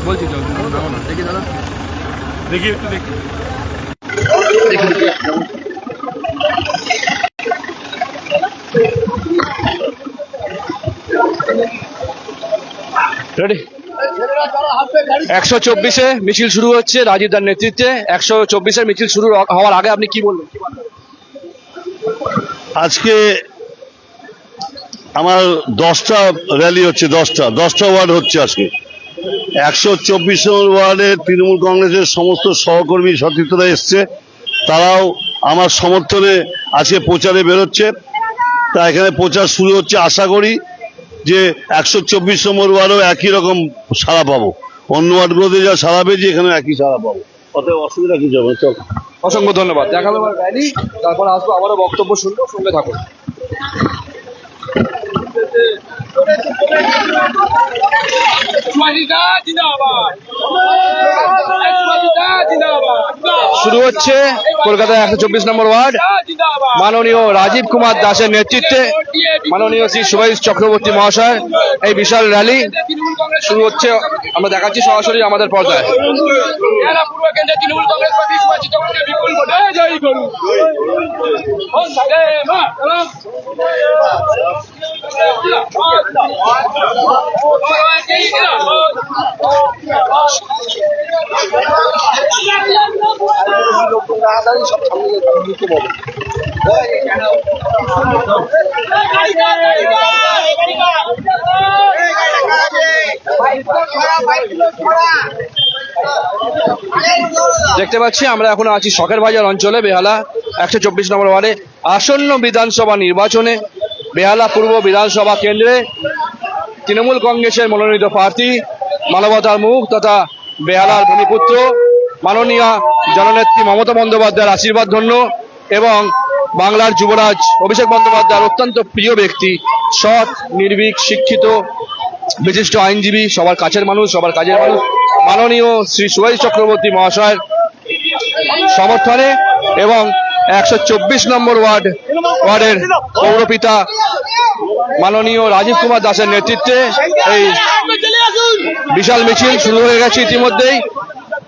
বলছি তো দেখি দাদা, দেখি একটু দেখি রেডি। 124-এ মিছিল শুরু হচ্ছে রাজীব দার নেতৃত্বে। 124-এর মিছিল শুরু হওয়ার আগে আপনি কি বলবেন? আজকে আমার 10টা র্যালি হচ্ছে, 10টা ওয়ার্ড হচ্ছে আজকে। 124 নম্বর ওয়ার্ডে তৃণমূল কংগ্রেসের সমস্ত সহকর্মী সতীর্থরা এসছে, তারাও আমার সমর্থনে আজকে প্রচারে বেরোচ্ছে। তা এখানে প্রচার শুরু হচ্ছে, আশা করি যে 124 নম্বর ওয়ার্ডও একই রকম সাড়া পাবো। অন্য ওয়ার্ডগুলোতে যা সাড়া পেয়েছি এখানে একই সাড়া পাবো, অতএব অসুবিধা কিছু হবে না। অসংখ্য ধন্যবাদ। দেখা হবে র্যালি, তারপর আসবো, আবারও বক্তব্য শুনবো, সঙ্গে থাকুন। শুরু হচ্ছে কলকাতা 124 নম্বর ওয়ার্ড, মাননীয় রাজীব কুমার দাসের নেতৃত্বে মাননীয় শ্রী সুভাষ চক্রবর্তী মহাশয় এই বিশাল র্যালি শুরু হচ্ছে। আমরা দেখাচ্ছি সরাসরি আমাদের পর্দায়। দেখতে পাচ্ছি আমরা এখন আছি শখের বাজার অঞ্চলে, বেহালা 124 নম্বর ওয়ার্ডে। আসন্ন বিধানসভা নির্বাচনে বেহালা পূর্ব বিধানসভা কেন্দ্রে তৃণমূল কংগ্রেসের মনোনীত প্রার্থী, মানবতার মুখ তথা বেহালার ভূমিপুত্র মাননীয় জননেত্রী মমতা বন্দ্যোপাধ্যায়ের আশীর্বাদ ধন্য এবং বাংলার যুবরাজ অভিষেক বন্দ্যোপাধ্যায়ের অত্যন্ত প্রিয় ব্যক্তি, সৎ, নির্ভীক, শিক্ষিত, বিশিষ্ট আইনজীবী, সবার কাছের মানুষ, সবার কাজের মানুষ, মাননীয় শ্রী সুভাষ চক্রবর্তী মহাশয়ের সমর্থনে এবং 124 নম্বর ওয়ার্ডের পৌরপিতা মাননীয় রাজীব কুমার দাসের নেতৃত্বে এই বিশাল মিছিল শুরু হয়ে গেছে।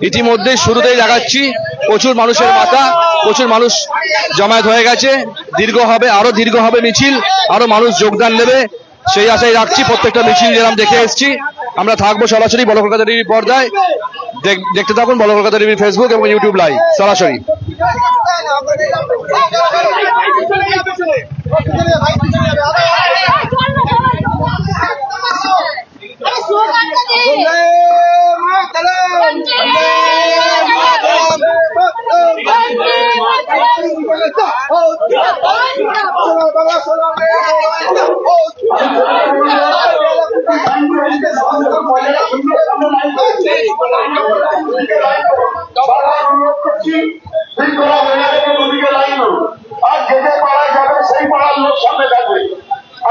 ইতিমধ্যেই শুরুতেই দেখাচ্ছি প্রচুর মানুষের মাথা, প্রচুর মানুষ জমায়েত হয়ে গেছে। আরো দীর্ঘ হবে মিছিল, আরো মানুষ যোগদান দেবে সেই আশাই রাখছি। প্রত্যেকটা মিছিল যেরকম দেখে এসেছি, আমরা থাকবো সরাসরি বড় কলকাতা টিভির পর্দায়। দেখতে থাকুন বড় কলকাতা টিভির ফেসবুক এবং ইউটিউব লাইভ সরাসরি।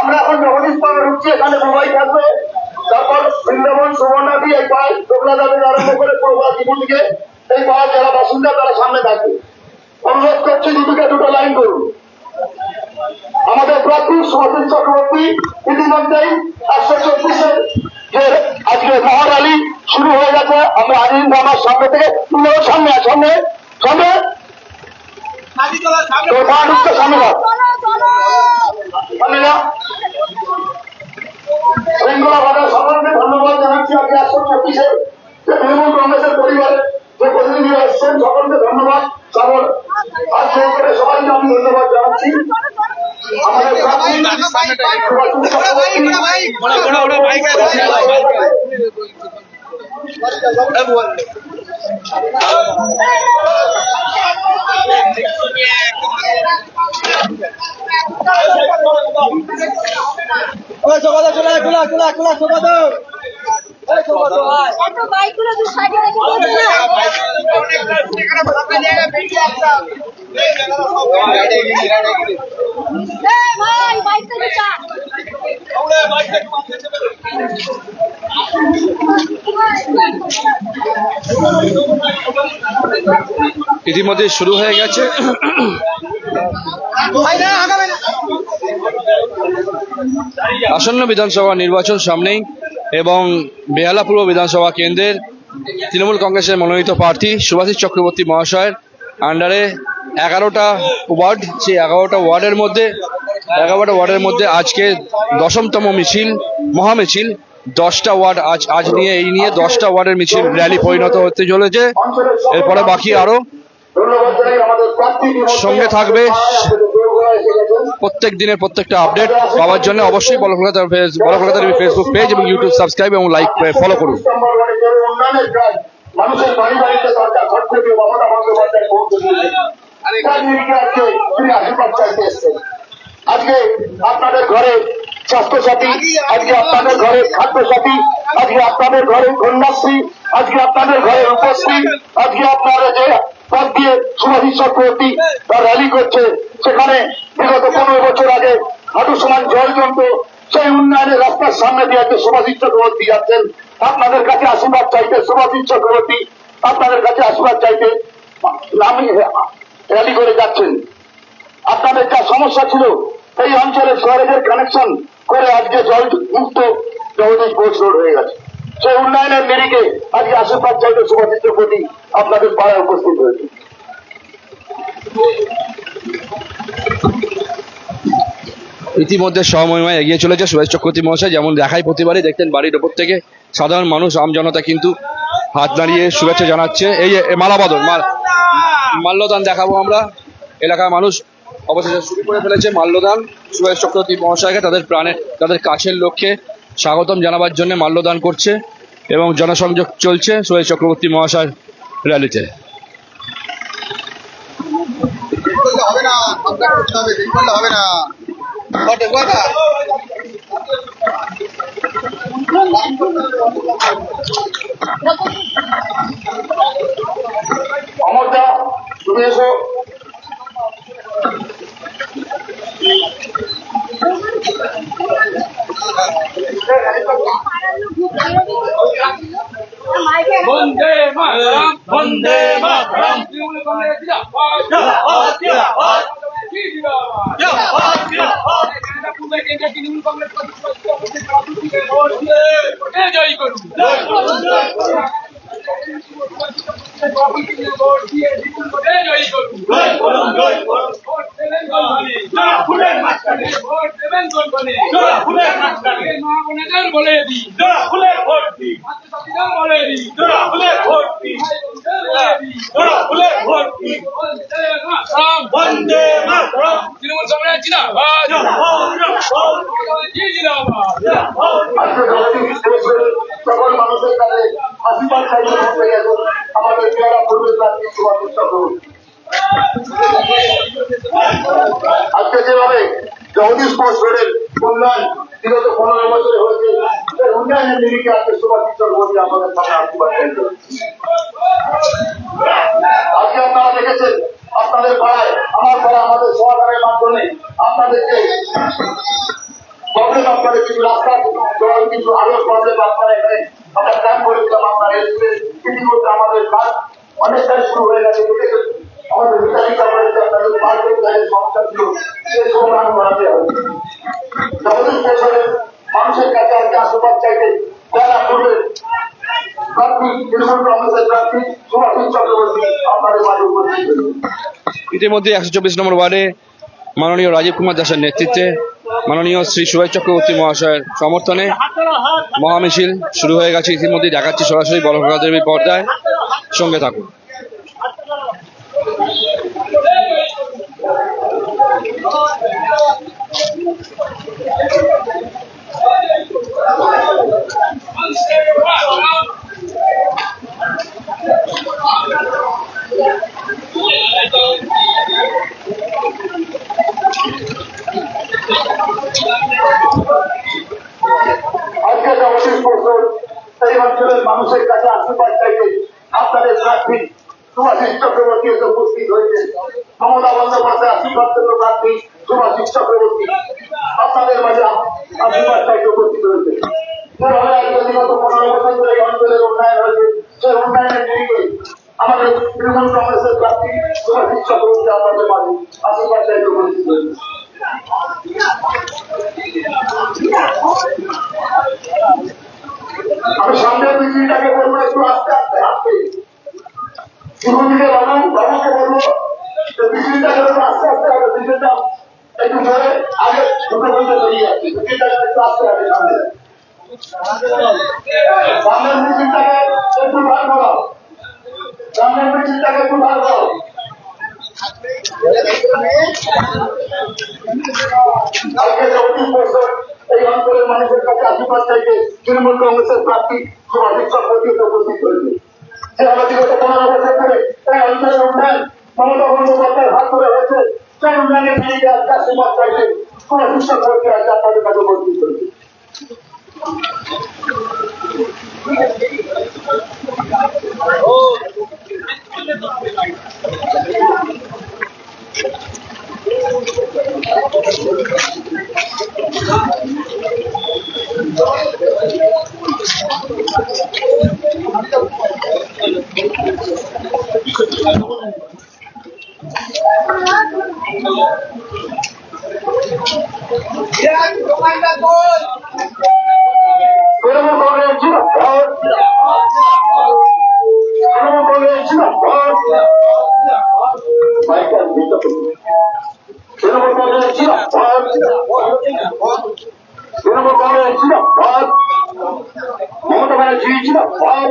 আমরা এখন জগদীশ পাড়া ঢুকছি, এখানে মোবাইল থাকবে, তারপর বৃন্দাবন, সুবর্ণাদি, এই পাড় টোকলা যাবে আরম্ভ করে প্রভাত দিকে এই পাড়ার যারা বাসিন্দা তারা সামনে থাকবে। অনুরোধ করছি দুদিকে দুটো লাইন করুন। আমাদের প্রার্থী সুভাষ চক্রবর্তী ইতিমধ্যেই 124-এর যে আজকে মহারালি শুরু হয়ে গেছে। আমরা আদিন ধামার সামনে থেকে সামনে শৃঙ্খলাভাবে সকলকে ধন্যবাদ জানাচ্ছি। আজকে 124-এর যে তৃণমূল কংগ্রেসের পরিবারের যে প্রতিনিধিরা এসছেন সকলকে ধন্যবাদ। আজকে সবাইকে আমি ধন্যবাদ জানাচ্ছি। আমাদের এত বাইকগুলো দু সাইডে রেখে দিয়েছে না। এই ভাই বাইকটা দিছা। ইতিমধ্যে শুরু হয়ে গেছে আসন্ন বিধানসভা নির্বাচন সামনেই এবং বেহালা পূর্ব বিধানসভা কেন্দ্রের তৃণমূল কংগ্রেসের মনোনীত প্রার্থী সুভাষিস চক্রবর্তী মহাশয়ের আন্ডারে 11টা ওয়ার্ড, সেই 11টা ওয়ার্ডের মধ্যে আজকে 10তম মিছিল, মহামিছিল। 10টা ওয়ার্ড আজ নিয়ে 10টা ওয়ার্ডের মিছিল র্যালি পরিণত হতে চলেছে। এরপরে বাকি আরো ধন্যবাদ জানাই আমাদের প্রার্থী সঙ্গে থাকবে প্রত্যেক দিনের প্রত্যেকটা আপডেট পাওয়ার জন্য অবশ্যই বড় কলকাতার ফেসবুক পেজ এবং ইউটিউব সাবস্ক্রাইব এবং লাইক ফলো করুন। উন্নয়নের কাজ মানুষের বাড়ি বাড়িতে দরজা খরচ করে মমতা বন্দ্যোপাধ্যায় পৌঁছে দিয়েছে। তার নিরিখে আজকে তিনি আশীর্বাদ চাইতে এসেছেন। আজকে আপনাদের ঘরে স্বাস্থ্যসাথী, আজকে আপনাদের ঘরে খাদ্যসাথী, আজকে আপনাদের ঘরে কন্যাশ্রী, আজকে আপনাদের ঘরে রূপশ্রী, আজকে আপনারা যে পথ দিয়ে সুভাষিস চক্রবর্তী তার র্যালি করছে, সেখানে বিগত 15 বছর আগে হাঁটু সমান জল জমত, সেই উন্নয়নের রাস্তার সামনে দিয়ে আজকে সুভাষিস চক্রবর্তী যাচ্ছেন আপনাদের কাছে আশীর্বাদ চাইতে। সুভাষিস চক্রবর্তী আপনাদের কাছে আশীর্বাদ চাইতে নামি র্যালি করে যাচ্ছেন। আপনাদের যা সমস্যা ছিল এই অঞ্চলে শহরের কানেকশন করে আজকে জল মুক্ত জগদীশ বোস রোড হয়ে গেছে। সেই উন্নয়নের নিরিখে আজকে আশীর্বাদ চাইতে সুভাষিস চক্রবর্তী আপনাদের পাড়ায় উপস্থিত হয়েছে। ইতিমধ্যে সমমহিমায় এগিয়ে চলেছে সুভাষ চক্রবর্তী মহাশয়। যেমন দেখাই প্রতিবারই দেখতেন বাড়ির ওপর থেকে সাধারণ মানুষ, আমজনতা কিন্তু হাত দাঁড়িয়ে শুভেচ্ছা জানাচ্ছে। এই যে মাল্যদান দেখাবো আমরা। এলাকার মানুষ অবশেষে শুরু করে ফেলেছে মাল্যদান। সুভাষ চক্রবর্তী মহাশয়কে তাদের কাছের লোককে স্বাগতম জানাবার জন্য মাল্যদান করছে এবং জনসংযোগ চলছে সুভাষ চক্রবর্তী মহাশয় র্যালিতে। হবে না, হবে না। অমরদা তুমি এসো। বন্দে মাতরম, বন্দে মাতরম। তৃণমূল কংগ্রেস জিন্দাবাদ, জিন্দাবাদ, জিন্দাবাদ। তৃণমূল কংগ্রেস জয় করুন। বলে দিই বন্দে মাতরম। তৃণমূল কংগ্রেস জিন্দাবাদ, সকল মানুষের কাছে আশীর্বাদ চাইতে বসে গেছেন আমাদের পেয়ারা পূর্বের প্রার্থী সুভাষিস চক্রবর্তী। আজকে যেভাবে জগদীশ বোস রোডের উন্নয়ন বিগত 15 বছরে হয়েছে, সেই উন্নয়নের নিরিখে আজকে সুভাষিস চক্রবর্তী আপনাদের সামনে আশীর্বাদ চাইছেন। আজকে আপনারা দেখেছেন আপনাদের পাড়ায়, আমার পাড়ায়, আমাদের সমাধানের মাধ্যমে আপনাদেরকে প্রবলেম, আপনাদের কিছু রাস্তা কিছু আরো প্রবলেম আপনারা এখানে আমরা প্ল্যান করেছিলাম, আপনারা এসেছিলেন। ইতিমধ্যে আমাদের কাজ অনেকটাই শুরু হয়ে গেছে। দেখেছেন আমাদের বিচারিক আপনাদের পার্কের সমস্যা ছিল, সেই সমাধান করাতে হবে। জগদীশ বছরের মানুষের কাছে আজকে আশীর্বাদ চাইতে যারা করবেন প্রার্থী তৃণমূল কংগ্রেসের প্রার্থী সুভাষিস চক্রবর্তী আপনাদের মাঝে উপস্থিত হয়েছে। ইতিমধ্যে 124 নম্বর ওয়ার্ডে মাননীয় রাজীব কুমার দাসের নেতৃত্বে মাননীয় শ্রী সুভাষ চক্রবর্তী মহাশয়ের সমর্থনে মহামিছিল শুরু হয়ে গেছে। ইতিমধ্যে দেখাচ্ছি সরাসরি বড় টিভির পর্দায়, সঙ্গে থাকুন। আজকে জগদীশ বোস রোড এই অঞ্চলের মানুষের কাছে আশীর্বাদ চাইতে আপনাদের প্রার্থী সুভাষিস চক্রবর্তী এসে উপস্থিত হয়েছে। মমতা বন্দ্যোপাধ্যায় আশীর্বাদ জন্য প্রার্থী সুভাষিস চক্রবর্তী আপনাদের মাঝে আশীর্বাদ চাইতে উপস্থিত হয়েছে। যেভাবে আজকে বিগত 15 বছর ধরে এই অঞ্চলের উন্নয়ন হয়েছে, সেই উন্নয়নের নিরিখে আমাদের তৃণমূল কংগ্রেসের প্রার্থী সুভাষিস চক্রবর্তী আপনাদের মাঝে আশীর্বাদ চাইতে উপস্থিত হয়েছে। আমি সামনের মিছিলটাকে বলবো একটু আস্তে আস্তে হাঁটতে। শুরুদিকে বাবুকে বলবো যে মিছিলটাকে আস্তে আস্তে হবে, মিছিলটা একটু ধরে আগে দুটো বলতে বেরিয়ে যাচ্ছে, মিছিলটাকে একটু আস্তে আগে সামনে সামনের মিছিলটাকে একটু ভাগ করো, সামনের মিছিলটাকে একটু ভাগ করো। কালকে যে 25 বছর এই অঞ্চলের মানুষের কাছে আশীর্বাদ চাইতে তৃণমূল কংগ্রেসের প্রার্থী সুভাষিস চক্রবর্তী উপস্থিত হয়েছে। যেভাবে বিগত 15 বছর ধরে এই অঞ্চলের উন্নয়ন মমতা বন্দ্যোপাধ্যায়ের হাত ধরে হয়েছে, সেই উন্নয়নের দিকে আজকে আশীর্বাদ চাইতে সুভাষিস চক্রবর্তী আজকে আপনাদের কাছে উপস্থিত হয়েছে। তৃণমূল কংগ্রেস জিন্দাবাদ, তৃণমূল কংগ্রেস জিন্দাবাদ, তৃণমূল কংগ্রেস জিন্দাবাদ, তৃণমূল কংগ্রেস জিন্দাবাদ, মমতা ব্যানার্জি জিন্দাবাদ,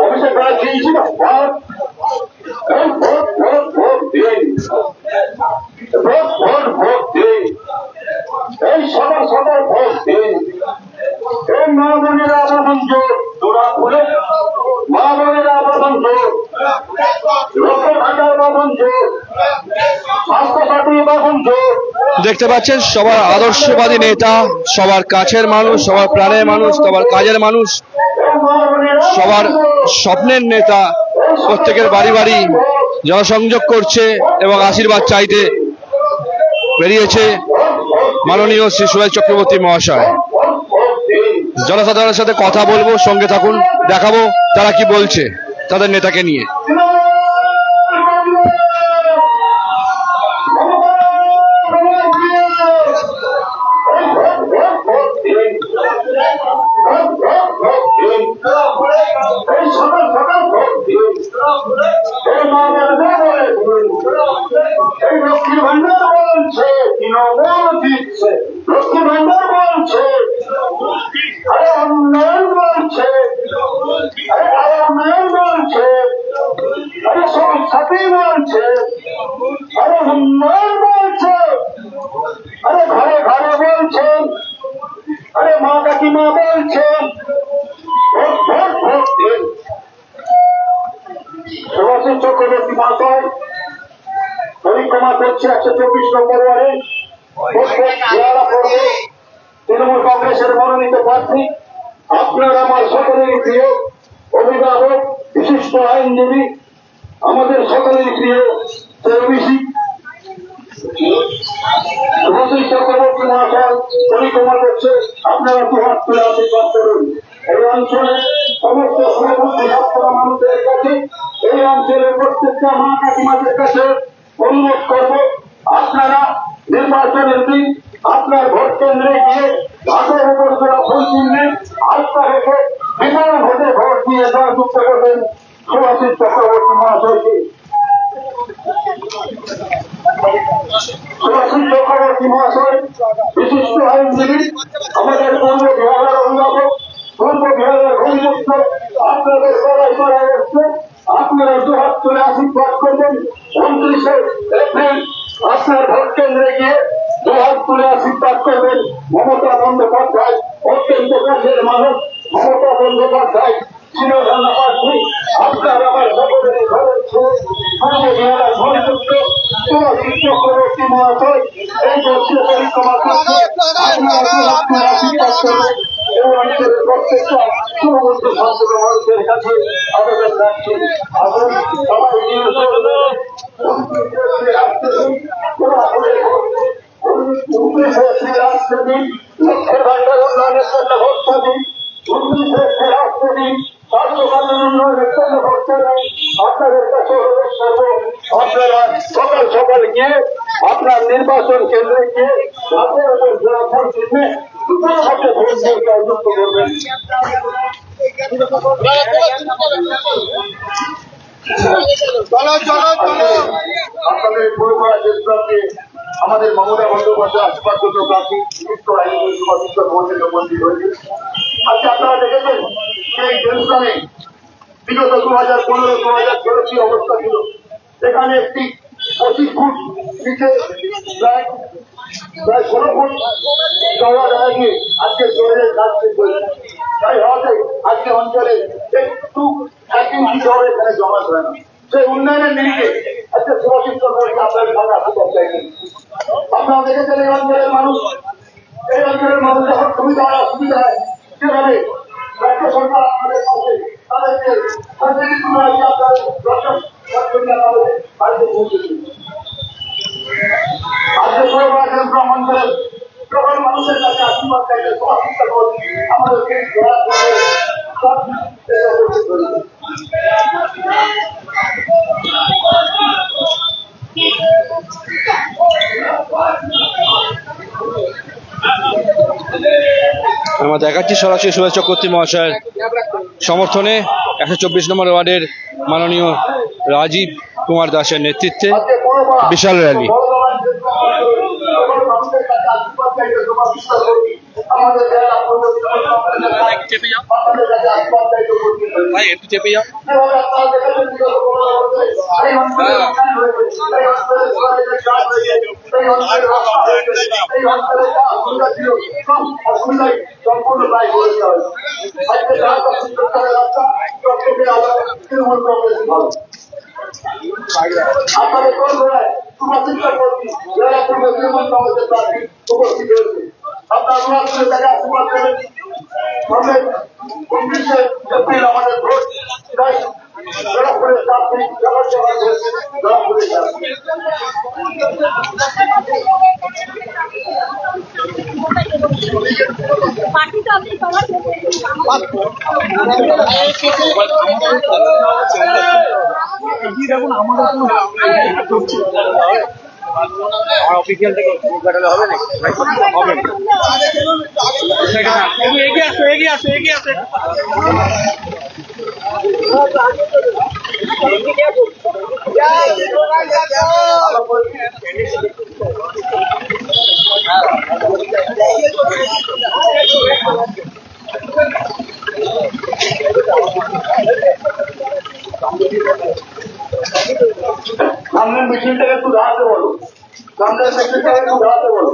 অভিষেক ব্যানার্জি জিন্দাবাদ। এই ভোট ভোট ভোট দিন, ভোট ভোট ভোট দিন, এই সবার সবার ভোট দিন। এই মা বোনেরা আবার জোর তোরা খুলে, মা বোনেরা আবার জোর, লক্ষ ভান্ডার বাবন জোর, স্বাস্থ্যসাথী বাবন জোর। দেখতে পাচ্ছেন সবার আদর্শবাদী নেতা, সবার কাছের মানুষ, সবার প্রাণের মানুষ, সবার কাজের মানুষ, সবার স্বপ্নের নেতা, প্রত্যেকের বাড়ি বাড়ি জনসংযোগ করছে এবং আশীর্বাদ চাইতে বেরিয়েছে মাননীয় শ্রী সুভাষ চক্রবর্তী মহাশয়। জনসাধারণের সাথে কথা বলবো, সঙ্গে থাকুন, দেখাবো তারা কি বলছে তাদের নেতাকে নিয়ে। লক্ষ্মী ভান্ডার বলছে তৃণমূল দিচ্ছে, লক্ষ্মী ভান্ডার বলছে, আরে উন্নয়ন বলছে, আরে উন্নয়ন বলছে, আরে সব সাথী বলছে, আরে উন্নয়ন বলছে, আরে ঘরে ঘরে বলছে, আরে মা কাকিমা বলছে ভোট ভোট ভোট দিন। সুভাষিস চক্রবর্তী মহাশয় পরিক্রমা করছে 124 নম্বর ওয়ার্ডে, তৃণমূল কংগ্রেসের মনোনীত প্রার্থী, আপনার আমার সকলেরই প্রিয় অভিভাবক, বিশিষ্ট আইনজীবী, আমাদের সকলেরই প্রিয় ওবিসি সুভাষিস চক্রবর্তী মহাশয় পরিক্রমা করছে। আপনারা দুহাত তুলে আশীর্বাদ করুন। এই অঞ্চলে সমস্ত সুরক্ষিত ছাত্র মানুষের কাছে, এই অঞ্চলের প্রত্যেকটা মা কাকিমাদের কাছে অনুরোধ করবো, আপনারা নির্বাচনের দিন আপনার ভোট কেন্দ্রে গিয়ে হাতের উপর করা ভোট চিহ্নে আস্থা রেখে বিপুল ভোটে ভোট দিয়ে জয়যুক্ত করবেন সুভাষিস চক্রবর্তী মহাশয়কে। সুভাষিস চক্রবর্তী মহাশয় বিশিষ্ট আইনজীবী, আমাদের পূর্ব বিভাগের অভিভাবক, পূর্ব বিভাগের অভিযুক্ত, আপনাদের সবাই করা হচ্ছে। আপনারা দুহাত তুলে আশীর্বাদ করবেন। 29শে এপ্রিল আপনার ভোট কেন্দ্রে গিয়ে দুহাত তুলে আশীর্বাদ করবেন। মমতা বন্দ্যোপাধ্যায় অত্যন্ত কাছের মানুষ, মমতা বন্দ্যোপাধ্যায় চিরধন্য প্রার্থী। আপনার আমার সকলেরই ঘরের ছেলে, পূর্ব বিহারের সংযুক্ত সুভাষিস চক্রবর্তী মহাশয় এই বছর পরিক্রমা করছে। আপনারা দুহাত তুলে আশীর্বাদ করবেন। এই অঞ্চলের প্রত্যেকটা শুভবন্ধু শান্ত মানুষের কাছে আবেদন রাখছি, আসুন সবাই লক্ষ্যের ভান্ডার উন্নয়নের জন্য ভোট দিন, আপনাদের কাছে আপনারা সকাল সকাল গিয়ে আপনার নির্বাচন কেন্দ্রে গিয়ে ভোট দিনে ভোট করবেন। আপনাদের পরিবার দেশপ্রান্তে আমাদের মমতা বন্দ্যোপাধ্যায় আশীর্বাদ জন্য প্রার্থী উপস্থিত হয়েছে। আজকে আপনারা দেখেছেন সেই দেশপ্রাণে বিগত 2015-2016 কি অবস্থা ছিল, সেখানে একটি 25 ফুট নিচে প্রায় 16 ফুট জমা দাঁড়িয়ে আজকে শহরের কাজ শেষ হয়েছে। তাই হওয়াতে আজকে অঞ্চলে একটু 1 ইঞ্চি জল এখানে জমা হয় না। সেই উন্নয়নের নিরিখে আজকে সুভাষিত করেছে আপনার সামনে আশীর্বাদ চাইছেন। আপনারা দেখেছেন এই অঞ্চলের মানুষ যখন সুবিধা হয় অসুবিধা হয় সেভাবে রাজ্য সরকার আপনাদের সাথে তাদেরকে বাড়িতে পৌঁছেছে। আজকে অঞ্চলের সকল মানুষের কাছে আশীর্বাদ চাইলে সুভাষিত আমাদেরকে আমরা দেখাচ্ছি সরাসরি সুভাষ চক্রবর্তী মহাশয়ের সমর্থনে 124 নম্বর ওয়ার্ডের মাননীয় রাজীব কুমার দাসের নেতৃত্বে বিশাল র্যালি। অসুবিধায় সম্পূর্ণ প্রায় করে দেওয়া হয়েছে। তৃণমূল কংগ্রেস ভালো আপনাদের কোন ধরনের সুভাষিত কর্মী যারা পূর্বে তৃণমূল কংগ্রেসের প্রার্থী উপস্থিত হয়েছে, আপনার অনুরাধের তাকে আশীর্বাদ দেবেন। তবে 19 এপ্রিল আমাদের ভোট, তাই জনপুরের প্রার্থী জনপুরের পার্টি তো আপনি সবার অফিসিয়াল থেকে কাটালে হবে না, হবে না। এগিয়ে আসো। সামনের মিছিলটাকে একটু দাঁড়াতে বলো, সামনের মিছিলটাকে একটু দাঁড়াতে বলো,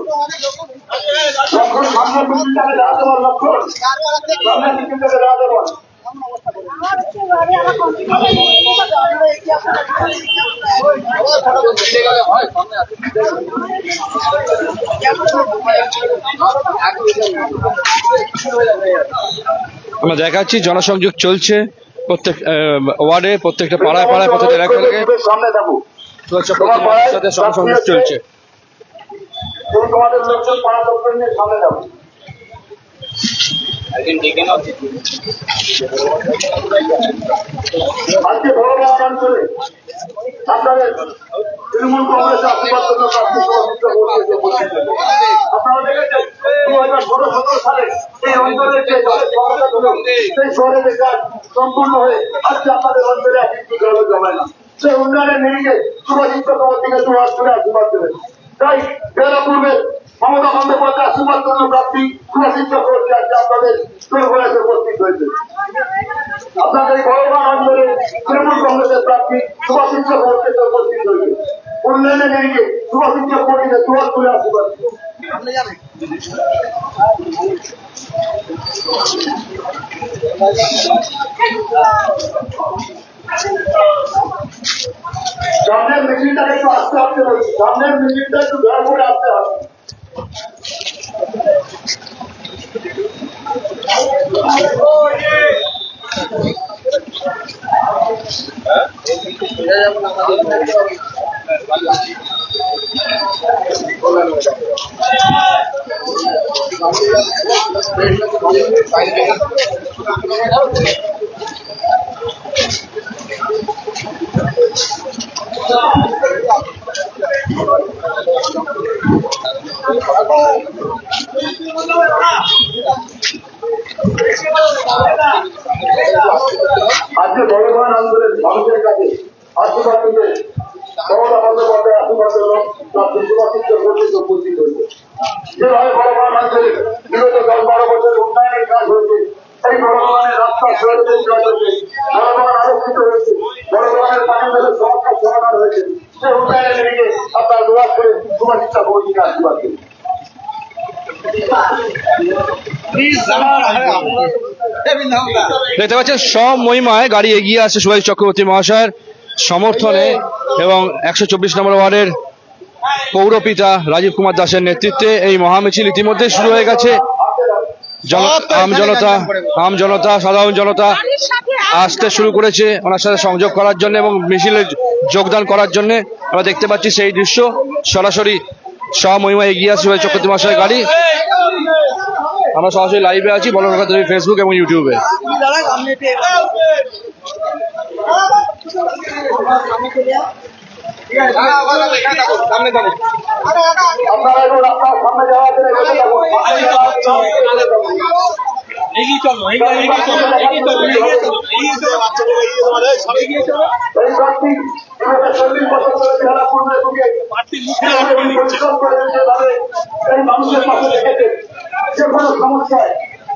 লক্ষণ সামনের মিছিলটাকে দাঁড়াতে বল, লক্ষণ সামনের মিছিলটাকে দাঁড়াতে বল। আমরা দেখাচ্ছি জনসংযোগ চলছে প্রত্যেক ওয়ার্ডে, প্রত্যেকটা পাড়ায় পাড়ায়, প্রত্যেকটা এলাকায় সামনে থাকো, সাথে জনসংযোগ চলছে। তোমাদের লোকজন পাড়া লোকজন নিয়ে সামনে যাবো। আজকে বড় অঞ্চলে আপনাদের তৃণমূল কংগ্রেস আশীর্বাদ জন্য আপনারা দেখেছেন 2016-17 সালে এই অঞ্চলের যে সেই শহরে যে কাজ সম্পূর্ণ হয়ে আজকে আপনাদের অঞ্চলে জল জমায় না। সেই উন্নয়নের নিরিখে সুভাষিত চক্রবর্তীকে সুভাষ করে আশীর্বাদ দেবেন। তাই বেলা পূর্বে মমতা বন্দ্যোপাধ্যায় আশীর্বাদ জন্য প্রার্থী সুভাষিত চক্রবর্তী আজকে আপনাদের এসে উপস্থিত হয়েছে। আপনাদের বড়গাঁ অঞ্চলে তৃণমূল কংগ্রেসের প্রার্থী সুভাষিত চক্রবর্তী উপস্থিত হয়েছে। উন্নয়নের নিরিখে সুভাষিত চক্রবর্তীকে সুভাষ করে আশীর্বাদ সামনের মিছিলটাকে একটু আস্তে আস্তে বলছি, সামনের মিছিলটা একটু ঘর করে আসতে হবে। আজকে ভগবান আন্দোলনের মানুষের কাছে আশীর্বাদ দিতে মমতা বন্দ্যোপাধ্যায় আশীর্বাদ তার দুর্গাচিত্র পর্যন্ত উপস্থিত হয়েছে। যেভাবে ভগবান আন্দোলনের বিগত 10-12 বছরের উন্নয়নের কাজ হয়েছে, এই ভগবানের রাস্তা হয়েছে, ভগবান আলোকিত হয়েছে, ভগবানের পানীয় সমস্যার সমাধান হয়েছে, সে উন্নয়নের দিকে আপনার দোয়ার করে দুর্গাচিত্র পর্যন্ত আশীর্বাদ দিন। দেখতে পাচ্ছেন সব মহিমায় গাড়ি এগিয়ে আসছে সুভাষ চক্রবর্তী মহাশয়ের সমর্থনে এবং 124 নম্বর ওয়ার্ডের পৌরপিতা রাজীব কুমার দাসের নেতৃত্বে এই মহামিছিল ইতিমধ্যে শুরু হয়ে গেছে। আম জনতা সাধারণ জনতা আসতে শুরু করেছে ওনার সাথে সংযোগ করার জন্য এবং মিছিলে যোগদান করার জন্য। আমরা দেখতে পাচ্ছি সেই দৃশ্য সরাসরি সব মহিমা এগিয়ে আসছে সুভাষ চক্রবর্তী মহাশয়ের গাড়ি। আমরা সরাসরি লাইভে আছি বলরাম ফেসবুক এবং ইউটিউবে। আপনারা এখন রাস্তার সামনে যাওয়ার জন্য এই প্রার্থী 40 বছর ধরে বিহারা পূর্ণে ঢুকে পরিশ্রম করে যেভাবে এই মানুষের পাশে রেখেছে, যে কোনো সমস্যায়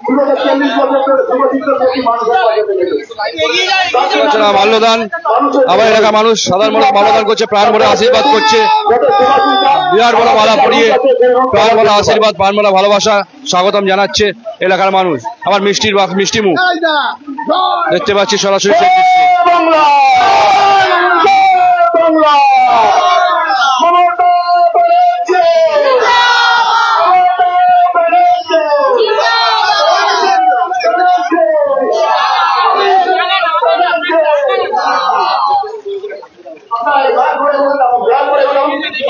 বিগত 40 বছর ধরে শুভচিত্র প্রতি মানুষের পাশে রেখেছে। মাল্যদান আবার এলাকার মানুষ সাধারণ মানুষ মাল্যদান করছে, প্রাণ ভরে আশীর্বাদ করছে, বিরাট বড় মালা পরিয়ে প্রাণ ভরা আশীর্বাদ, প্রাণ ভরা ভালোবাসা স্বাগতম জানাচ্ছে এলাকার মানুষ। আবার মিষ্টি মুখ দেখতে পাচ্ছি সরাসরি সেই দৃশ্য। বাংলা বাংলা মমতা বলেছে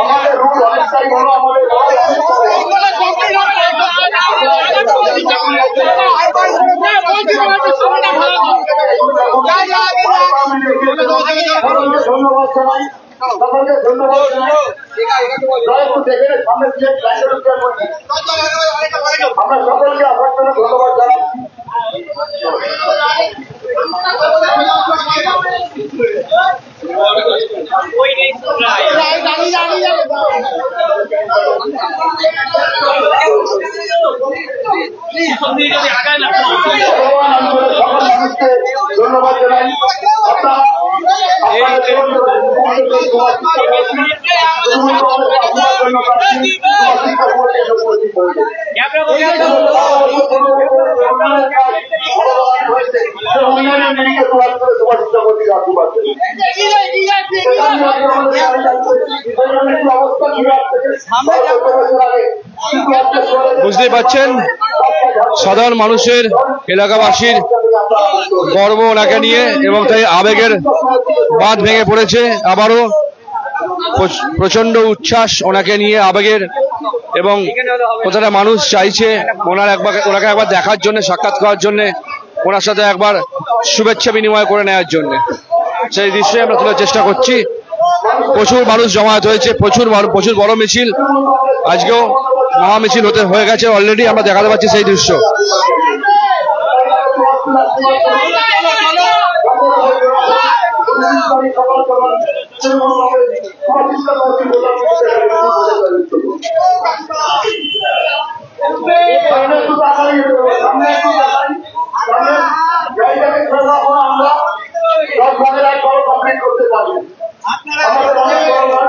আমাদের রুল অনেকটাই বড়, আমাদের ধন্যবাদ জানাই, সকলকে ধন্যবাদ জানাই। সামনে দিয়ে আমরা সকলকে আপনার জন্য ধন্যবাদ জানাই। ভগবান আন্দোলনের সকল মানুষকে ধন্যবাদ জানাই। আপনারা বুঝতেই পাচ্ছেন সাধারণ মানুষের এলাকাবাসীর গর্ব ওনাকে নিয়ে এবং তাই আবেগের বাঁধ ভেঙে পড়েছে। আবারও প্রচন্ড উচ্ছ্বাস ওনাকে নিয়ে আবেগের, এবং প্রতিটা মানুষ চাইছে ওনাকে একবার দেখার জন্য, সাক্ষাৎ করার জন্য, ওনার সাথে একবার শুভেচ্ছা বিনিময় করে নেওয়ার জন্য। সেই দৃশ্যে আমরা তোলার চেষ্টা করছি। প্রচুর মানুষ জমায়েত হয়েছে, প্রচুর বড় মিছিল, আজকেও মহামিছিল হয়ে গেছে অলরেডি। আমরা দেখাতে পাচ্ছি সেই দৃশ্য। করতে পারি আমাদের অনেক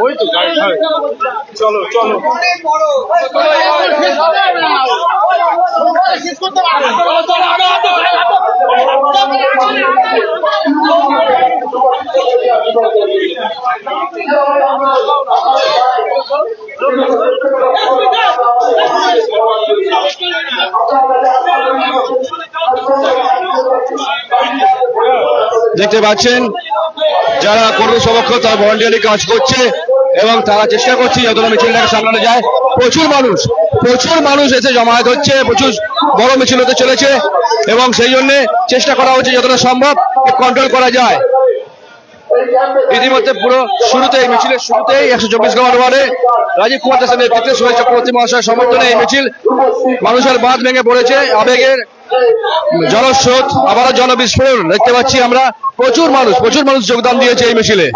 ওই তো চলো চলো দেখতে পাচ্ছেন যারা কর্মী সমক্ষ তারা ভলান্টিয়ারি কাজ করছে এবং তারা চেষ্টা করছে যতটা মিছিলটাকে সামলানো যায়। প্রচুর মানুষ এসে জমায়েত হচ্ছে, প্রচুর বড় মিছিল হতে চলেছে এবং সেই জন্য চেষ্টা করা হচ্ছে যতটা সম্ভব কন্ট্রোল করা যায়। ইতিমধ্যে পুরো শুরুতেই মিছিলের শুরুতেই 124 নম্বর ওয়ার্ডে রাজীব কুমার দাসের নেতৃত্বে সুরেশ চক্রবর্তী মহাশয়ের সমর্থনে এই মিছিল মানুষের বাঁধ ভেঙে পড়েছে। আবেগের জনস্রোত, আবারও জনবিস্ফোরণ দেখতে পাচ্ছি আমরা। প্রচুর মানুষ যোগদান দিয়েছে এই মিছিলে।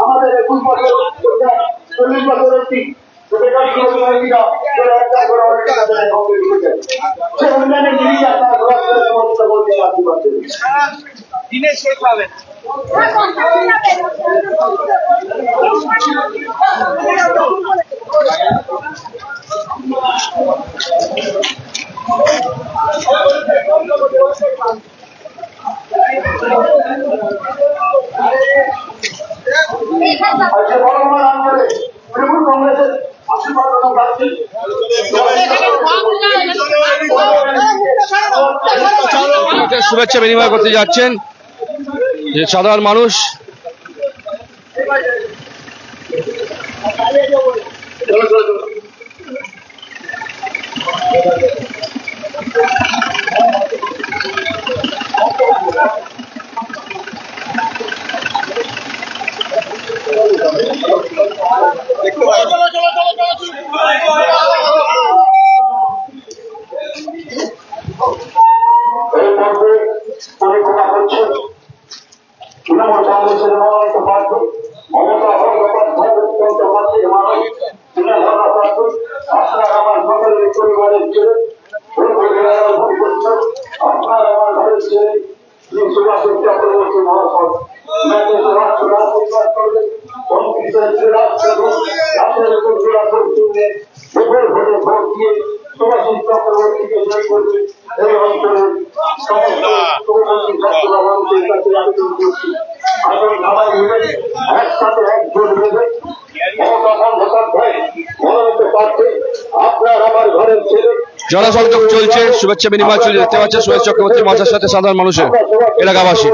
দিনের শেষ হবে তৃণমূল কংগ্রেসের আশীর্বাদ প্রার্থী শুভেচ্ছা বিনিময় করতে যাচ্ছেন যে সাধারণ মানুষ। তৃণমূল কংগ্রেসের মনোনীত প্রার্থী মমতা বন্দ্যোপাধ্যায় মানুষ তুলে ধরা প্রার্থী আপনার আমার সকলের পরিবারের ছেলে আপনার আমার ঘরের ছেলে শ্রী সুভাষ চক্রবর্তী মহাশয় বিপুল ভোটে ভোট দিয়ে সুভাষিস চক্রবর্তীকে জয় করবে এই অঞ্চলের সমস্ত মানুষের কাছে আবেদন করছি। আসুন সবাই মিলে একসাথে একজোট বেঁধে মমতা বন্দ্যোপাধ্যায় মনোনীত প্রার্থী আপনার আমার ঘরের ছেলে। জনসংযোগ চলছে, শুভেচ্ছা বিনিময় চলছে। দেখতে পাচ্ছেন সুরেশ চক্রবর্তী মহাশয়ের সাথে সাধারণ মানুষের এলাকাবাসী।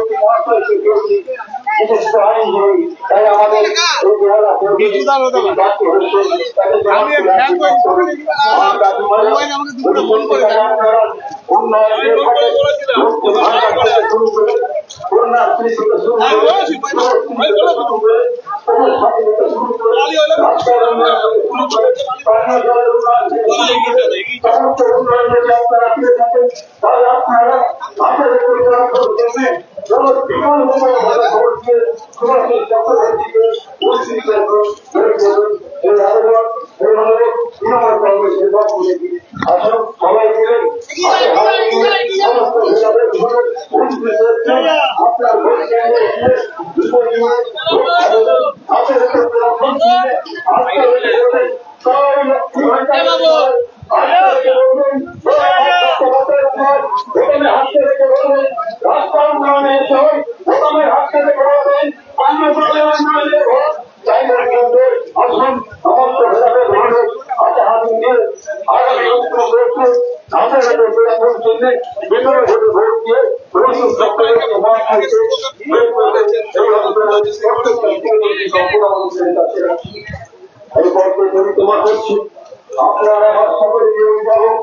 আপনারা আমার সকলের অভিভাবক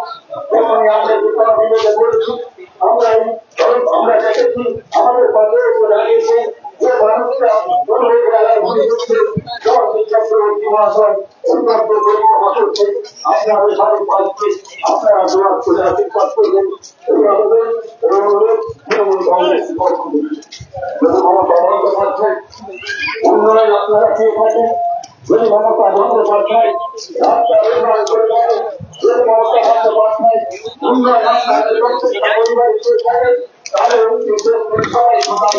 যখনই আমরা যেখানে বিপদে পড়েছি আমরা দেখেছি আমাদের পাশে দাঁড়িয়েছে যে মানুষরা চক্রবর্তী মহাশয় উন্নত করছে আপনারা সবাই পাচ্ছি আপনারা দোয়া করে আশীর্বাদ করবেন এই আমাদের তৃণমূল কংগ্রেস পক্ষ থেকে মমতা বন্দ্যোপাধ্যায় উন্নয়ন আপনারা পেয়ে থাকেন। যদি মমতা বন্দ্যোপাধ্যায় রাস্তা উন্নয়ন করে থাকেন, যদি মমতা বন্দ্যোপাধ্যায় উন্নয়ন আপনাদের প্রত্যেকটা পরিবারে পেয়ে থাকেন, তাহলে সবাই সকাল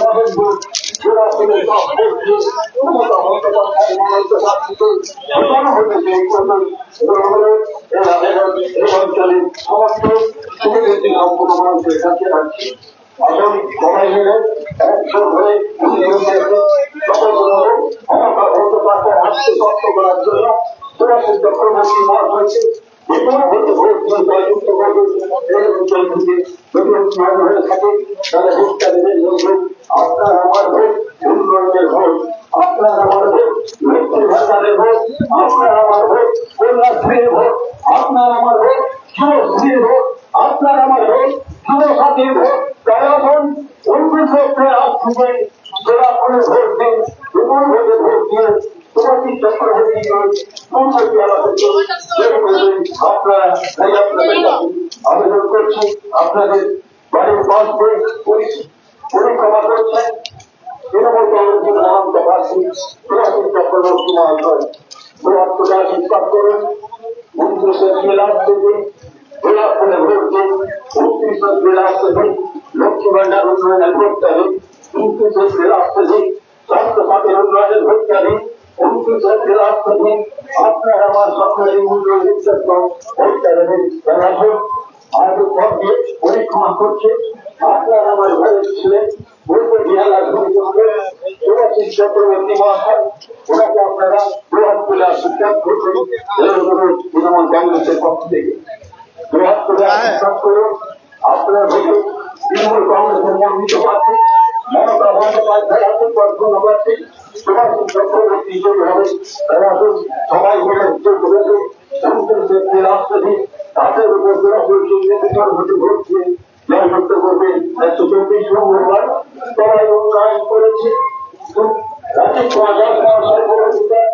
জোড়া করে সব করছে মমতা বন্দ্যোপাধ্যায় মনোনীত প্রার্থীকে বোঝানো হয়েছে এই অঞ্চলে সমস্ত সুবিধা সম্পূর্ণ মানুষের কাছে রাখছি। আসুন সবাই মিলে একশো হয়ে মমতা বন্দ্যোপাধ্যায় হাতকে শক্ত করার জন্য সুরাশির চক্রবর্তী মত হয়েছে যেকোনো ভোটে ভোট দিয়ে জয়যুক্ত করবে এই অঞ্চল থেকে যদি উন্নয়ন হয়ে থাকে তাহলে ভোটটা দেবেন বলবে আপনার আমার ভোট উন্নয়নের ভোট, আপনার আমার ভোট লক্ষ্মীর ভান্ডারের ভোট, আপনার আমার ভোট কন্যাশ্রীর ভোট, আপনার আমার ভোট যুবশ্রীর ভোট, আপনার আমার ভোট যুবসাথীর ভোট। কারণ 29 এপ্রিল আজ থেকে জেলা করে ভোট দিন, বিপুল ভোটে ভোট দিয়ে সুভাষী চক্রবর্তী আপনারা আবেদন করছি আপনাদের বাড়ির পাশ দিয়ে পরিক্রমা করছেন তৃণমূল কংগ্রেসের মহান্ত প্রার্থী সুভাষী চক্রবর্তী মহাশয় বৃহত্তর চিন্তা করুন 29 এপ্রিল আজ থেকে জেলা করে ভোট দিন, 29 এপ্রিল আজ থেকে লক্ষ্মী ভান্ডার উন্নয়নের ভোটটা দিন, 29 এপ্রিল আজ থেকে স্বাস্থ্য উন্নয়নের ভোটটা দিন, 29 এপ্রিল আজ থেকে আপনার আমার সকলের মূল্যের ভোটটা দেবেন। আজ পর দিয়ে পরিক্রমা করছে আপনার আমার ঘরের ছিলেন পূর্ব বিহার সুভাষী চক্রবর্তী মহাশয়, ওনাকে আপনারা বৃহৎ করে আশীর্বাদ করছেন তৃণমূল কংগ্রেসের পক্ষ থেকে বৃহৎ করে আশীর্বাদ করুন। আপনার ভোটে তৃণমূল কংগ্রেসের মনোনীত প্রার্থী মমতা বন্দ্যোপাধ্যায় আশীর্বাদ ধন্যবাদী সুভাষী চক্রবর্তী হিসেবে হবে। সবাই মিলে করেছে 29 এপ্রিল আসতে তাদের উপর ভোটে ভোট দিয়ে জয়যুক্ত করবে 124 নম্বর ওয়ার্ড। সবাই উন্নয়ন করেছে রাজীব কুমার মহাশয় বলেছিলেন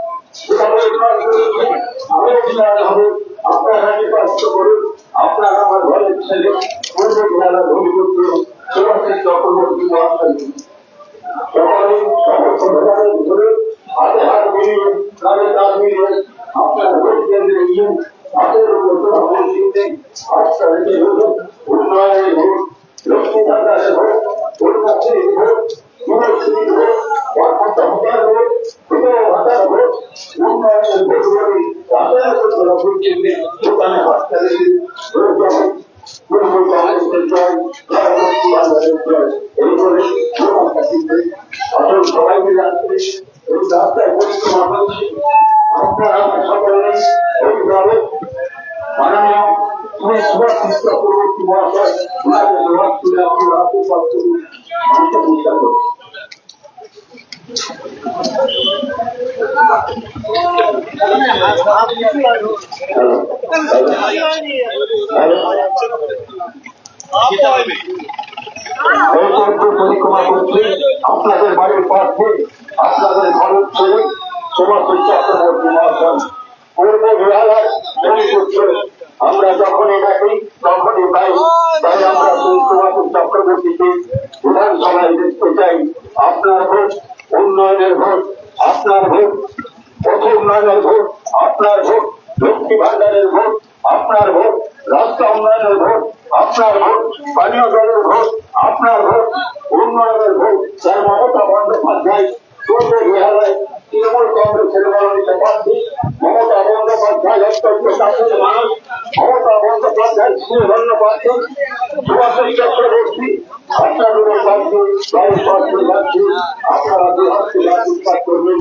হবে আপনারা নির্বাচিত করুন আপনার আমার ঘরের ছেলে পূর্ব বিহার ভূমিপুত্র সুভাষী চক্রবর্তী মহাশয় সকলে সমস্ত ভোটারের ধরে হাতে হাত মিলিয়ে কাঁধে কাঁধ মিলিয়ে আপনার ভোট কেন্দ্রে গিয়ে হাতের উপর ভোট দিতে আস্থা রেখে উন্নয়নের ভোট, লক্ষ্মী ভান্ডারের ভোট, কন্যাশ্রীর ভোট, যুবশ্রীর ভোট, অর্থাৎ ভাতার ভোট, বিধবা ভাতার ভোট, উন্নয়নের ভোট বলে হাতের উপর ভোট কেন্দ্রে দোকানে হাতটা রেখে ভোট যাবে। তৃণমূল কংগ্রেসের জয়, লক্ষ্মী ভান্ডারের জয়, এই বলে আসল সবাই মিলে আসছে এই রাস্তায় পরিক্রমা করছি আপনারা আমার সকলের অভিভাবক মাননীয় শ্রী সুভাষী চক্রবর্তী মহাশয় ওনাকে জবাব তুলে আপনারা আশীর্বাদ করুন মানুষের চিন্তা করুন। পরিক্রমা করছে আপনাদের বাড়ির পাশে আপনাদের ঘরের ছেলে সুভাষী চক্রবর্তী মহাশয় পূর্ব বিহার ভূমিপুত্র। আমরা যখনই দেখি তখনই পাই, তাই আমরা সেই সুভাষী চক্রবর্তীকে বিধানসভায় দেখতে চাই। আপনার ভোট উন্নয়নের ভোট, আপনার ভোট পথ উন্নয়নের ভোট, আপনার ভোট লক্ষ্মী ভান্ডারের ভোট, আপনার ভোট রাস্তা উন্নয়নের ভোট, আপনার ভোট পানীয় জলের ভোট, আপনার ভোট উন্নয়নের ভোট। তাই মমতা বন্দ্যোপাধ্যায় পূর্ব বিহারায় তৃণমূল কংগ্রেসের মনোনীত প্রার্থী মমতা বন্দ্যোপাধ্যায় অত্যন্ত কাছের মানুষ, মমতা বন্দ্যোপাধ্যায় সুধন্য প্রার্থী সুভাষী চক্রবর্তী আপনাদের প্রার্থী বাড়ির প্রার্থী যাচ্ছি আপনারা বৃহৎ আশীর্বাদ করবেন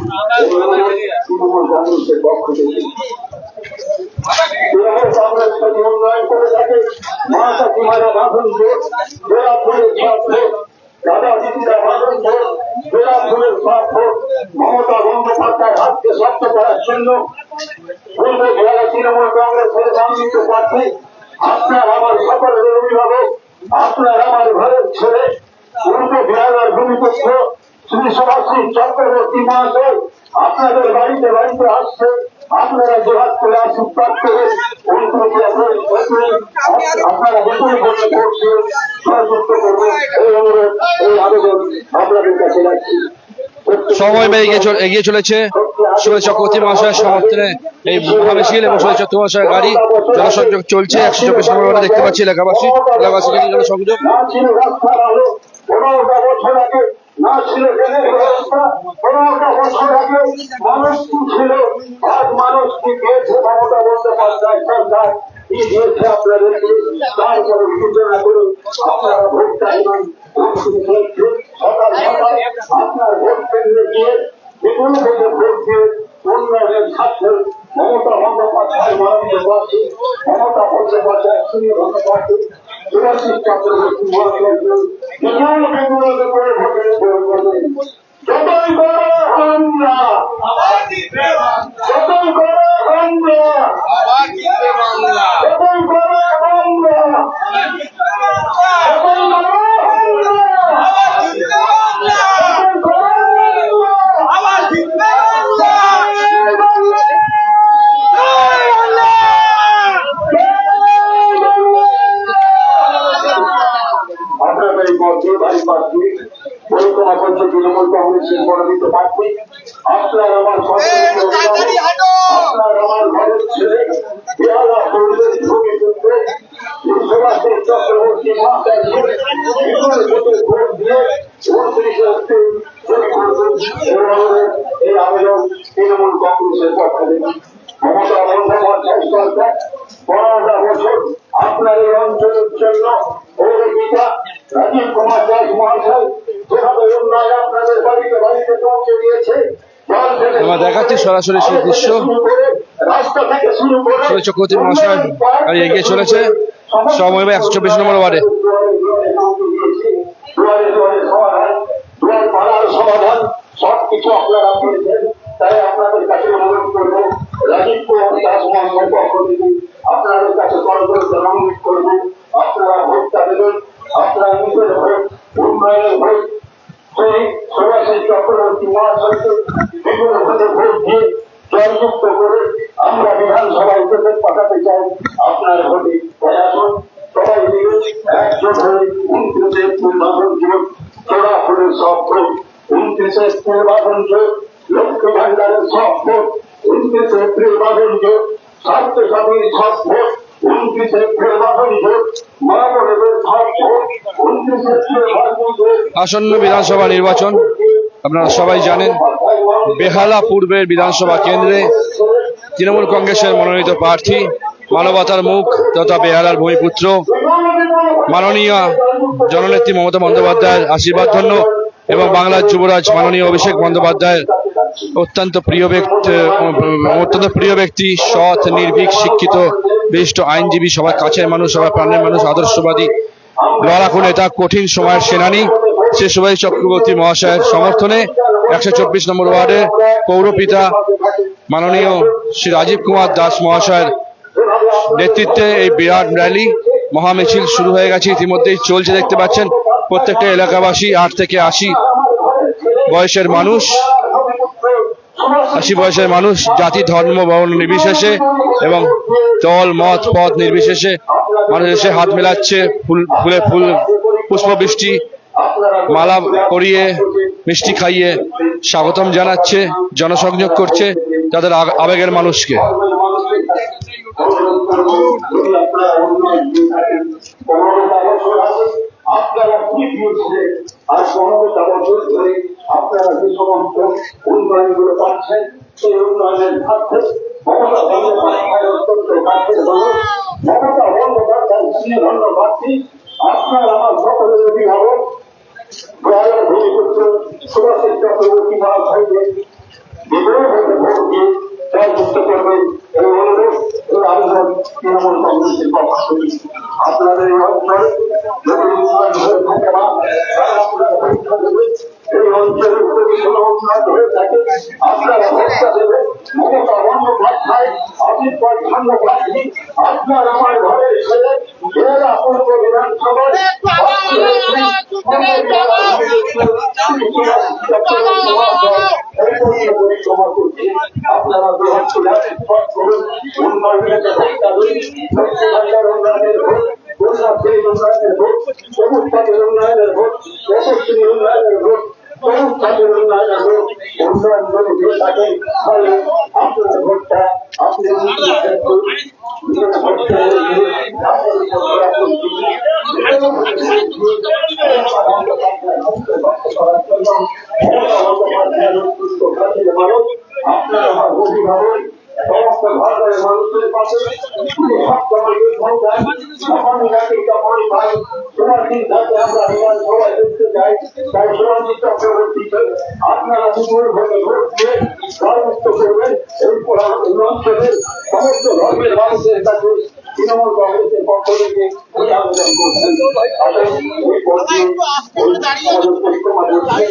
তৃণমূল কংগ্রেসের পক্ষ থেকে। তৃণমূল কংগ্রেস যদি উন্নয়ন করে থাকে মা কাকিমারা বাঁধন ভোট, জেলা ফুলের সব ভোট, দাদা দিদিরা বাঁধন ভোট, জেলা ফুলের সব ভোট মমতা বন্দ্যোপাধ্যায় হাতকে শক্ত করার জন্য পূর্ব বিহারে তৃণমূল কংগ্রেসের মনোনীত প্রার্থী আপনার আমার সকলের অভিভাবক, আপনার আমার ঘরের ছেলে পূর্ব বিহারের ভূমিপুত্র শ্রী সুভাষী চক্রবর্তী মহাশয় আপনাদের বাড়িতে বাড়িতে আসছে। আপনারা জোহার করে আশীর্বাদ করে আপনারা বেতন করে করছে সহযুক্ত করবেন এই অনুরোধ এই আবেদন আপনাদের কাছে রাখছি। সময় এগিয়ে চলেছে সুরেশ চক্রবর্তী মহাশয়ের সমর্থনে এই মহামিছিল এবং সুরেশ চক্রবর্তী মহাশয়ের গাড়ি জনসংযোগ চলছে 124 নম্বর ওয়ার্ডে দেখতে পাচ্ছি এলাকাবাসীকে নিয়ে জনসংযোগ। না ছিল রাস্তার আলো, 15টা বছর আগে না ছিল রেলের ব্যবস্থা, 15টা বছর আগে মানুষ কি ছিল, আজ মানুষ কি পেয়েছে মমতা বন্দ্যোপাধ্যায় সরকার কি দিয়েছে আপনাদেরকে, তারপরে সূচনা করুন আপনারা ভোট চাইবেন। সকাল সকাল আপনার ভোট কেন্দ্রে গিয়ে বিপুল ভোটে ভোট দিয়ে উন্নয়নের স্বার্থে মমতা বন্দ্যোপাধ্যায় মাননীয় প্রার্থী, মমতা বন্দ্যোপাধ্যায় সুনীল বন্দ্যোপাধ্যায়, সুভাষিস চক্রবর্তী মহাশয়কে বিপুল বিপুলকে করে ভোটে জয় করবেন। যতই করো হামলা, যতই করো হামলা, যতই করো হামলা, যতই করো আপনাদের এই মঞ্চে বাড়ি প্রার্থী পরিক্রমা করছে তৃণমূল কংগ্রেসের মনোনীত প্রার্থী, আপনার আমার আপনার আমার ঘরের ছেলে বেহালা পরিবেশ ভূমিপুত্রে সুভাষিস চক্রবর্তী মহাশয়কে বিপুল ভোটে ভোট দিয়ে 29 এপ্রিল শুরু করবেন এই আবেদন তৃণমূল কংগ্রেসের পক্ষ থেকে। মমতা বন্দ্যোপাধ্যায় সরকার 15টা বছর আপনার এই অঞ্চলের জন্য পৌরপিতা রাজীব কুমার দাস মহাশয় যেভাবে উন্নয়ন আপনাদের বাড়িতে বাড়িতে পৌঁছে দিয়েছে, আমরা দেখাচ্ছি সরাসরি সেই দৃশ্য। রাস্তা থেকে শুরু করে সুরেশ চক্রবর্তী মহাশয় গাড়ি এগিয়ে চলেছে সময় 124 নম্বর ওয়ার্ডে। দুয়ারে দুয়ারে সমাধান, দুয়ার পাড়ার সমাধান সবকিছু আপনারা পেয়েছেন। তাই আপনাদের কাছে অনুরোধ করবো রাজীব কুমার দাস মহাশয়ের পক্ষ থেকে আপনাদের কাছে করজোড়ে অনুরোধ করবো আপনারা ভোটটা দেবেন। আপনারা নিজের ভোট, উন্নয়নের ভোট, সেই সুভাষিস চক্রবর্তী মহাশয়কে বিপুল ভোটে ভোট দিয়ে জয়যুক্ত করে আমরা বিধানসভায় ভোটে পাঠাতে চাই। আপনার ভোটে প্রশাসন সবাই মিলে একজোট হয়ে 29 এপ্রিল বাঁধন জোট, চোরা ফুলের সব ভোট, 29 এপ্রিল বাঁধন জোট, লক্ষ্মী ভান্ডারের সব ভোট, 29 এপ্রিল বাঁধন জোট, স্বাস্থ্যসাথীর সব ভোট, 29 এপ্রিল বাঁধন জোট, মা বোনেদের সব ভোট, 29 এপ্রিল বাঁধন জোট। আসন্ন বিধানসভা নির্বাচন আপনারা সবাই জানেন। বেহালা পূর্বের বিধানসভা কেন্দ্রে তৃণমূল কংগ্রেসের মনোনীত প্রার্থী, মানবতার মুখ তথা বেহালার ভূমিপুত্র মাননীয় জননেত্রী মমতা বন্দ্যোপাধ্যায়ের আশীর্বাদ ধন্য এবং বাংলার যুবরাজ মাননীয় অভিষেক বন্দ্যোপাধ্যায়ের অত্যন্ত প্রিয় ব্যক্তি, সৎ, নির্ভীক, শিক্ষিত, বিশিষ্ট আইনজীবী, সবার কাছের মানুষ, সবার প্রাণের মানুষ, আদর্শবাদী, লড়াকু নেতা, কঠিন সময়ের সেনানী শ্রী সুভাষিস চক্রবর্তী মহাশয়ের সমর্থনে 124 নম্বর ওয়ার্ডে পৌরপিতা মাননীয় শ্রী রাজীব কুমার দাস মহাশয়ের নেতৃত্বে এই বিরাট র্যালি মহামিছিল শুরু হয়ে গেছে, ইতিমধ্যেই চলছে দেখতে পাচ্ছেন। প্রত্যেকটা এলাকাবাসী 8 থেকে 80 বয়সের মানুষ, জাতি, ধর্ম, বর্ণ নির্বিশেষে এবং দল, মত, পথ নির্বিশেষে মানুষ এসে হাত মেলাচ্ছে, পুষ্পবৃষ্টি, মালা পরিয়ে, মিষ্টি খাইয়ে স্বাগতম জানাচ্ছে, জনসংযোগ করছে তাদের আবেগের মানুষকে। আপনারা কি দিয়েছিলেন আর 15টা বছর ধরে আপনারা যে সমস্ত উন্নয়নগুলো পাচ্ছেন সেই উন্নয়নের স্বার্থে মমতা বন্দ্যোপাধ্যায়ের অত্যন্ত কাছের মানুষ, মমতা বন্দ্যোপাধ্যায় শ্রীধন্য প্রার্থী, আপনার আমার সকলের অভিভাবক গ্রামের ভূমিপুত্র সুভাষিস চক্রবর্তী মহাশয়কে বিপুল ভোটে ভোট দিয়ে জয়যুক্ত করবেন এই অনুরোধ এই আবেদন তৃণমূল কংগ্রেসের পক্ষ থেকে। আপনাদের এই অঞ্চলে যদি উন্নয়ন হয়ে থাকে বা আপনারা পরীক্ষা দেবেন, এই অঞ্চলে যদি কোনো উন্নয়ন হয়ে থাকে আপনারা ভোটটা দেবেন মমতা বন্দ্যোপাধ্যায় আশীর্বাদ ধন্য প্রার্থী, আপনার আমার ঘরের ছেলে বেহালা পূর্ব বিধানসভায় পরিক্রমা করছে। আপনারা বৃহৎ উন্নয়নের উন্নয়নের ভোট, কন্যাশ্রী উন্নয়নের ভোট, সবুজ পথের উন্নয়নের ভোট, যশস্বী উন্নয়নের ভোট, অনুষ্ঠানের উন্নয়নের হোক, উন্নয়ন যদি দিয়ে থাকেন তাহলে আপনার ভোটটা আপনি আপনার আমার অভিভাবক সমস্ত ভারতের মানুষের পাশে তোমার চিন্তাকে আমরা সবাই দেখতে চাই। তাই সুরঞ্জিত চক্রবর্তীকে আপনারা সুদূর ভোটে ভোট দিয়ে জয়মুক্ত করবেন। এই অঞ্চলের সমস্ত ধর্মের মানুষের কাছে তৃণমূল কংগ্রেসের পক্ষ থেকে এই আবেদন করছেন। এই পক্ষে আমাদের পরিক্রমা করছে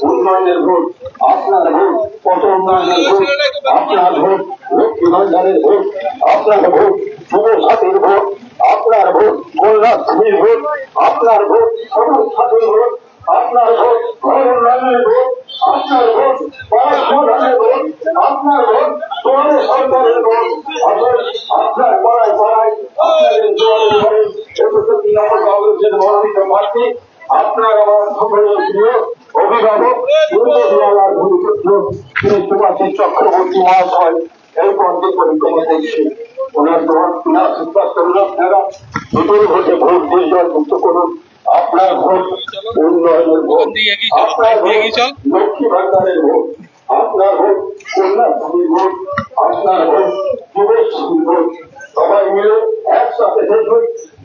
উন্নয়নের ভোট, আপনার ভোট কত উন্নয়নের ভোট, আপনার ভোট লক্ষ্মী ভান্ডারের ভোট, আপনার ভোট যুব সাথীর ভোট, আপনার ভোট কন্যাশ্রীর ভোট, আপনার ভোট সবুজ সাথীর ভোট, আপনার ভোট ঘর উন্নয়নের ভোট, আপনার ভোট পাড়া সমাধানের ভোট, আপনার ভোট তোমাদের সরকারের ভোট। আপনার পাড়ায় পাড়ায় আপনাদের জোয়ারে জোয়ারে তৃণমূল কংগ্রেসের মনোনীত প্রার্থী আপনার আমার সকলের প্রিয় অভিভাবক পূর্বদিয়ালার ভূমিপুত্র শ্রী সুভাষী চক্রবর্তী মহাশয় এই পর্যায়ে পরিক্রমা করছে। ওনার আপনারা দুটোর ভোটে ভোট দিয়ে জয়মুক্ত করুন। আপনার ভোট উন্নয়নের ভোট, আপনার ভোট লক্ষ্মী ভান্ডারের ভোট, আপনার ভোট কন্যাশ্রীর ভোট, আপনার ভোট যুবশ্রীর ভোট। সবাই মিলে একসাথে দেখুন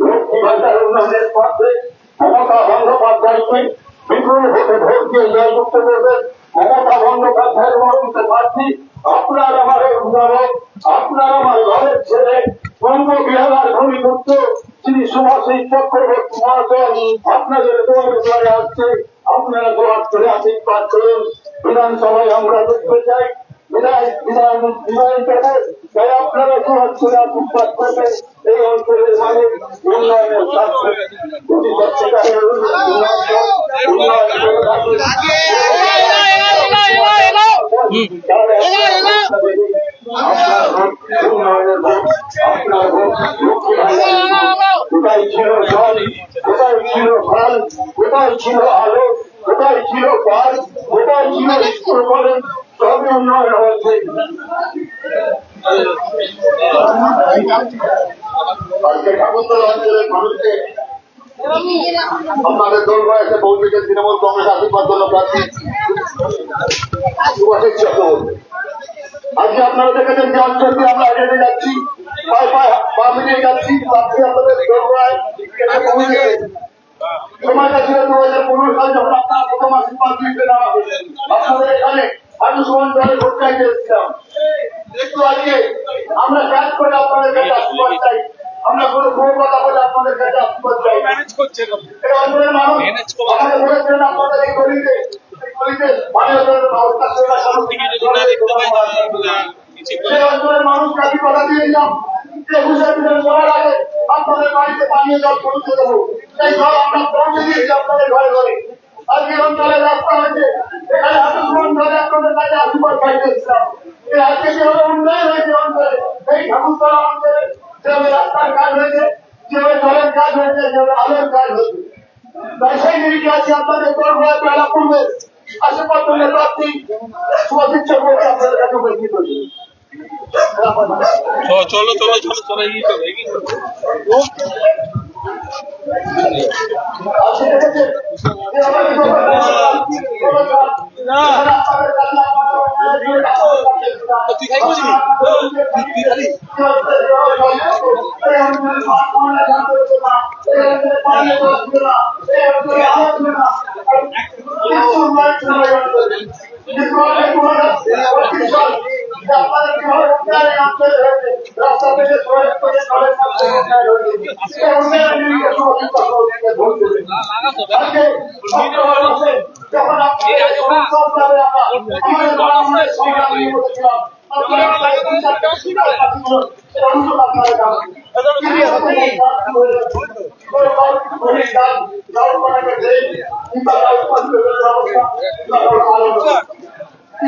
লক্ষ্মী ভান্ডার উন্নয়নের পথে মমতা বন্দ্যোপাধ্যায়কে বিপুল ভোটে ভোট দিয়ে জয়যুক্ত করবেন। মমতা বন্দ্যোপাধ্যায়ের মনোনীত প্রার্থী আপনার আমার অভিভাবক, আপনার আমার ঘরের ছেলে বঙ্গ বিহার ভূমিপুত্র শ্রী সুভাষী চক্রবর্তী মহাশয় আপনাদের দুয়ারে আসছে। আপনারা দোয়ার করে আশীর্বাদ করুন। বিধানসভায় আমরা দেখতে চাই তাই আপনারা দোয়ার করে আশীর্বাদ করবেন। এই অঞ্চলের মানুষ উন্নয়নের স্বার্থে যদি সত্যিকারের উন্নয়ন করে থাকেন আপনার ভোট উন্নয়নের ভোট, আপনার ভোট লক্ষ্মী ভান্ডারের ভোট। কোথায় ছিল জল, কোথায় ছিল ফল, কোথায় ছিল আলো, কোথায় ছিল পাল, কোথায় ছিল স্কুল কলেজ, সবই উন্নয়ন হয়েছে। আজকে ঠাকুরতলা অঞ্চলের মানুষকে আপনাদের দোলবা এসে পৌঁছেছেন তৃণমূল কংগ্রেস আশীর্বাদ জন্য প্রার্থী সুভাষী চক্রবর্তী। আজকে আপনারা দেখেছেন যে অঞ্চলটি আমরা হেঁটে যাচ্ছি, পায়ে পায়ে পা মিলিয়ে যাচ্ছি। প্রার্থী আপনাদের দোলবায় এসে পৌঁছেছে। সময়টা ছিল 2015 সাল যখন আপনারা প্রথম আশীর্বাদ দিয়েছেন আমাকে। আপনাদের এখানে আমি সুমন দলে ভোট চাইতে এসেছিলাম। একটু আজকে আমরা কাজ করে আপনাদের কাছে আশীর্বাদ চাই। আমরা কোনো কোনো কথা বলে আপনাদের কাছে আশীর্বাদ চাই। এই অঞ্চলের মানুষ আমাদের বলেছিলেন আপনাদের এই গলিতে সেই অঞ্চলের মানুষকে আমি কথা দিয়েছিলাম যে 21 বিধানসভার আগে আপনাদের বাড়িতে পানীয় জল পৌঁছে দেবো। সেই জল আমরা পৌঁছে দিয়েছি আপনাদের ঘরে ঘরে। আজকে অঞ্চলের রাস্তা হয়েছে, এখানে হাতুসমান ধরে আপনাদের কাছে আশীর্বাদ পাইতেছিলাম। এই আজকে যেভাবে উন্নয়ন হয়েছে অঞ্চলে, এই ঠাকুরতলা অঞ্চলে যেভাবে রাস্তার কাজ হয়েছে, যেভাবে জলের কাজ হয়েছে, যেভাবে আলোর কাজ হয়েছে, তাই সেই নিরিখে আছে আপনাদের দরবার বেলা পূর্বে আশীর্বাদ করলে প্রার্থী সুভাষী চক্রবর্তী আপনাদের কাছে উপস্থিত হয়েছে। চলো চলো চলো চলো এগিয়ে চলো এগিয়ে চলো।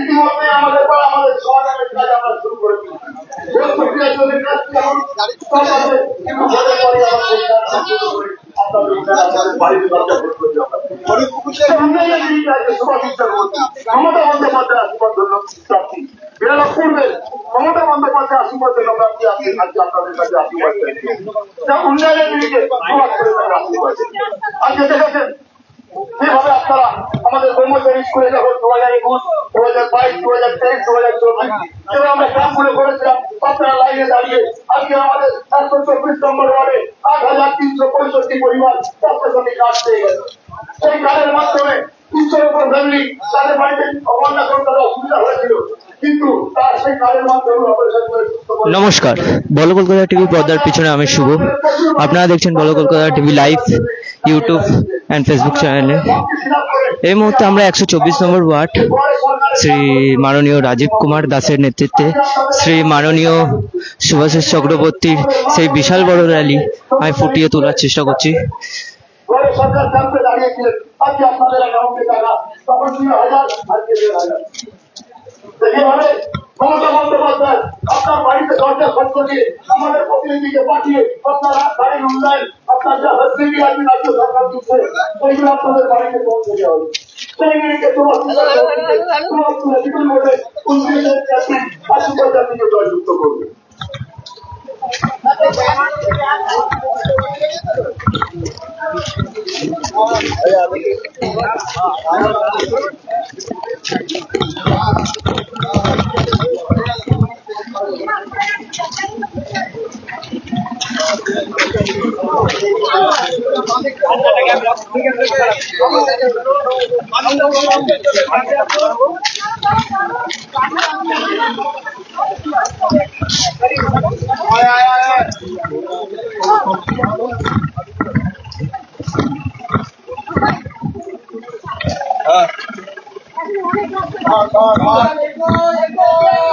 ইতিমধ্যে আমাদের পর আমাদের সমাধানের কাজ আমরা শুরু করেছি। ভোট প্রক্রিয়া চলে যাচ্ছে এখন সব আছে, কিন্তু ভোটের পরে আমরা সেই কাজ শুরু করি। আপনাদের আমাদের বাড়ির দরজা ভোট করতে হবে। উন্নয়নের দিকে আজকে শুভাশিসটা করছি। মমতা বন্দ্যোপাধ্যায় আশীর্বাদ জন্য প্রার্থী। বেলা পূর্বে মমতা বন্দ্যোপাধ্যায় আশীর্বাদ জন্য প্রার্থী আপনি আজকে আপনাদের কাছে আশীর্বাদ চাইছি। উন্নয়নের দিকে সুভাষ করে তাকে আশীর্বাদ। আজকে দেখেছেন যেভাবে আপনারা আমাদের কর্মচারী স্কুলে যখন 2021, 2022, 2023, 2024 এবং আমরা ক্যাম্পগুলো করেছিলাম, আপনারা লাইনে দাঁড়িয়ে আজকে আমাদের 124 নম্বর ওয়ার্ডে 8,365 পরিবার স্বাস্থ্যসাথী কার্ড পেয়ে গেছে। সেই কার্ডের মাধ্যমে 300 উপর ফ্যামিলি তাদের বাড়িতে অবহেলা করতে অসুবিধা হয়েছিল, কিন্তু তার সেই কার্ডের মাধ্যমে অপারেশন করে সুস্থ করে। নমস্কার, বলো কলকাতা টিভি পর্দার পিছনে আমি শুভ। আপনারা দেখছেন বলো Kolkata TV live YouTube and Facebook চ্যানেলে। এই মুহূর্তে আমরা 124 নম্বর ওয়ার্ড শ্রী মাননীয় রাজীব কুমার দাসের নেতৃত্বে শ্রী মাননীয় শুভাশিস চক্রবর্তীর সেই বিশাল বড় র্যালি আমি ফুটিয়ে তোলার চেষ্টা করছি। ঘরে সরকার ক্যাম্পে দাঁড়িয়েছিলেন, আজকে আপনাদের অ্যাকাউন্টে টাকা তখন 2,000, আজকে 1,000। যেভাবে মমতা বন্দ্যোপাধ্যায় আপনার বাড়িতে দরজা খরচ দিয়ে আমাদের প্রতিনিধিকে পাঠিয়ে আপনার বাড়ির উন্নয়ন, আপনার যা ফ্যাসিলিটি আছে রাজ্য সরকার দিচ্ছে, সেইগুলো আপনাদের বাড়িতে পৌঁছে দেওয়া হবে। সেই নিরিখে তোমার বিপুল বলে 29 আশীর্বাদ জাতিকে জয়যুক্ত করবে।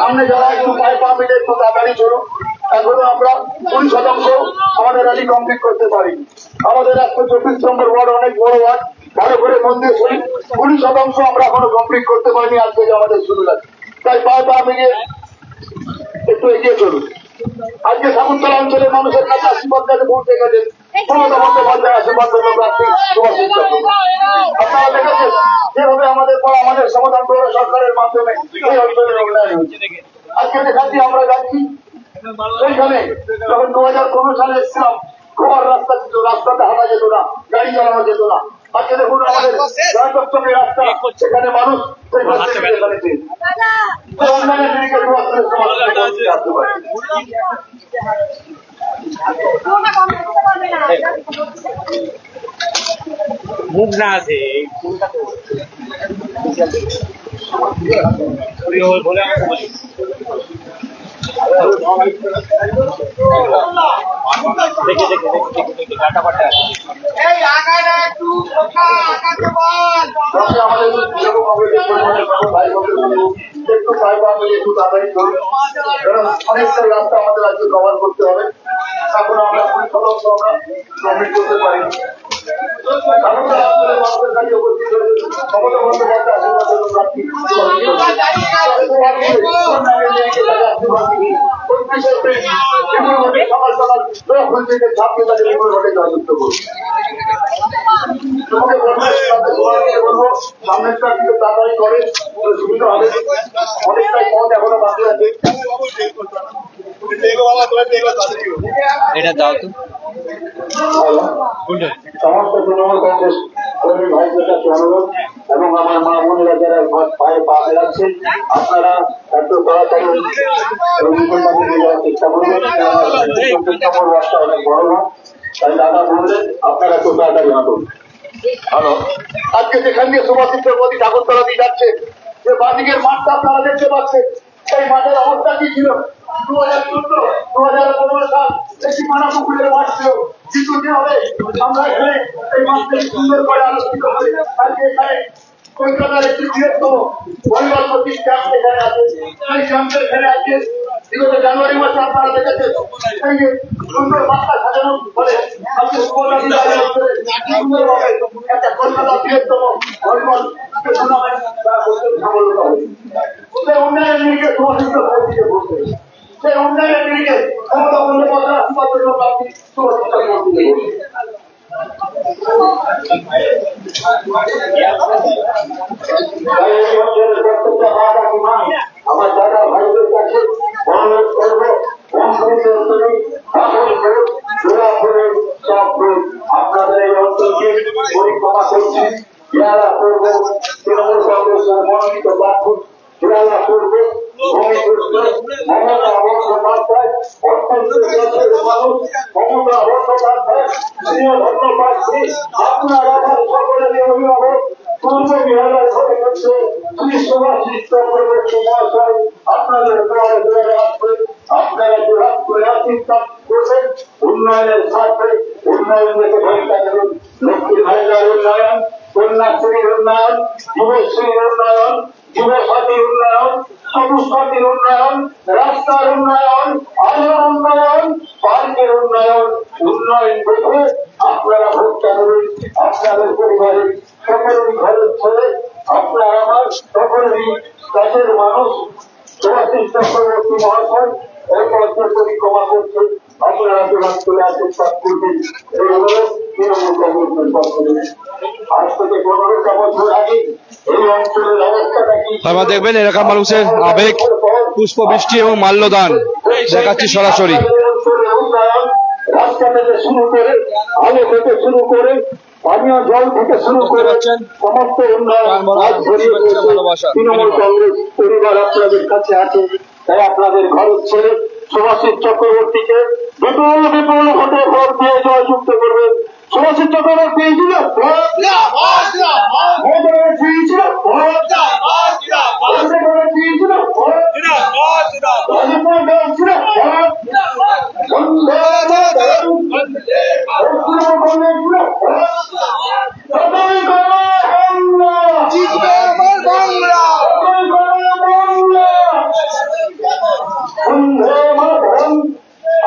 সামনে যারা একটু পায়ে পা মিলে একটু তাড়াতাড়ি চলুন। এখনো আমরা 20% আমাদের র্যালি কমপ্লিট করতে পারি। আমাদের 124 নম্বর ওয়ার্ড অনেক বড় ওয়ার্ড, ভালো করে মন দিয়ে শুনি। 20% আমরা এখনো কমপ্লিট করতে পারিনি, আজ থেকে আমাদের শুরু লাগে। তাই পায়ে পা মিলিয়ে একটু এগিয়ে চলুন। আজকে ঠাকুরতলা অঞ্চলের মানুষের কাছে আশীর্বাদ কাছে পৌঁছে গেছে মমতা বন্দ্যোপাধ্যায় আশীর্বাদ জন্য প্রার্থী শুভাশিস চক্রবর্তী। আপনারা দেখেছেন যেভাবে আমাদের পর আমাদের সমাধান পৌর সরকারের মাধ্যমে এই অঞ্চলের উন্নয়ন হয়েছে। আজকে দেখাচ্ছি আমরা যাচ্ছি সেইখানে যখন 2015 সালে এসেছিলাম, খোয়ার রাস্তা ছিল, রাস্তাতে হাঁটা যেত না, গাড়ি চালানো যেত না। আজকে দেখুন আমাদের জয়চক্রের রাস্তা, সেখানে মানুষ সেই রাস্তা দিয়ে চলেছে। উন্নয়নের দিকে আসতে পারে। মুখ না আছে বলে আমাকে বলি দেখে ডাটা পাটা একটু একটু তাড়াতাড়ি করুন, কারণ অনেকটা রাস্তা আমাদের আজকে কভার করতে হবে। এখন আমরা 20% আমরা কমপ্লিট করতে পারি। সামনেরটা কিন্তু তাড়াতাড়ি করে সুবিধা হবে। অনেকটাই পথ এখনো বাকি আছে। এটা দাও তো। সমস্ত তৃণমূল কংগ্রেস কর্মী ভাইদের কাছে অনুরোধ এবং আমার মা বোনেরা যারা পায়ে পা ফেলাচ্ছে, আপনারা একটু তাড়াতাড়ি যাওয়ার চেষ্টা করবেন। রাস্তা অনেক বড় না, তাই দাদা বললেন আপনারা একটু তাড়াতাড়ি হাঁটুন। হ্যালো, আজকে যেখান দিয়ে শুভাশিস চক্রবর্তী ঠাকুরতলা দিয়ে যাচ্ছে, যে বাদিকের মাঠটা আপনারা দেখতে পাচ্ছেন, সেই মাঠের অবস্থা কি ছিল? 2014, 2015 সাল একটি পানা পুকুরের মাঠ ছিল, কিন্তু কি হবে আমরা এখানে এই মাঠটাকে সুন্দর করে আলোচিত হবে। আজকে এখানে কলকাতার একটি বৃহত্তম ভলিবল কোচিং ক্যাম্প এখানে আছে। সেই ক্যাম্পের এখানে আজকে বিগত জানুয়ারি মাসে আপনারা দেখেছেন এই যে সুন্দর মাঠটা সাজানোর ফলে আজকে সুন্দরভাবে একটা কলকাতা বৃহত্তম পরিমল টুর্নামেন্ট সাফল্য হবে। সেই উন্নয়নের নিরিখে সুভাষিত পদ্ধতিতে বলতে সেই উন্নয়নের নিরিখে ক্ষমতা বন্দ্যোপাধ্যায় সুভাষিত প্রাপ্তি সুভাষিত পদ্ধতিতে বলতে আমার দাদা ভাইদের কাছে অনুরোধ করবো আপনাদের এই অঞ্চলকে পরিক্রমা করছি পেয়ারা করব তৃণমূল কংগ্রেসের মনোনীত প্রার্থী পেয়ারা করব ভূমিপুত্র মমতা বন্দ্যোপাধ্যায় অত্যন্ত দেশের মানুষ মমতা বন্দ্যোপাধ্যায় প্রিয় ধন্যবাদী আপনার আমার সকলের অভিভাবক পূর্ব বিহারের ঘরে করছে শ্রী সুভাষিত চক্রবর্তী মহাশয় আপনাদের দুয়ারে দুয়ারে আসবে। আপনারা যে রাষ্ট্রে আশীর্বাদ করবেন উন্নয়নের স্বার্থে উন্নয়ন থেকে ভূমিকা দেবেন। লক্ষ্মী ভাইজার উন্নয়ন, কন্যাশ্রীর উন্নয়ন, যুবশ্রীর উন্নয়ন, যুবসাথীর উন্নয়ন, সবুজ সাথীর উন্নয়ন, রাস্তার উন্নয়ন, আলোর উন্নয়ন, পার্কের উন্নয়ন, উন্নয়ন দেখে আপনারা ভোটটা দেবেন। আপনাদের পরিবারের সকলেরই ঘরের ছেলে আপনার আমার সকলেরই কাছের মানুষ সুভাষিস চক্রবর্তী মহাশয় এই পথের পরিক্রমা করছে। আপনারা জোড়া চলে আশীর্বাদ করবেন। এই হল তৃণমূল কংগ্রেসের পক্ষ থেকে। আজ থেকে 15টা বছর আগে এই অঞ্চলের অবস্থাটা কি আপনারা দেখবেন এলাকার মানুষের আবেগ, পুষ্পবৃষ্টি এবং মাল্যদান দেখাচ্ছি সরাসরি। উন্নয়ন রাস্তা থেকে শুরু করে আলো থেকে শুরু করে পানীয় জল থেকে শুরু করে সমস্ত উন্নয়ন আজ ছড়িয়ে পড়েছে। তৃণমূল কংগ্রেস পরিবার আপনাদের কাছে আছে, তাই আপনাদের ঘরের ছেলে সুভাষিস চক্রবর্তীকে বিপুল বিপুল ভোটে ভোট দিয়ে জয়যুক্ত করবেন। সুভাষিস চক্রবর্তী ছিল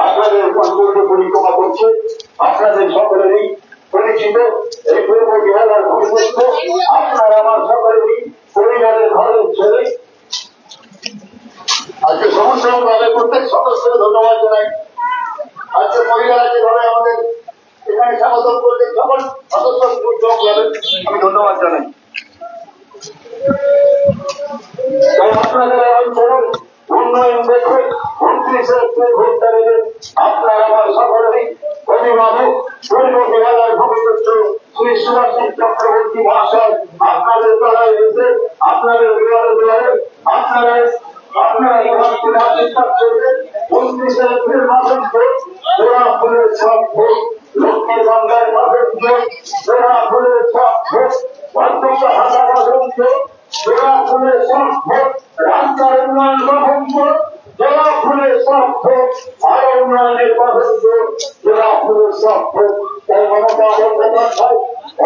আপনাদের পঞ্চমকে পরিক্রমা করছে। আপনাদের সকলেরই পরিচিত এই পূর্ব বিহারের ভূমিপুত্র আপনার আমার সকলেরই পরিবারের ঘরের ছেলে। আজকে সমস্ত প্রত্যেক সদস্যকে ধন্যবাদ জানাই। আজকে মহিলারা যেভাবে আমাদের এখানে স্বাগত করতে সকল সদস্য আমি ধন্যবাদ জানাই। তাই আপনাদের অঞ্চলের উন্নয়ন দেখে 29 এপ্রিল ভোটটা দেবেন। আপনার আমার সকলেরই অভিভাবক পূর্ব বিহারের ভূমিপুত্র শ্রী সুভাষিস চক্রবর্তী মহাশয় আপনাদের তলায় এসে আপনাদের দুয়ারে দুয়ারে আপনারা আশীর্বাদ করবেন। 29 এপ্রিল মাসের ভোট জোড়া ফুলের সব ভোট, লক্ষ্মীর গঙ্গার মাসের ভোট জোড়া ফুলের সব ভোট, অন্তত হাজার মাসের ভোট জোড়া ফুলের সব ভোট, রাস্তার উন্নয়ন মাসের ভোট জোড়া ফুলের সব ভোট, আরো উন্নয়নের মাসের ভোট জোড়া ফুলের সব ভোট। তাই মমতা বন্দ্যোপাধ্যায়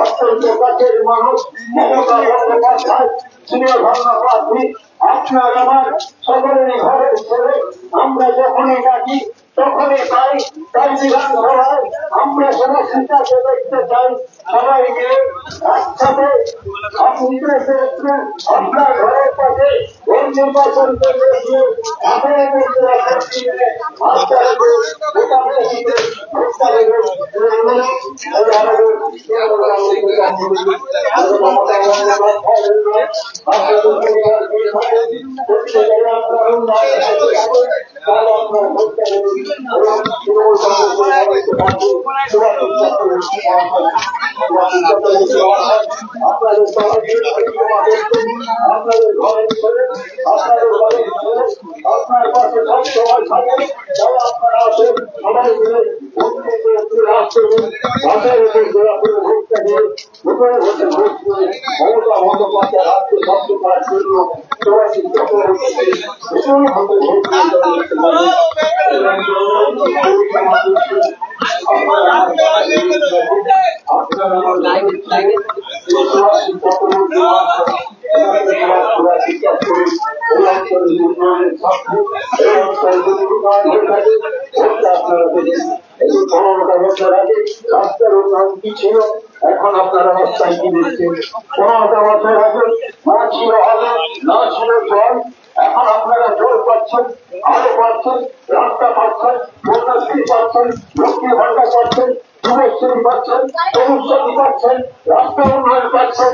অত্যন্ত কাছের মানুষ মমতা বন্দ্যোপাধ্যায় সিনিয়র ধন্যবাদী আপনার আমার সকলেরই ঘরের ছেলে। আমরা যখনই ডাকি তখনই পাই। তাই বিধানসভায় আমরা সমস্যাকে দেখতে চাই সবাই মিলে একসাথে আপনার ঘরের পাশে এই নির্বাচন করতে গিয়ে আপনারা আপনাদের ঘরের ছেলে আপনাদের ঘরের ছেলে আপনার পাশে সবসময় থাকে। আপনারা আসেন সবাই মিলে রাষ্ট্রের ভাষার উপর জোড়া করে ভোটটা দিয়ে ভোটের ভোটে ভোট করে মমতা বন্দ্যোপাধ্যায় রাজ্য শব্দ করার জন্য সুভাষিস চক্রবর্তী ভীষণ ভাবে ভোট আপনারা এই 15টা বছর আগে রাস্তার উন্নয়ন কি ছিল, এখন আপনারা রাস্তায় কি দেখছেন? 15টা বছর আগে না ছিল আলো, না ছিল জল, এখন আপনারা জল পাচ্ছেন, আলো পাচ্ছেন, রাস্তা পাচ্ছেন, কন্যাশ্রী পাচ্ছেন, লক্ষ্মী ভান্ডার পাচ্ছেন, যুবশ্রী পাচ্ছেন, তরুণশ্রী পাচ্ছেন, রাস্তা উন্নয়ন পাচ্ছেন,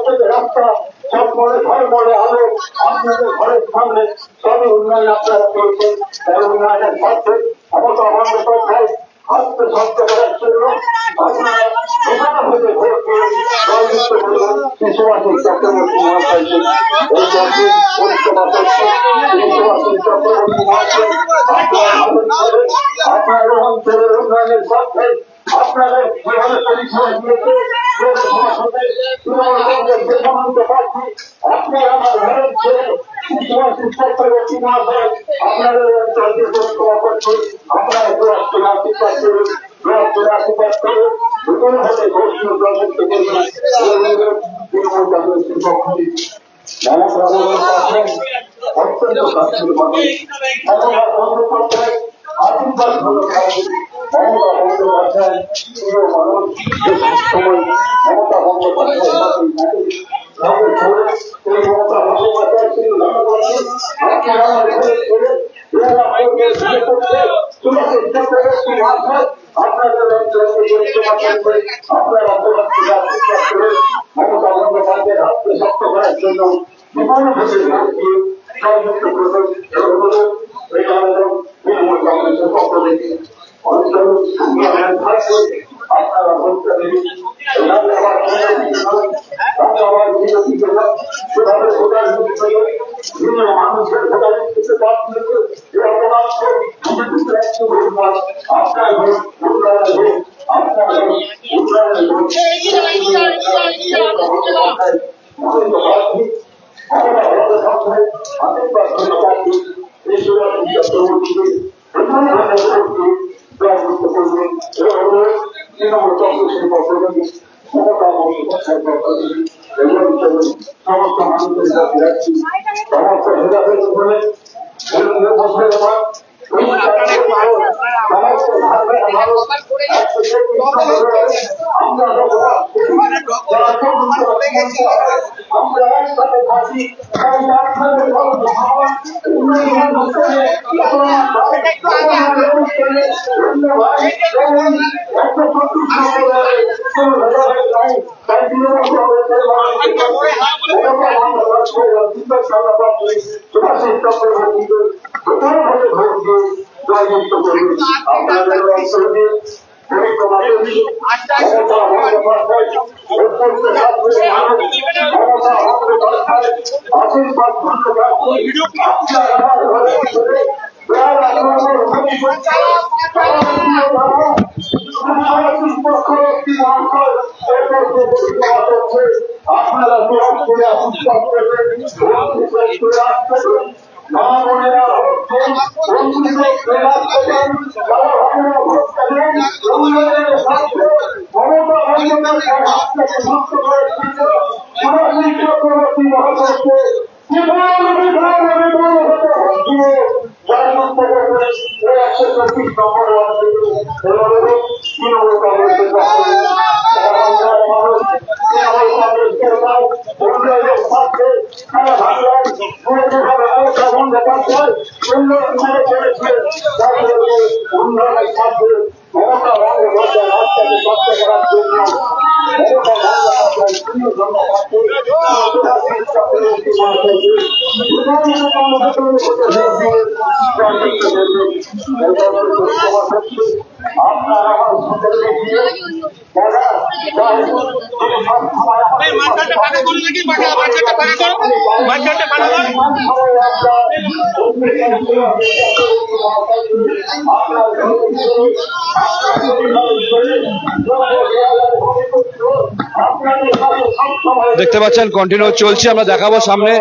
থেকে রাস্তা, সব মনে ঘর মনে আলো, আপনাদের ঘরের সামনে সবই উন্নয়ন আপনারা পেয়েছেন। তাই উন্নয়নের স্বার্থে মমতা বন্দ্যোপাধ্যায় হাতকে শক্ত করার জন্য আপনারা প্রধান হতে ভোট দিয়ে জয়যুক্ত করবেন শিশুবাসী চক্রবর্তী মহাশয়কে। এই দলকে পরিষেবা করছে শিশুবাসী চক্রবর্তী মহাশয় আপনার অঞ্চলের উন্নয়নের স্বার্থে আপনাদের যেভাবে পরিষেবা দিয়েছে আপনি আমার ঘরের ছেলে শিশুবাসী চক্রবর্তী মহাশয় আপনাদের অঞ্চলকে পরিষেবা করছে। আপনারা প্রয়াসকে আশীর্বাদ করুন, প্রয়াসকে আশীর্বাদ করুন, নতুন ভাবে ঘোষণা প্রযুক্ত করুন। তৃণমূল কংগ্রেসের পক্ষ থেকে মমতা বন্দ্যোপাধ্যায় অত্যন্ত কাছের মানুষ। মমতা বন্দ্যোপাধ্যায় আশীর্বাদ ভালো খাবে। মমতা বন্দ্যোপাধ্যায় প্রিয় মানুষ, সময় মমতা বন্দ্যোপাধ্যায় সাথেই থাকে। এই মমতা বন্দ্যোপাধ্যায় তিনি ধন্যবাদ আপনারা আমার ঘরের ছেলে আপনাদের অঞ্চলকে পরিষেবা করবে। আপনারা মমতা বন্দ্যোপাধ্যায়ের হাতকে শক্ত করার জন্য বিভিন্ন ভাবে ভোট দিয়ে সংযুক্ত করবেন। এই আবেদন তৃণমূল কংগ্রেসের পক্ষ থেকে অঞ্চল উন্নয়ন থাকবে। আপনারা ভোটটা দেবেন। সেভাবে ভোটার বিভিন্ন মানুষের ভোটারিতে বাদ দিয়েছে। আপনার ভোট উন্নয়নের ভোট, আপনার ভোট উন্নয়নের ভোট। তৃণমূল কংগ্রেসের পক্ষ থেকে মমতা বন্দ্যোপাধ্যায়ের পক্ষ থেকে সমস্ত মানুষের কাছে রাখছি সমস্ত ভেদাভেদ করে বছরের পর আমরা একসাথে থাকি আপনাদের অঞ্চলে আশীর্বাদ আপনারা দেখতে পাচ্ছেন কন্টিনিউ চলছে। আমরা দেখাবো সামনে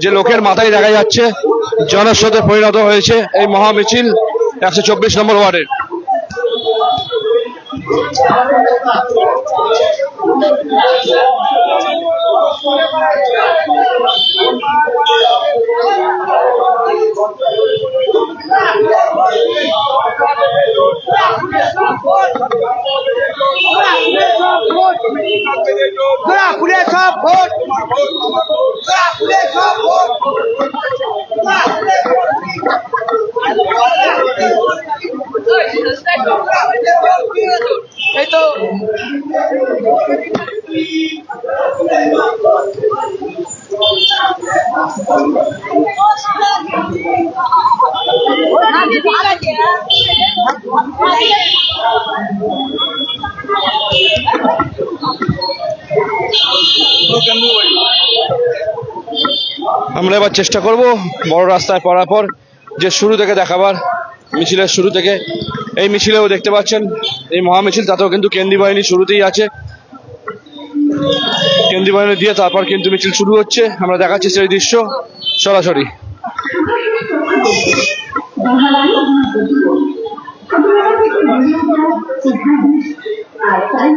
যে লোকের মাথায় দেখা যাচ্ছে জনস্রোতে পরিণত হয়েছে এই মহামিছিল 124 নম্বর ওয়ার্ডের। এই তো আমরা এবার চেষ্টা করব বড় রাস্তায় পড়ার পর যে শুরু থেকে দেখাবার, মিছিলের শুরু থেকে। এই মিছিলেও দেখতে পাচ্ছেন এই মহামিছিল, তাতেও কিন্তু কেন্দ্রীয় বাহিনী শুরুতেই আছে। কেন্দ্রীয় বাহিনী দিয়ে তারপর কিন্তু মিছিল শুরু হচ্ছে। আমরা দেখাচ্ছি সেই দৃশ্য সরাসরি। আর তাই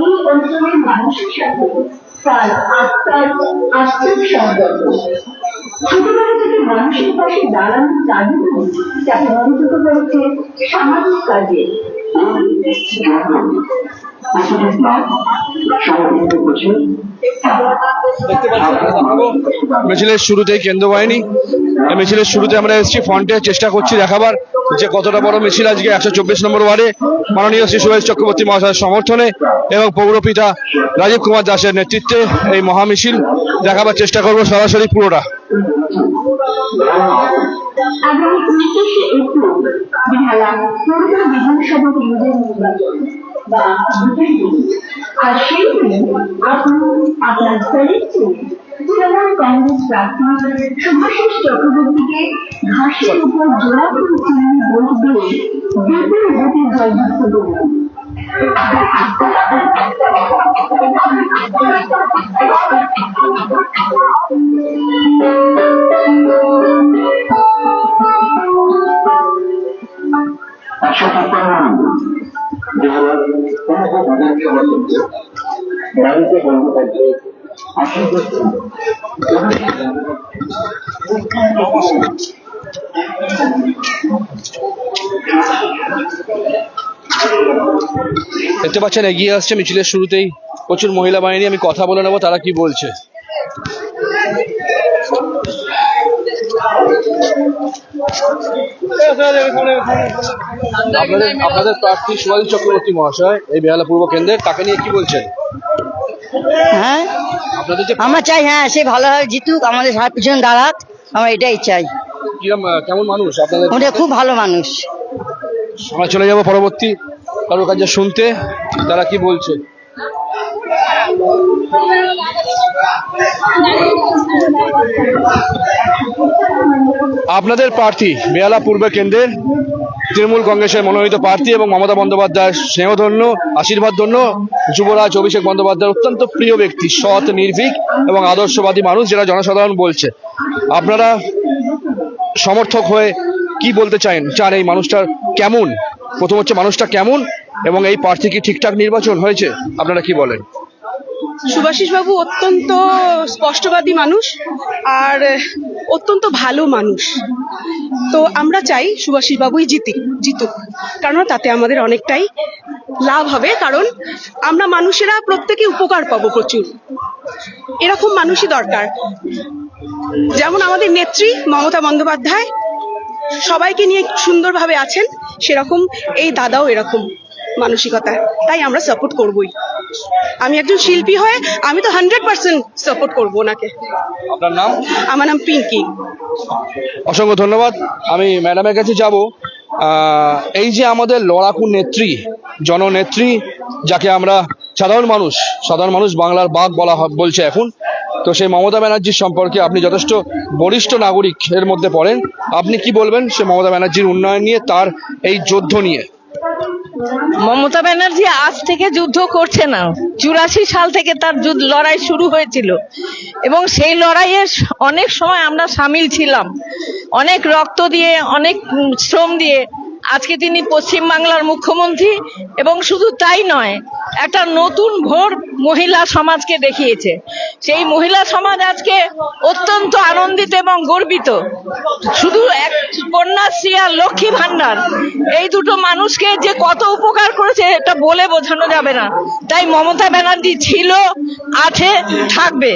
এই অঞ্চলের মানুষের সাথে তার আত্মার আশ্চর্য সম্পর্ক। ছোটবেলা থেকে মানুষের পাশে দাঁড়ানোর জাদু তাকে মনোযোগ করেছে সামাজিক কাজে। দেখতে পাচ্ছি মিছিলের শুরুতেই কেন্দ্র বাহিনী। মিছিলের শুরুতে আমরা এসেছি ফ্রন্টে, চেষ্টা করছি দেখাবার যে কতটা বড় মিছিল আজকে 124 নম্বর ওয়ার্ডে মাননীয় শ্রী সুভাষ চক্রবর্তী মহাশয়ের সমর্থনে এবং পৌরপিতা রাজীব কুমার দাসের নেতৃত্বে এই মহামিছিল দেখাবার চেষ্টা করব সরাসরি পুরোটা। আগামী 29শে এপ্রিল বেহালা পুরনো বিধানসভা কেন্দ্রের নির্বাচন বা ভোটের দিন। আর সেই দিন আপনি আপনার দলের তৃণমূল কংগ্রেস প্রার্থী শুভাশিস চক্রবর্তীকে ঘাসের উপর জোড়াফুল চিহ্নে ভোট দিয়ে বিপুল ভোটে জয়যুক্ত করুন। দেখতে পাচ্ছেন এগিয়ে আসছে মিছিলের শুরুতেই প্রচুর মহিলা বাহিনী। আমি কথা বলে নেবো তারা কি বলছে। আপনাদের প্রার্থী সুভাষ চক্রবর্তী মহাশয় এই বেহালা পূর্ব কেন্দ্রের, তাকে নিয়ে কি বলছেন? হ্যাঁ, আপনাদের যে আমরা চাই হ্যাঁ সে ভালোভাবে জিতুক, আমাদের সারা পিছনে দাঁড়াক, আমরা এটাই চাই। কেমন মানুষ আপনাদের? ওটা খুব ভালো মানুষ। আমরা চলে যাব পরবর্তী কারোর কাছে শুনতে তারা কি বলছে। আপনাদের প্রার্থী বেহালা পূর্ব কেন্দ্রের তৃণমূল কংগ্রেসের মনোনীত প্রার্থী এবং মমতা বন্দ্যোপাধ্যায়ের স্নেহধন্য আশীর্বাদ ধন্য যুবরাজ অভিষেক বন্দ্যোপাধ্যায়ের অত্যন্ত প্রিয় ব্যক্তি, সৎ নির্ভীক এবং আদর্শবাদী মানুষ, যেটা জনসাধারণ বলছে। আপনারা সমর্থক হয়ে কি বলতে চান এই মানুষটার কেমন? প্রথম হচ্ছে মানুষটা কেমন এবং এই প্রার্থী কি ঠিকঠাক নির্বাচন হয়েছে, আপনারা কি বলেন? সুভাষিস বাবু অত্যন্ত স্পষ্টবাদী মানুষ আর অত্যন্ত ভালো মানুষ। তো আমরা চাই সুভাষিস বাবুই জিতুক, কারণ তাতে আমাদের অনেকটাই লাভ হবে। কারণ আমরা মানুষেরা প্রত্যেকে উপকার পাবো প্রচুর, এরকম মানুষই দরকার। যেমন আমাদের নেত্রী মমতা বন্দ্যোপাধ্যায় সবাইকে নিয়ে সুন্দরভাবে আছেন, সেরকম এই দাদাও এরকম মানসিকতা, তাই আমরা সাপোর্ট করবই। আমি একজন শিল্পী হয়ে আমি তো 100% সাপোর্ট করবো ওনাকে। আপনার নাম? আমার নাম পিঙ্কি। অসংখ্য ধন্যবাদ। আমি ম্যাডামের কাছে যাব। এই যে আমাদের লড়াকু নেত্রী, জননেত্রী, যাকে আমরা সাধারণ মানুষ বাংলার বাঘ বলছে এখন, তো সেই মমতা ব্যানার্জির সম্পর্কে আপনি যথেষ্ট বরিষ্ঠ নাগরিক এর মধ্যে পড়েন, আপনি কি বলবেন সে মমতা ব্যানার্জির উন্নয়ন নিয়ে, তার এই যুদ্ধ নিয়ে? মমতা ব্যানার্জি আজ থেকে যুদ্ধ করছে না, 84 সাল থেকে তার লড়াই শুরু হয়েছিল এবং সেই লড়াইয়ে অনেক সময় আমরা সামিল ছিলাম, অনেক রক্ত দিয়ে, অনেক শ্রম দিয়ে। আজকে তিনি পশ্চিমবাংলার মুখ্যমন্ত্রী এবং শুধু তাই নয়, একটা নতুন ভোর মহিলা সমাজকে দেখিয়েছে। সেই মহিলা সমাজ আজকে অত্যন্ত আনন্দিত এবং গর্বিত। শুধু এক কন্যাশ্রী আর লক্ষ্মী ভান্ডার এই দুটো মানুষকে যে কত উপকার করেছে এটা বলে বোঝানো যাবে না। তাই মমতা ব্যানার্জি ছিল, আছে, থাকবে,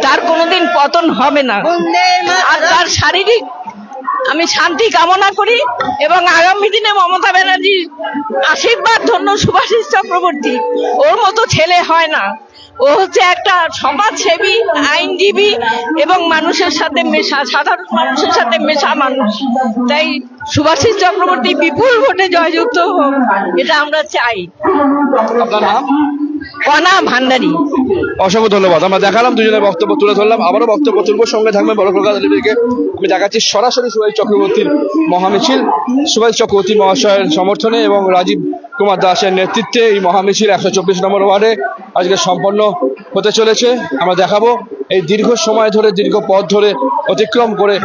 তার কোনোদিন পতন হবে না। আর তার শারীরিক আমি শান্তি কামনা করি এবং আগামী দিনে মমতা ব্যানার্জির আশীর্বাদ ধন্য সুভাষিস চক্রবর্তী, ওর মতো ছেলে হয় না। ও হচ্ছে একটা সমাজসেবী, আইনজীবী এবং মানুষের সাথে মেশা, সাধারণ মানুষের সাথে মেশা মানুষ। তাই সুভাষিস চক্রবর্তী বিপুল ভোটে জয়যুক্ত হোক, এটা আমরা চাই। আপনার নাম? কণা ভান্ডারী। অসংখ্য ধন্যবাদ। আমরা দেখালাম, দুজনের বক্তব্য তুলে ধরলাম, আবারও বক্তব্য তুলবো। সঙ্গে থাকবে বড় কলকাতা টিভিকে। আমি দেখাচ্ছি সরাসরি সুভাষিস চক্রবর্তীর মহামিছিল, সুভাষিস চক্রবর্তী মহাশয়ের সমর্থনে এবং রাজীব কুমার দাসের নেতৃত্বে এই মহামিছিল 124 নম্বর ওয়ার্ডে আজকে সম্পন্ন হতে চলেছে। আমরা দেখাবো এই দীর্ঘ সময় ধরে, দীর্ঘ পথ ধরে অতিক্রম করে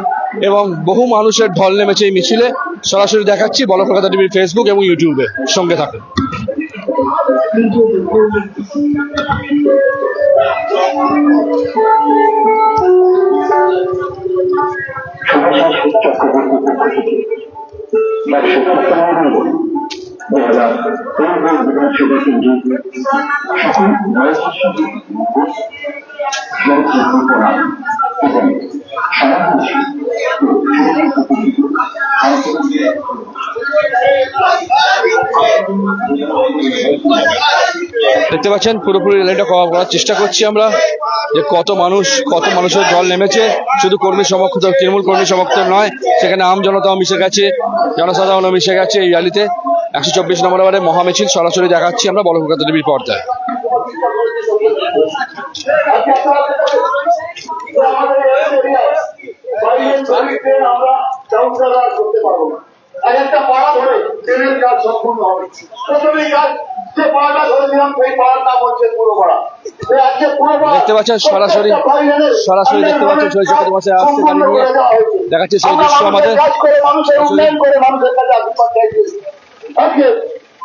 এবং বহু মানুষের ঢল নেমেছে এই মিছিলে। সরাসরি দেখাচ্ছি বড় কলকাতা টিভির ফেসবুক এবং ইউটিউবে। সঙ্গে থাকুন। দেখতে পাচ্ছেন পুরোপুরি র্যালিটা কভার করার চেষ্টা করছি আমরা, যে কত মানুষের দল নেমেছে। শুধু কর্মী সমর্থক, তৃণমূল কর্মী সমর্থক নয়, সেখানে আম জনতাও মিশে গেছে, জনসাধারণও মিশে গেছে এই র্যালিতে। 124 নম্বর ওয়ার্ডে মহামিছিল সরাসরি দেখাচ্ছি আমরা বড় কলকাতা টিভির পর্দায়। একটা পাড়া ধরে ট্রেনের কাজ সম্পূর্ণ হবে। প্রথমেই কাজ যে পাড়াটা ধরেছিলাম সেই পাড়ার নাম হচ্ছে পুরো পাড়া। দেখতে পাচ্ছেন সরাসরি দেখতে পাচ্ছেন সুভাষিস চক্রবর্তী আসছে গাড়ি নিয়ে, দেখাচ্ছে সেই দৃশ্য আমাদের। আজকে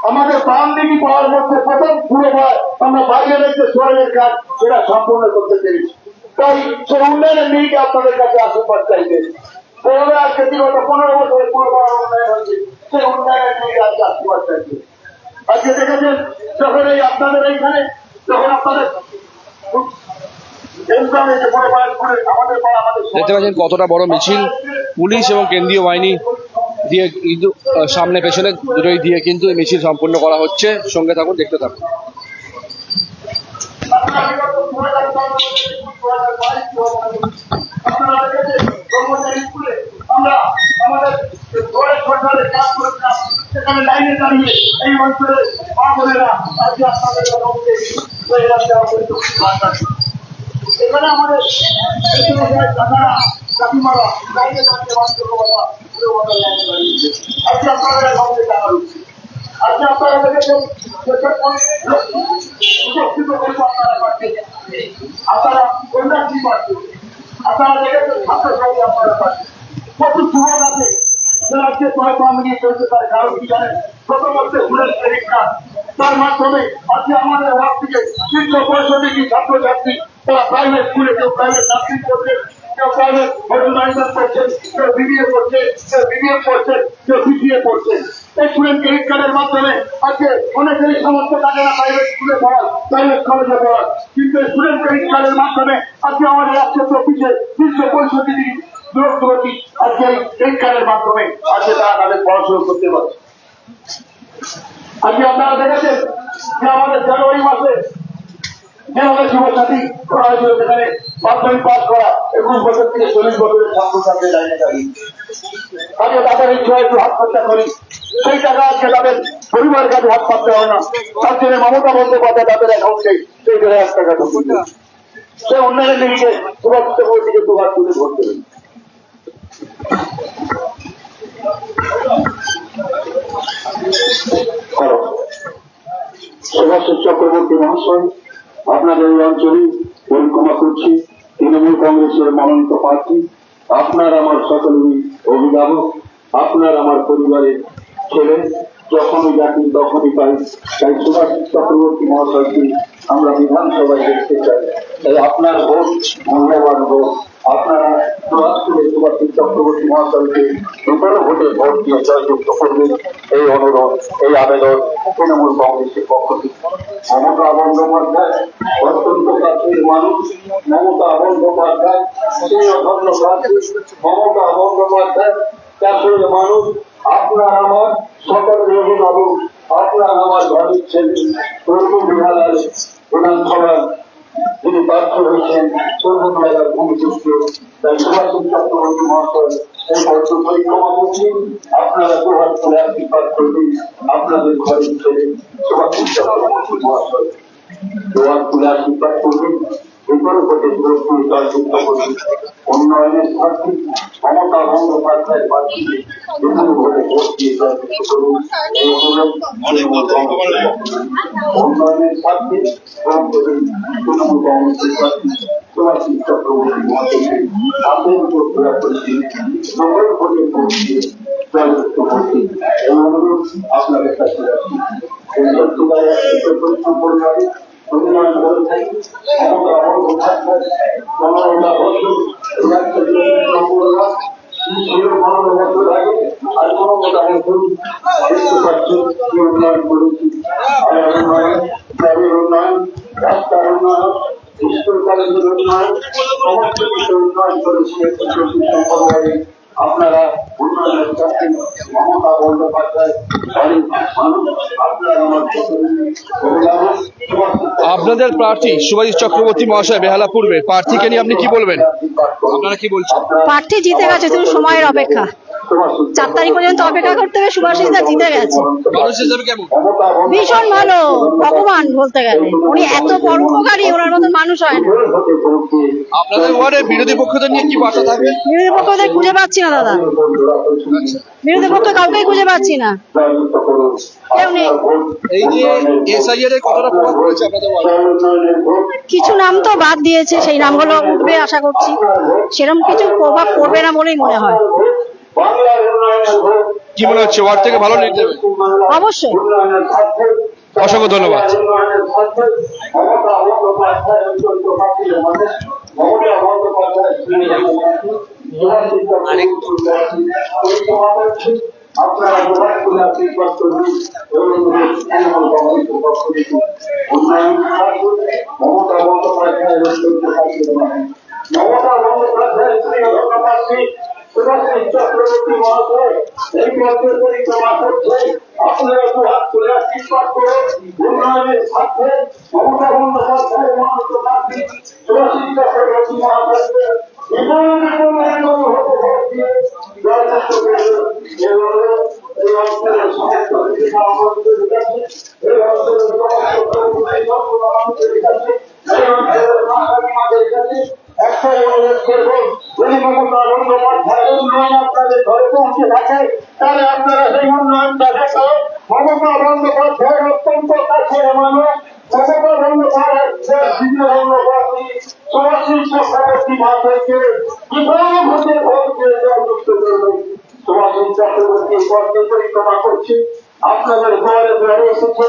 আমাদের বামদিকে পাওয়ার মধ্যে প্রথম পুরো পাড়া আমরা বাইরে রেখে সোয়ারের কাজ সেটা সম্পূর্ণ করতে পেরেছি। তাই সেই উন্নয়নের নিয়ে আপনাদের কাছে আশীর্বাদ চাইবে। আজকে বিগত 15 বছরে পুরো পাড়ার উন্নয়ন হচ্ছে, সেই উন্নয়নের নিয়ে আজকে আশীর্বাদ চাইবে। আজকে দেখেছেন যখন এই আপনাদের এইখানে যখন আপনাদের দেখতে পাচ্ছেন কতটা বড় মিছিল, পুলিশ এবং কেন্দ্রীয় বাহিনী দিয়ে কিন্তু সামনে পেছনে দুটোই দিয়ে কিন্তু এই মিছিল সম্পূর্ণ করা হচ্ছে। সঙ্গে থাকুন, দেখতে থাকুন। আমরা আমাদের সরকারের কাজ করেছিলাম, সেখানে লাইনে দাঁড়িয়ে এই অঞ্চলে মা বোনেরা আজকে আপনাদের এখানে আমাদের দাদারা কাকিমারা লাইনে দাঁড়িয়ে আজকে আপনাদের সঙ্গে দেখা হচ্ছে। আজকে আপনারা দেখেছেন উপস্থিত করবো আপনারা পাচ্ছেন, আপনারা কন্যাশ্রী পাচ্ছেন, আপনারা দেখেছেন ছাত্র সঙ্গে আপনারা পাচ্ছেন। প্রচুর যুবক আছে যারা আজকে কয়েক নিয়ে চলছে, তার কারণ কি জানেন? প্রথম হচ্ছে স্কুলের ক্রেডিট কার্ড, তার মাধ্যমে আজকে আমাদের ওয়ার্ড থেকে 365টি ছাত্রছাত্রী তারা প্রাইভেট স্কুলে, কেউ প্রাইভেট নার্সিং করছে, কেউ প্রাইভেট হোটেল ম্যানেজমেন্ট করছেন, কেউ বিবিএ করছে, কেউ বিবিএম করছেন, কেউ বিসিএ করছেন। এই স্টুডেন্ট ক্রেডিট কার্ডের মাধ্যমে আজকে অনেকেরই সমস্ত টাকা না প্রাইভেট স্কুলে পড়ান, প্রাইভেট কলেজে পড়ান, কিন্তু স্টুডেন্ট ক্রেডিট কার্ডের মাধ্যমে আজকে আমাদের রাষ্ট্রীয় অফিসে 365 দূরত্ববর্তী আজকে এই ক্রেডিট কার্ডের মাধ্যমে আজকে তারা তাদের পড়াশোনা করতে পারছে। আজকে আপনারা দেখেছেন যে আমাদের জানুয়ারি মাসে যেভাবে যুবসাথী করা হয়েছিল, সেখানে মাধ্যমিক পাস করা 21 বছর থেকে 40 বছরের ছাত্রছাত্রী লাইনে দাঁড়িয়ে আজকে তাদের ইচ্ছা একটু হাত খরচা করি, সেই টাকা আজকে তাদের পরিবারের কাছে হাত পাততে হয় না। তার জন্য মমতা বন্দ্যোপাধ্যায় তাদের অ্যাকাউন্টে সেই 1,000 টাকা ঢুকছে। সে উন্নয়নের দিকে সুভাষিস চক্রবর্তীকে দুবার তুলে ধরতে হবে। সুভাষিস চক্রবর্তী মহাশয়, আপনাদের এই অঞ্চলে পরিক্রমা করছি তৃণমূল কংগ্রেসের মনোনীত প্রার্থী। আপনার আমার সকলেরই অভিভাবক, আপনার আমার পরিবারের ছেলে, যখনই ডাকি তখনই পাই। তাই সুভাষ চক্রবর্তী মহাশয়কে আমরা বিধানসভায় দেখতে চাই। তাই আপনার ভোট মূল্যবান ভোট। আপনারা সুভাষ চক্রবর্তী মহাশয়কে দুটো ভোটে ভোট দিয়ে জয়যুক্ত করবেন, এই অনুরোধ, এই আবেদন তৃণমূল কংগ্রেসের পক্ষ থেকে। মমতা বন্দ্যোপাধ্যায় অত্যন্ত কাছের মানুষ। মমতা বন্দ্যোপাধ্যায় সেই অখণ্ড প্রার্থী। মমতা বন্দ্যোপাধ্যায় কাছের মানুষ। আপনার আমার সকলের অভিভাবক, আপনার আমার ঘরের ছেলে প্রথম বিহারের বিধানসভার যিনি প্রার্থী হয়েছেন সর্বদলের ভূমিপুত্র। তাই সুভাষ চক্রবর্তী মহাশয় এই বর্ষ পরিক্রমা করছেন। আপনারা দুহাত করে আশীর্বাদ করবেন আপনাদের ঘরের ছেলে সুভাষ চক্রবর্তী মহাশয়। দুহাত তুলে আশীর্বাদ করবেন, বিপরীত ভোটে ভোট দিয়ে জয়যুক্ত করবেন। উন্নয়নের স্বার্থে মমতা বন্দ্যোপাধ্যায়ের প্রার্থীকে বিপুল ভোটে ভোট দিয়ে জয়যুক্ত করুন, এই অনুরোধ তৃণমূল কংগ্রেসের পক্ষ থেকে। উন্নয়নের স্বার্থে ভোট দেবেন তৃণমূল কংগ্রেসের প্রার্থী সুভাষ চক্রবর্তী মহাশয়কে হাতের উপর ঘোরা করে দিয়ে বিপুল ভোটে ভোট দিয়ে জয়যুক্ত করতে, এই অনুরোধ আপনাদের কাছে রাখি। এই সত্যিকার পরিশ্রম করে যাবে, উন্নয়ন করে থাকি। মমতা বন্দ্যোপাধ্যায় 15টা বছর আর 15টা বছর দেখতে পাচ্ছি কি উন্নয়ন করেছি। উন্নয়ন, গ্রামের উন্নয়ন, রাস্তার উন্নয়ন, স্কুল কলেজের উন্নয়ন, সমস্ত কিছু উন্নয়ন করেছি। সম্পর্কে আপনারা উন্নয়নের ক্ষেত্রে মমতা বন্দ্যোপাধ্যায় অনেক মানুষ। আপনারা আমার অভিভাবক। আপনাদের প্রার্থী সুভাষিস চক্রবর্তী মহাশয় বেহালা পূর্বে প্রার্থীকে নিয়ে আপনি কি বলবেন? আপনারা কি বলছেন? প্রার্থী জিতে গেছে, শুধু সময়ের অপেক্ষা। 4 তারিখ পর্যন্ত অপেক্ষা করতে হবে। সুভাষিস দা জিতে গেছে। মানুষ হিসেবে কেমন? ভীষণ ভালো, ভগবান বলতে গেলে। উনি এত পরোপকারী, ওনার মতন মানুষ হয় না। আপনাদের ওয়ার্ডে বিরোধী পক্ষদের নিয়ে কি বার্তা থাকবে? বিরোধী পক্ষদের খুঁজে পাচ্ছি না দাদা, বিরোধী পক্ষ কাউকেই খুঁজে পাচ্ছি না, কেউ নেই। এই নিয়ে এসআইআর এর কতটা প্রভাব পড়েছে আপনাদের ওয়ার্ডে? কিছু নাম তো বাদ দিয়েছে, সেই নামগুলো উঠবে আশা করছি। সেরকম কিছু প্রভাব পড়বে না বলেই মনে হয়। কি মনে হচ্ছে ওয়ার্ড থেকে ভালো লিড দেবে? অবশ্যই। অসংখ্য ধন্যবাদ। আপনারা আশীর্বাদ করবেন, মমতা বন্দ্যোপাধ্যায় মমতা বন্দ্যোপাধ্যায় সুভাষিস চক্রবর্তী মহাশয় এই পথে পরিক্রমা করছে। আপনারা দুহাত তুলে আশীর্বাদ করে উন্নয়নের স্বার্থে মমতা বন্দ্যোপাধ্যায় মহাশয় সুভাষিস চক্রবর্তী মহাশয়কে এই অঞ্চলের সমস্ত এই অঞ্চলের একটাই অনুরোধ করবো, যদি মমতা বন্দ্যোপাধ্যায় উন্নয়ন আপনাদের ঘরে পৌঁছে থাকে তাহলে আপনারা সেই উন্নয়নটা দেখো। মমতা বন্দ্যোপাধ্যায়ের অত্যন্ত কাছের মানুষ। মমতা বন্দ্যোপাধ্যায় সুভাষিস চক্রবর্তী মহাশয়কে বিপুল ভোটে ভোট দিয়ে জয়যুক্ত করবেন। সুভাষিস চক্রবর্তী পথে পরিক্রমা করছে, আপনাদের ঘরে ঘরে এসেছে।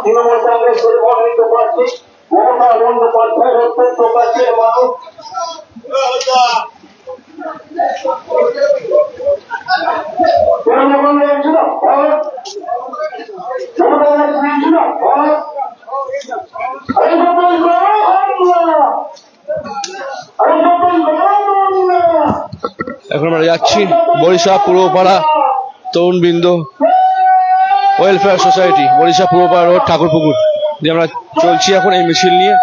তৃণমূল কংগ্রেসের মনোনীত প্রার্থী মমতা বন্দ্যোপাধ্যায়ের অত্যন্ত কাছের মানুষ। এখন আমরা যাচ্ছি Barisha Purbapara Tarunbrinda welfare society, Barisha Purbapara road, Thakurpukur দিয়ে আমরা চলছি এখন এই মিছিল নিয়ে।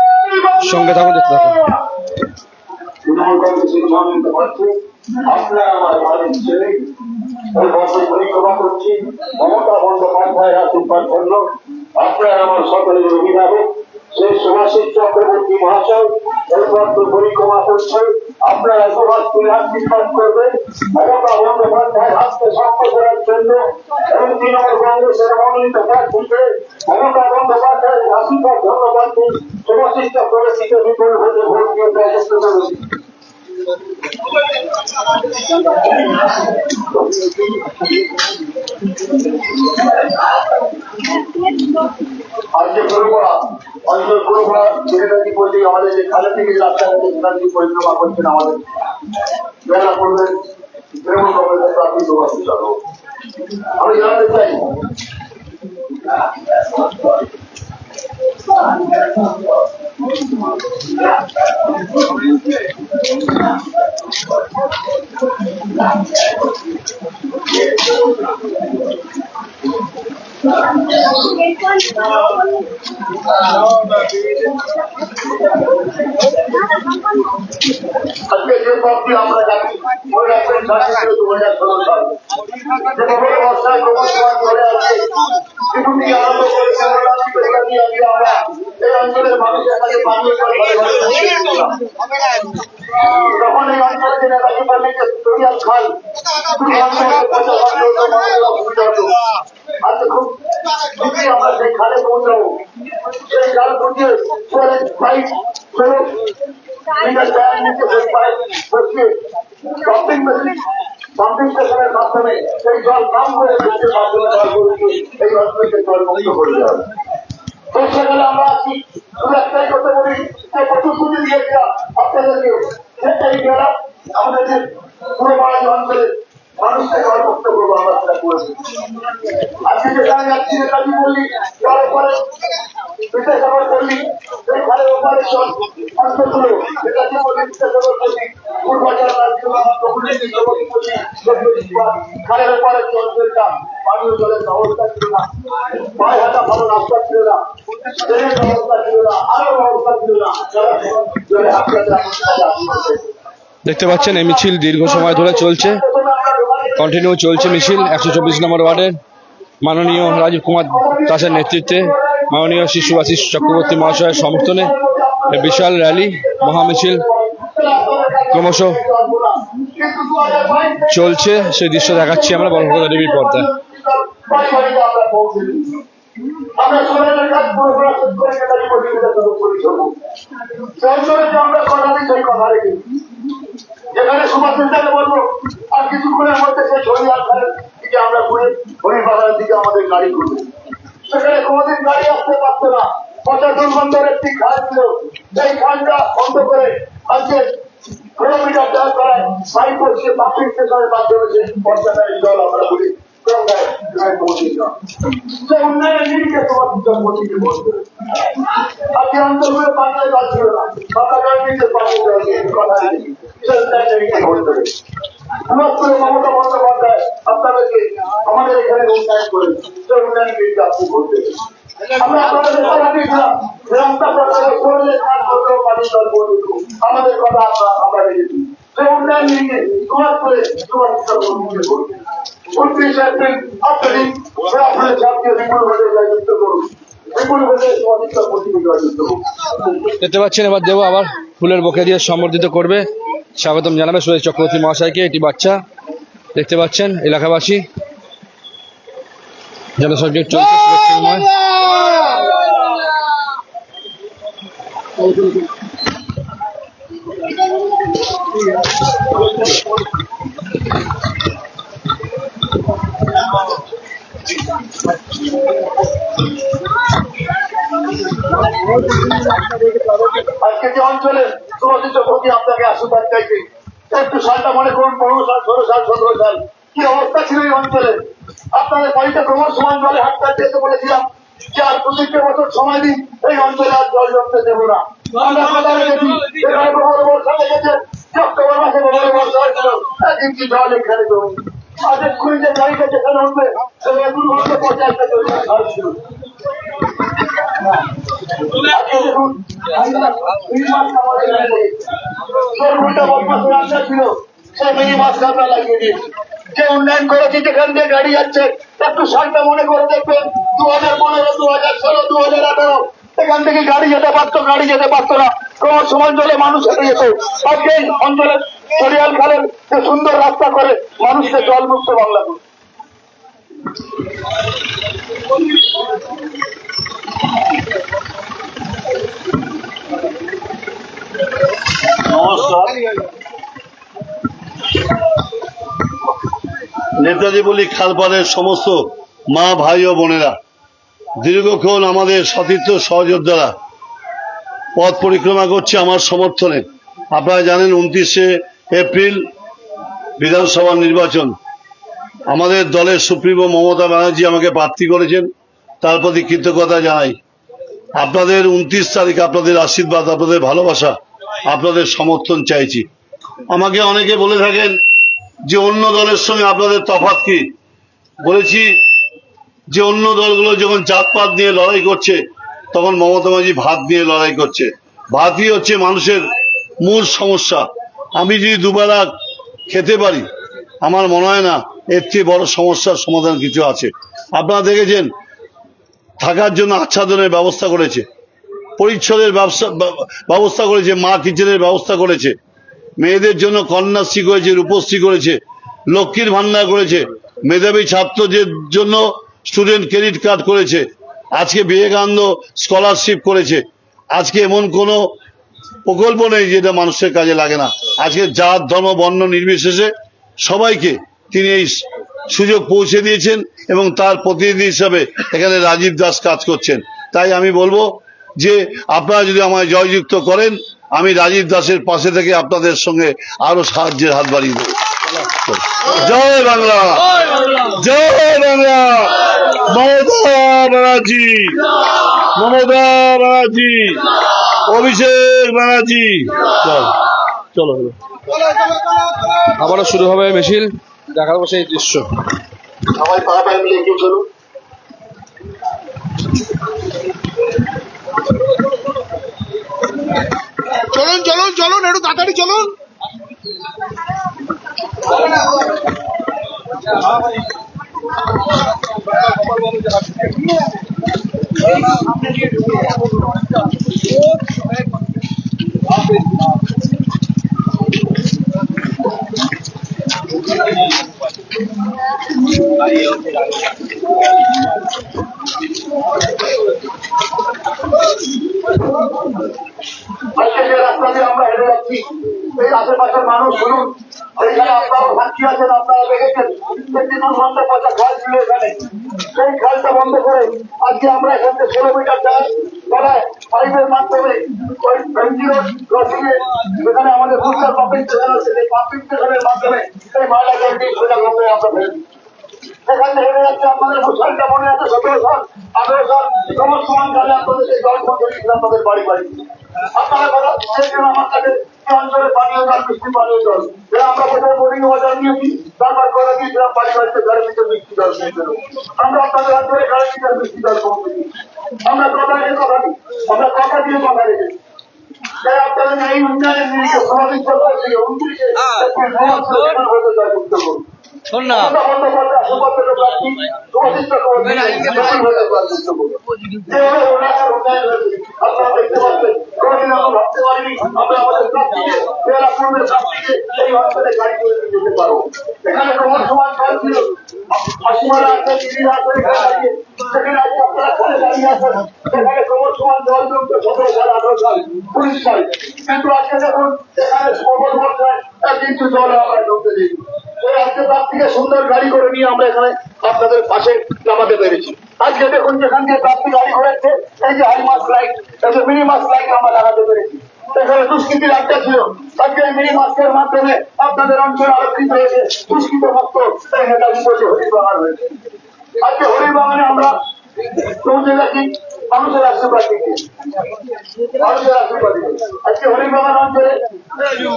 সঙ্গে থাকুন, দেখতে থাকুন। আপনারা আমার বাড়ির ছেলে ওই বছর পরিক্রমা করছি মমতা বন্দ্যোপাধ্যায়ের আশীর্বাদ জন্য। আপনারা আমার সকলের অভিভাবক সেই সুভাষিস চক্রবর্তী মহাশয় এই পথে পরিক্রমা করছে। আপনারা সবার তুলে আশীর্বাদ করবেন মমতা বন্দ্যোপাধ্যায়ের হাতকে শক্ত করার জন্য এবং তৃণমূল কংগ্রেসের মনোনীত প্রার্থীকে মমতা বন্দ্যোপাধ্যায়ের আশীর্বাদ ধন্যবাদ দিন। সুভাষিস চক্রবর্তীকে বিপুল ভোটে ভোট দিয়ে জয়যুক্ত করবেন। আজকে পুরোপড়া অঞ্চল পুরোপড়া ছেলেটাকে বলছি আমাদের যে খালের থেকে যে রাস্তা আছে সেখান থেকে পরিক্রমা করছেন আমাদের বেলা করবেন তৃণমূল কংগ্রেসের প্রার্থী সুভাষিস বাবু। আমি জানাতে চাই আজকে যে প্রার্থী আমরা জানি ওই রাখবেন 2016 সাল যেভাবে বর্ষায় ক্রমশমান ধরে আছে কিন্তু থেকে আরম্ভ করে আমরা এই অঞ্চলের মানুষের কাছে পানীয় জল ঘরে ঘরে পৌঁছে দিয়েছিলাম। তখন এই অঞ্চলে যে নেতাজি পার্লিকে তৈয়ার খাল অসুবিধা হতো। আজকে খুব শীঘ্রই আমরা সেই খালে পৌঁছাবো। সেই খাল পৌঁছে পাইপ পাম্পিং মেশিন পাম্পিং স্টেশনের মাধ্যমে সেই জল কম করে বৃষ্টির মাধ্যমে এই অঞ্চলকে জল মুক্ত করে দেওয়া হবে। বর্ষাকালে আমরা আছি শুধু একটাই করতে পারি যে প্রতিশ্রুতি দিয়েছে আপনাদেরকে এই বেলা আমাদের যে পুরোপাড়া অঞ্চলের মানুষকে জল মুক্ত করবো আমরা সেটা করেছি। আজকে যেখানে যাচ্ছি নেতাজি বললি তারপরে বিদ্যাসাগর পল্লী এই খালের ওপারে জল অঞ্চলগুলো নেতাজি বললি বিদ্যাসাগর পল্লী পূর্বাচল খালের ওপারে যে অঞ্চলটা পানীয় জলের ব্যবস্থা ছিল না, পায়ে হাঁটা ভালো রাস্তা ছিল না, ট্রেনের ব্যবস্থা ছিল না, আরো ব্যবস্থা ছিল না, জলে দেখতে পাচ্ছেন এই মিছিল দীর্ঘ সময় ধরে চলছে, কন্টিনিউ চলছে মিছিল 124 নম্বর ওয়ার্ডের মাননীয় রাজীব কুমার দাসের নেতৃত্বে মাননীয় শ্রী সুভাষিস চক্রবর্তী মহাশয়ের সমর্থনে বিশাল র্যালি মহামিছিল ক্রমশ চলছে। সেই দৃশ্য দেখাচ্ছি আমরা বলকলকাতা টিভির পর্দায়। আমরা সবাই কাজ পুরো শেষ করে নেতাজি আমরা কথা দিই সেই কথা রেখে যেখানে সুভাষ নেতাকে বলবো আর কিছুক্ষণের মধ্যে সেই শরীর দিকে আমরা ঘুরে হরিপাড়ার দিকে আমাদের গাড়ি ঘুরবো। সেখানে কোনোদিন গাড়ি আসতে পারতো না, প্রশাসন বন্দর একটি খাল ছিল, সেই খালটা বন্ধ করে আজকে কিলোমিটার জল করায় পাইপ বসিয়ে পাম্পিং স্টেশনের মাধ্যমে সেই বর্ষাকালে জল আমরা ঘুরি সেই উন্নয়নের নিরিখে তোমার পত্রিকে বলবে আজকে অঞ্চলগুলো পানীয় জল ছিল না, পাকা জল নিতে পানীয় জল কথা সেই উন্নয়নের নিরিখে বলতে হবে। মমতা বন্দ্যোপাধ্যায় আপনাদেরকে আমাদের এখানে উন্নয়ন করে সেই উন্নয়নের নিরিখে আপনি বলতে হবে। আমরা আপনাদের কথা দিয়েছিলাম রাস্তা প্রকারে করলে কাজ করলেও পানি জল পড়বে, আমাদের কথা আমরা রেখেছি সেই উন্নয়ন নিরিখে তোমার করে তোমার বলতে 29 এপ্রিল আপনাদের আপনাদের জাতীয় বিপুল ভোটে জয়যুক্ত করুন, বিপুল ভোটে সমাধিকার প্রতিনিধি জয়যুক্ত করুন। দেখতে পাচ্ছেন এবার দেবো আবার ফুলের বোকে দিয়ে সম্বর্ধিত করবে, স্বাগতম জানাবে সুভাষ চক্রবর্তী মহাশয়কে। এটি বাচ্চা দেখতে পাচ্ছেন এলাকাবাসী জনসংযোগ চলছে সুরক্ষাময়। আজকে যে অঞ্চলে সুভাষিস চক্রবর্তী আপনাকে আশীর্বাদ চাইছে একটু সালটা মনে করুন, 15 সাল 16 সাল 17 সাল কি অবস্থা ছিল এই অঞ্চলে। আপনাদের বাড়িতে ক্রমশমান জলে হাত কাটতে বলেছিলাম যে আর 25 বছর সময় দিন এই অঞ্চলে আর জল জমতে দেবো না। আমরা কথা রেখেছি, এখানে প্রবল বর্ষা লেগেছে, অক্টোবর মাসে প্রবল বর্ষা হয়েছিল, 1 ইঞ্চি জল এখানে জমি। আজ এক্ষুনি যে গাড়িটা যেখানে উঠবে সেই 50টা জমি ছিল। যে উন্নয়ন করেছি যেখান দিয়ে গাড়ি যাচ্ছে একটু সালটা মনে করে দেখবেন 2015, 2016, 2018 এখান থেকে গাড়ি যেতে পারতো না, ক্রমশ অঞ্চলে মানুষ হেঁটে যেত। আজকে অঞ্চলের চরিয়াল খালের যে সুন্দর রাস্তা করে মানুষকে জলমুক্ত বাংলা করে। নমস্কার। নেতাজি বলি খালপাড়ের সমস্ত মা ভাই ও বোনেরা, দীর্ঘক্ষণ আমাদের সতীর্থ সহযোদ্ধারা পথ পরিক্রমা করছে আমার সমর্থনে। আপনারা জানেন 29শে এপ্রিল বিধানসভা নির্বাচন। আমাদের দলের সুপ্রিমো মমতা ব্যানার্জি আমাকে প্রার্থী করেছেন, তার প্রতি কৃতজ্ঞতা জানাই। আপনাদের 29 তারিখ আপনাদের আশীর্বাদ, আপনাদের ভালোবাসা, আপনাদের সমর্থন চাইছি। আমাকে অনেকে বলে থাকেন যে অন্য দলের সঙ্গে আপনাদের তফাৎ কি। বলেছি যে অন্য দলগুলো যখন জাতপাত নিয়ে লড়াই করছে তখন মমতা ব্যানার্জি ভাত নিয়ে লড়াই করছে। ভাতই হচ্ছে মানুষের মূল সমস্যা। আমি যদি দুবেলা খেতে পারি, আমার মনে হয় না এর চেয়ে বড় সমস্যার সমাধান কিছু আছে। আপনারা দেখেছেন থাকার জন্য আচ্ছাদনের ব্যবস্থা করেছে, পরিচ্ছদের ব্যবস্থা করেছে, মা কিচেনের ব্যবস্থা করেছে, মেয়েদের জন্য কন্যাশ্রী করেছে, রূপশ্রী করেছে, লক্ষ্মীর ভান্ডার করেছে, মেধাবী ছাত্রদের জন্য স্টুডেন্ট ক্রেডিট কার্ড করেছে, আজকে বিবেকানন্দ স্কলারশিপ করেছে। আজকে এমন কোনো প্রকল্প নেই যেটা মানুষের কাজে লাগে না। আজকে জাত ধর্ম বর্ণ নির্বিশেষে সবাইকে তিনি এই সুযোগ পৌঁছে দিয়েছেন এবং তার প্রতিনিধি হিসাবে এখানে রাজীব দাস কাজ করছেন। তাই আমি বলবো যে আপনারা যদি আমায় জয়যুক্ত করেন, আমি রাজীব দাসের পাশে থেকে আপনাদের সঙ্গে আরো সাহায্যের হাত বাড়িয়ে দেবো। জয় বাংলা, জয় বাংলা। মমতা ব্যানার্জি, মমতা ব্যানার্জি, অভিষেক ব্যানার্জি। চলো আবারও শুরু হবে মিছিল, দেখা যাবে সেই দৃশ্য। সবাই পাড়াপাড়ি মিলে এগিয়ে চলুন। চলুন চলুন চলুন, একটু তাড়াতাড়ি চলুন। আজকে যে রাস্তা দিয়ে আমরা হেঁটে যাচ্ছি, এই আশেপাশের মানুষ শুনুন, এইখানে আপনারা সাক্ষী আছেন, আপনারা দেখেছেন একটি দুর্গন্ধ পচা খাল ছিল এখানে। সেই খালটা বন্ধ করে আজকে আমরা এখান থেকে 16 মিটার তলায় পাইপের মাধ্যমে ওই এমজি রোড ক্রসিংয়ে যেখানে আমাদের ভুস্টার পাম্পিং স্টেশন আছে, সেই পাম্পিং স্টেশনের মাধ্যমে এই ময়লা জলটি সোজা গঙ্গায় আমরা ফেলছি। সেখানে হেরে যাচ্ছে আপনাদের ভূষণটা মনে আছে 17 সাল 18 সাল সমস্ত কালে আপনাদের সেই জল পৌঁছে দিয়েছিলাম আপনাদের বাড়ি বাড়ি। আপনারা কথা সেই জন্য আমার কাছে অঞ্চলে পানীয় জল, মিষ্টি পানীয় জল, আমরা প্রথমে বোরিং ওয়াটার নিয়েছি, তারপর করে দিয়েছিলাম বাড়ি বাড়িতে ঘরে ভিতরে মিষ্টি জল পেয়েছিল। আমরা আপনাদের অঞ্চলে ঘরে ভিতরে মিষ্টি জল পৌঁছে দিই। আমরা কথা রেখে কথা দিই, আমরা কথা দিয়ে কথা রেখেছি। তাই আপনাদের এই উন্নয়নের নিরিখে সমাবেশ করতে 29শে হতে যায় করতে করুন। এখানে কোনো সমাজ ছিল পশ্চিমারা আছে, দিদিরা আছে, সেখানে আজকে আপনারা দাঁড়িয়ে আছেন। সেখানে কোনো সমাজ জল জমত 17 সাল 18 সাল 19 সাল, কিন্তু আজকে দেখুন এখানে সবল বর্ষায় কিন্তু জল আমরা জমতে দিই। আজকে তার থেকে সুন্দর গাড়ি করে নিয়ে আমরা এখানে আপনাদের পাশে নামাতে পেরেছি। আজকে দেখুন যেখান দিয়ে প্রাপ্তি গাড়ি ঘোরাচ্ছে, এই যে হাইমাস লাইট, এই যে মিনি মাস লাইট আমরা লাগাতে পেরেছি। এখানে দুষ্কৃতির আড্ডা ছিল, আজকে এই মিনি মাস্কের মাধ্যমে আপনাদের অঞ্চল আলোকিত হয়েছে, দুষ্কৃত মুক্ত নেতাজি বসে হরিবাগান হয়েছে। আজকে হরিবাগানে আমরা পৌঁছে গেছি মানুষের আশীর্বাদ দিতে, মানুষের আশীর্বাদ দিতে। আজকে হরিবাগান অঞ্চলে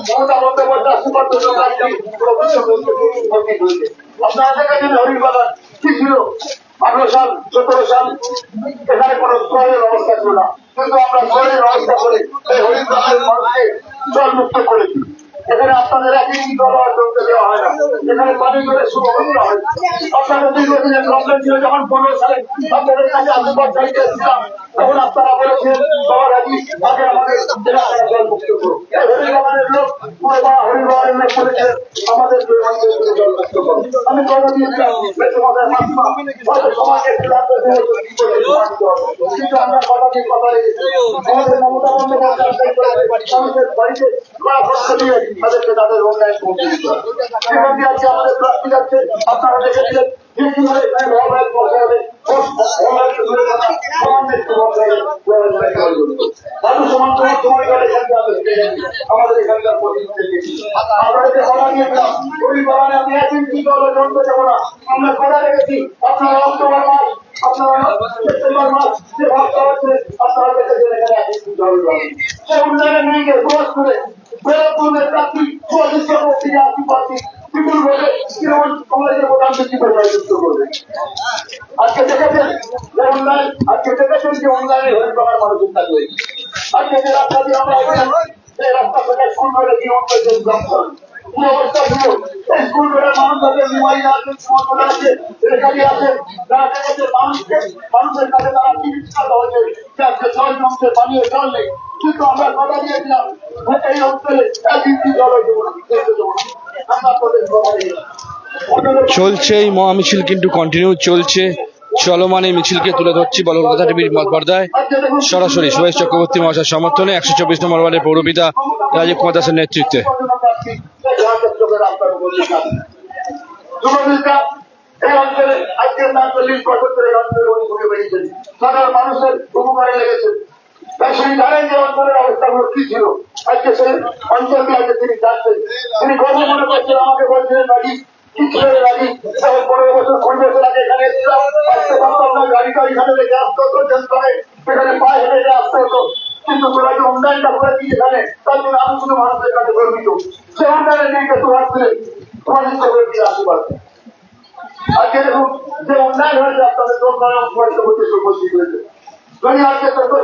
মমতা বন্দ্যোপাধ্যায় আশীর্বাদ আপনারা দেখেছেন হরিবাগান কি ছিল 18 সাল 17 সাল, এখানে কোনো স্তরের ব্যবস্থা ছিল না, কিন্তু আমরা স্তরের ব্যবস্থা করে এই হরিবাগানের মানুষকে জল মুক্ত করেছি। এখানে আপনাদের একই ব্যবহার করতে দেওয়া হয় না, এখানে পানি জলের সুব্যবস্থা হয়। আপনাদের দীর্ঘদিনের প্রবলেম ছিল, যখন 15 সালে আপনাদের কাছে আশীর্বাদ চাইতে এসেছিলাম তখন আপনারা বলেছেন সবার আগে আগে আমাদের জেলা জল মুক্ত করো। এই হরিবাগানের লোক পুরো হরিবাগানের লোক বলেছেন আমাদের জল মুক্ত করো। আমি কথা দিয়েছিলাম তোমাদের মাত্রা সমাজের কিন্তু আমরা কথা দিয়ে কথা রেখেছি। আমাদের মমতা বন্দ্যোপাধ্যায় মানুষের বাড়িতে কড়া কষ্ট দিয়ে তাদেরকে তাদের অন্যায় পৌঁছে দিতে হবে। সেখানে আজকে আমাদের প্রার্থী যাচ্ছে, আপনারা দেখেছিলেন যে কিভাবে এখানে মহামারী বসে হবে আমাদের এখানকার আপনাদেরকে কথা দিয়েছিলাম ওই বাগানে আমি একদিন কি করবো জানতে যাবো না। আমরা কথা রেখেছি আপনারা অক্টোবর মাস আপনারা সেপ্টেম্বর মাস যে ভাবটা হচ্ছে আপনারা দেখেছেন এখানে একদিন জল জল সেই উন্নয়নের নিয়ে ক্রস করে বেরোপুরের প্রার্থী সুভাষিস থেকে আসি প্রার্থী বিপুল ভোটে তৃণমূল কংগ্রেসের প্রধান সচিবের জয়যুক্ত করবে। আজকে দেখেছেন যে উন্নয়ন, আজকে দেখেছেন যে উন্নয়নের হয়ে প্রকার মানুষের থাকবে। আজকে যে রাস্তা দিয়ে আমরা এই রাস্তা থেকে স্কুল করে দিয়ে উন্নয়ন জংশন কি অবস্থা ছিল, এই স্কুল করে মানুষ আছে, মোবাইল আছে, সমর্থন আছে, রেখারি আছে, যারা দেখেছে মানুষের কাছে তারা চিকিৎসা হয়েছে যে আজকে জল জমছে, পানীয় জল নেই। কিন্তু আমরা কথা দিয়েছিলাম এই অঞ্চলে একদিন জল দেবো না, দেবো না। আমরা প্রদেশ কথা দিয়েছিলাম। চলছে এই মহামিছিল, কিন্তু কন্টিনিউ চলছে। চলমান এই মিছিলকে তুলে ধরছি বলো কলকাতা টিভির পর্দায় সরাসরি সুভাষ চক্রবর্তী মহাশয়ের সমর্থনে 124 নম্বর ওয়ার্ডের পৌরপিতা রাজীব কুমার দাসের নেতৃত্বে। এই অঞ্চলে আজকে না 40 বছর ধরে অঞ্চলে উনি ঘুরে বেরিয়েছেন, সাধারণ মানুষের উপকারে লেগেছে। তাই সেই জানেন যে অঞ্চলের অবস্থাগুলো কি ছিল। আজকে সেই অঞ্চলকে আজকে তিনি জানতেন, তিনি গর্ব মনে করছেন। আমাকে বলছিলেন রাজি কি ছিল রাজি, 15 বছর 20 বছর আগে এখানে এসেছিলাম, আসতে পারতাম না, গাড়িটা এখানে রেখে আসতে হতো, সেখানে পায়ে হেঁটে আসতে হতো। কিন্তু তোরা যে উন্নয়নটা করেছি এখানে, তার জন্য আমি শুধু মানুষের কাছে গর্বিত। সে উন্নয়নের দিকে তোমার তোমাদের চক্রবর্তী আসতে পারবে। আজকে দেখুন যে উন্নয়ন হয়েছে আপনাদের উপস্থিত হয়েছে। যদি আজকে 14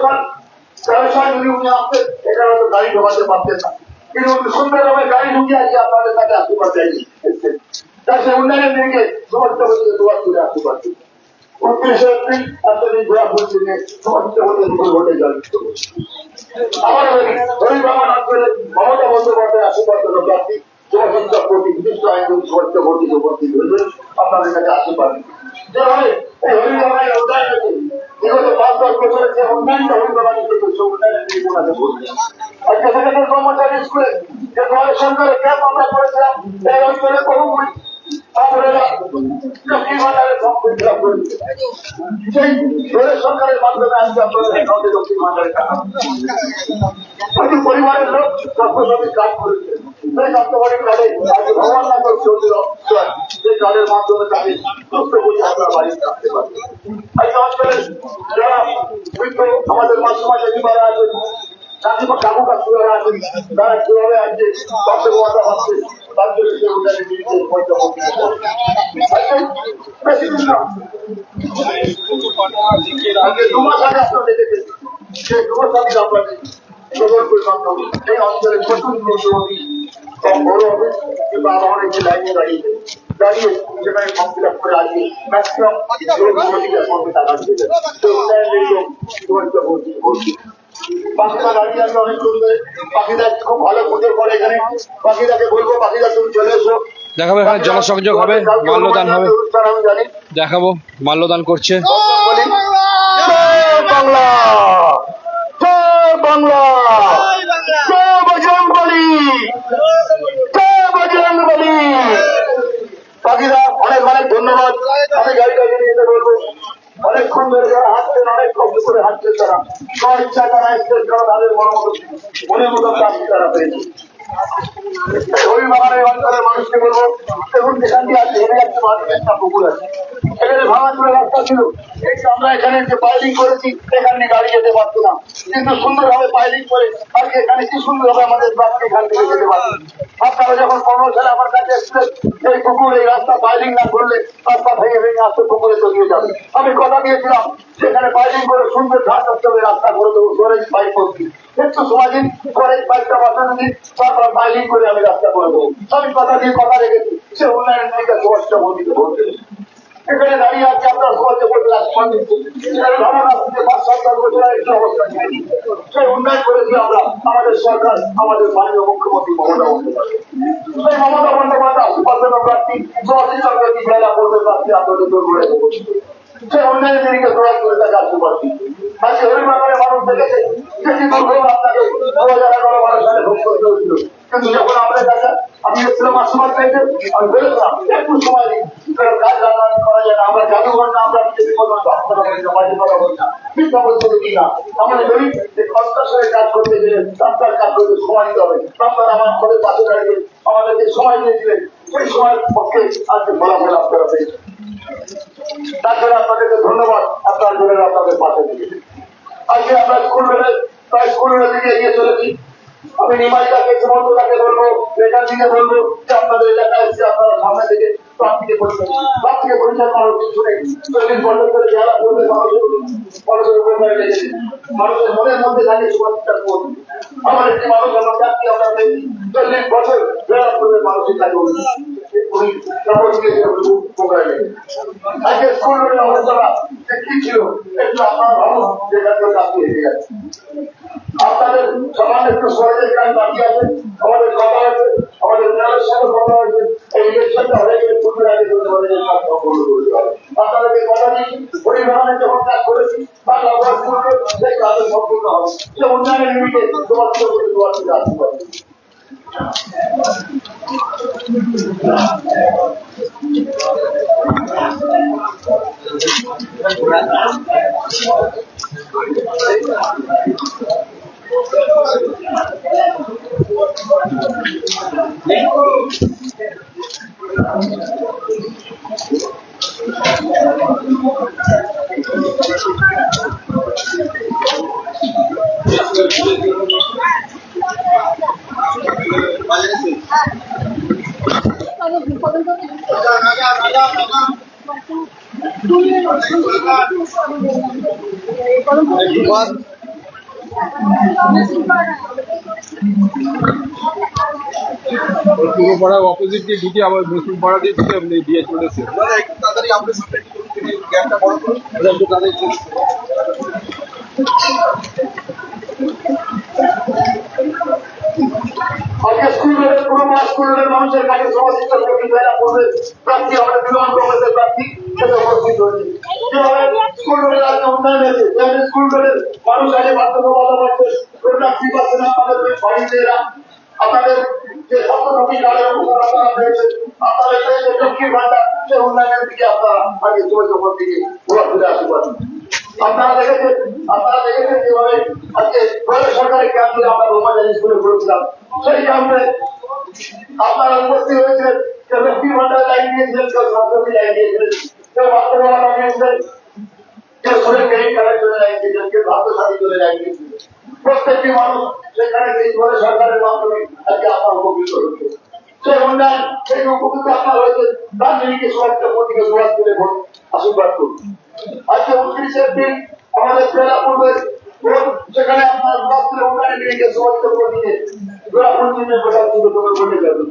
সাল যদি উনি আসতেন এখানে হয়তো গাড়ি ঢোকাতে পারতেন না, কিন্তু উনি সুন্দরভাবে গাড়ি ঢুকিয়ে আজকে আপনাদের কাছে আসতে পারতেন। তাই সে উন্নয়নের দিকে সমস্ত দোয়া করে আসতে পারতেন। 29 এপ্রিল আপনাদের ঘোরা বলছে যে সমস্ত ভোটে জয়যুক্ত করছে। আবার হরিবাগান অঞ্চলে মমতা বন্দ্যোপাধ্যায় আশীর্বাদ প্রার্থী সুভাষিস চক্রবর্তী বিশিষ্ট আইনজীবী সুভাষ চক্রবর্তী উপস্থিত হয়েছে আপনাদের কাছে আসতে পারেন। যেভাবে এই হরিবাগানের উন্নয়ন হয়েছে বিগত 5-10 বছরের যে উন্নয়নটা হরিবাগান থেকে সে উন্নয়নের দিকে ওনাকে বলছে। আজকে সেখানে কর্মচারী স্কুলে যে দুয়ারে সরকারের ক্যাম্প আমরা করেছিলাম এই অঞ্চলে বহু সরকারের মাধ্যমে আজকে আপনাদের অ্যাকাউন্টে লক্ষ্মীর ভান্ডারের টাকা পরিবারের লোক স্বাস্থ্যসাথী কাজ করেছে। সেই স্বাস্থ্যসাথী কার্ডে আজকে ভগবান নাগর চৌধুরী সেই কার্ডের মাধ্যমে তাকে সুস্থ করে আপনার বাড়িতে আসতে পারবে। আজকে অঞ্চলের যারা বৃদ্ধ আমাদের মাসুমা চাচিমারা আছেন, কাকিমা কাকু কাকুরা আছেন, তারা কিভাবে আজকে স্বাস্থ্যকর্তা হচ্ছে তার জন্য সে উন্নয়নের দিকে পয়সা করতে আজকে 2 মাস আগে আপনাদের দেখেছি সেই 2 মাস আগে আপনাদের এই অঞ্চলের প্রচুর নদী বড় হবে কিংবা আমার একটি লাইনে দাঁড়িয়ে সেখানে ফর্ম ফিল আপ করে আজকে ম্যাক্সিমাম টাকা দিতে পাখিরা দাঁড়িয়ে আছে অনেক সুন্দর। পাখিরা খুব ভালো পুজো করে এখানে। পাখিরাকে বলবো পাখিরা তুমি চলে এসো। দেখাবো এখানে জনসংযোগ হবে, মাল্যদান হবে, আমি জানি দেখাবো মাল্যদান করছে। বাংলা জয় বাংলা জয় বজরংবলী জয় বজরংবলী। পাখিরা অনেক অনেক ধন্যবাদ। আমি গাড়িটাকে নিয়ে যেতে বলবো। অনেকক্ষণ ধরে যারা হাঁটছেন, অনেক কষ্ট করে হাঁটছেন, তারা স্বইচ্ছা তারা এসছেন, কারণ তাদের মনের মতো কাজ তারা পেয়েছে। হরিবাগানের অঞ্চলের মানুষকে বলবো দেখুন যেখান দিয়ে আছে হেঁটে যাচ্ছে মানুষের একটা পুকুর আছে, এখানে ভাঙাচুরে রাস্তা ছিল। আমরা এখানে যে পাইলিং করেছি এখানে গাড়ি যেতে পারতো না, কিন্তু সুন্দরভাবে পাইলিং করে আজকে এখানে কি সুন্দরভাবে আমাদের বাচ্চা এখান থেকে যেতে পারছে। আপনারা যখন 15 সালে আমার কাছে এসছিলেন এই পুকুর এই রাস্তা পাইলিং না করলে রাস্তা ভেঙে ভেঙে আসতে পুকুরে তলিয়ে যাবে। আমি কথা দিয়েছিলাম সেখানে পাইলিং করে সুন্দর ধান করতে হবে, রাস্তা করে দেবো, সরেজ পাইপ করছি একটু সময় দিন, সরেজ পাইপটা বসানো দিন, তারপর পাইলিং করে আমি রাস্তা করে দেবো। আমি কথা দিয়ে কথা রেখেছি, সে উন্নয়নের দিকে সমস্যা বলতে বলতে এখানে দাঁড়িয়ে আছে আপনার সমাজে বলতে আসমান ধর্মরাষ্ট্রে 5-7 বছরের একটি অবস্থা সেই উন্নয়ন করেছি আমরা আমাদের সরকার আমাদের মাননীয় মুখ্যমন্ত্রী মমতা বন্দ্যোপাধ্যায় সেই মমতা বন্দ্যোপাধ্যায় সুভাষচন্দ্র প্রার্থী সুভাষিত প্রার্থী জেলা পূর্বের প্রার্থী আপনাদের দূর করে সেই উন্নয়নের দিকে প্রয়াস করে থাকে আশীর্বাদী আজকে হরিবাগানের মানুষ দেখেছে যেটি দুর্ভোগ আপনাকে 2011 সালে ভোগ করতে হয়েছিল কিন্তু যখন আমাদের কাছে আমি এসেছিলাম আশীর্বাদ চাইতে আমি বলেছিলাম একটু সময় দিন কারণ কাজ রান্না করা যায় না আমরা জাদুঘর না আমরা বিজেপি মতন বাজে কথা বলি না মিথ্যা বলতে দিই না আমাদের বলি যে কষ্টের কাজ করতে গেলে রাস্তার কাজ করতে সময় দিতে হবে আপনারা আমার ঘরের পাশে দাঁড়িয়ে আমাদেরকে সময় দিয়েছিলেন সেই সময়ের পক্ষে আজকে ফলাফল আপনারা পেয়েছেন তাছাড়া আপনাদেরকে ধন্যবাদ আপনার জন্য আপনাদের পাশে দিকে আজকে আমরা স্কুলের দিকে এগিয়ে চলেছি আমি নিমাইদাকে সুমন্তদাকে বলবো এখান থেকে বলবো যে আপনাদের এলাকায় এসে আপনারা সামনে থেকে প্রাপ্তিকে পরিচয় করার কিছু নেই 40 বছর ধরে যারা করবে মানুষের উপরে লেগেছে মানুষের মনের মধ্যে থাকে সুভাষিতার পথ আমার একটি মানুষ আমার চাকরি আমরা পেয়েছি 40 বছর যারা করবে মানুষের কাছে আজকে স্কুলের অবস্থাটা কি ছিল একটু আপনারা ভাবুন যেটা কাছে এসে যাচ্ছে আপনাদের সমাজে একটু সহজের কাজ বাকি আছে আমাদের কথা হয়েছে আমাদের মেয়রের সাথে কথা হয়েছে এই ইলেকশনটা হয়ে গেলে পূর্বের আগে সমাজের কাজ সম্পূর্ণ করতে হবে আপনাদেরকে কথা দিয়েছি পরিবহনের যখন কাজ করেছি তার ব্যবহার করবে সেই কাজে সম্পূর্ণ হবে সে উন্নয়নের নিমিত্তে তোমার থেকে আসতে পারে পূর্ব পাড়ার অপোজিট দিয়ে ঢুকে আবার মুসলিম পাড়া দিয়ে ঢুকে আপনি দিয়ে চলেছে একটু তাড়াতাড়ি আপনার সামনে গ্যাপটা বড় করুন একটু তাড়াতাড়ি আজকে স্কুলের কোনো স্কুলের মানুষের কাছে সমাজের প্রার্থী আমাদের বিমান কংগ্রেসের প্রার্থী সেটা উপস্থিত হয়েছে স্কুলের রাজ্যে উন্নয়ন হয়েছে স্কুলের মানুষ আগে বাধ্যতা পাচ্ছে কন্যাশ্রী পাচ্ছে না আপনাদের বাড়িতেরা আপনাদের যে স্বাস্থ্যসাথী কার্ডের অনুসার আপনারা পেয়েছেন আপনাদের পেয়েছে লক্ষ্মীর ভান্ডার সে উন্নয়নের দিকে আপনারা আগে চোখের দিকে ঘোরাফিরে আসতে পারেন আপনারা দেখেছেন যেভাবে আজকে সরকারি ক্যাম্পে আমরা রোমাজান স্কুলে করেছিলাম সেই ক্যাম্পে আপনারা উপস্থিত হয়েছেন যে লক্ষ্মীর ভান্ডারে লাইন দিয়েছিলেন কেউ স্বাস্থ্যসাথী লাইন দিয়েছিলেন কেউ বাস্তবতা লাগিয়েছিলেন কেউ শরীর ক্রেডিট কার্ডের জন্য লাইন দিয়েছিলেন কেউ স্বাস্থ্যসাথী জন্য লাইন দিয়েছিলেন প্রত্যেকটি মানুষ সেখানে সেই ধরে সরকারের মাধ্যমে আজকে আপনার উপকৃত হচ্ছে সেই উন্নয়ন সেই উপকৃত আপনার হয়েছে রাজনীতিকে সমাজকে প্রতিকে সুরাজ করে আশীর্বাদ করুন আজকে 29 এপ্রিল আমাদের জেলা পূর্বের সেখানে আপনার রাষ্ট্রের উন্নয়নের দিকে সমাজকে প্রতিকে জেলা পূর্বের প্রচার শুরু করে বলে যাবে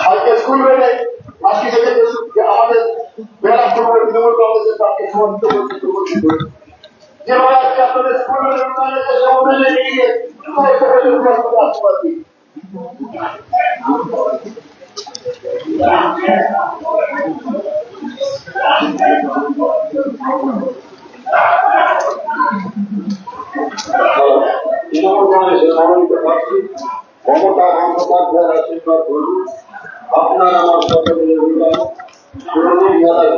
আজকে স্কুল বেড়ে আজকে যে আমাদের বেড়া পূর্বের তৃণমূল কংগ্রেসের প্রার্থী সমর্থিত যেভাবে আজকে আপনাদের স্কুল বেড়ে উন্নয়নের যে উন্নয়নের দিকে আশীর্বাদ দিই তৃণমূল কংগ্রেসের মনোনীত প্রার্থী মমতা বন্দ্যোপাধ্যায়ের আশীর্বাদ করুন আপনার আমার সকলের অভিভাবক পুরনো মেলায়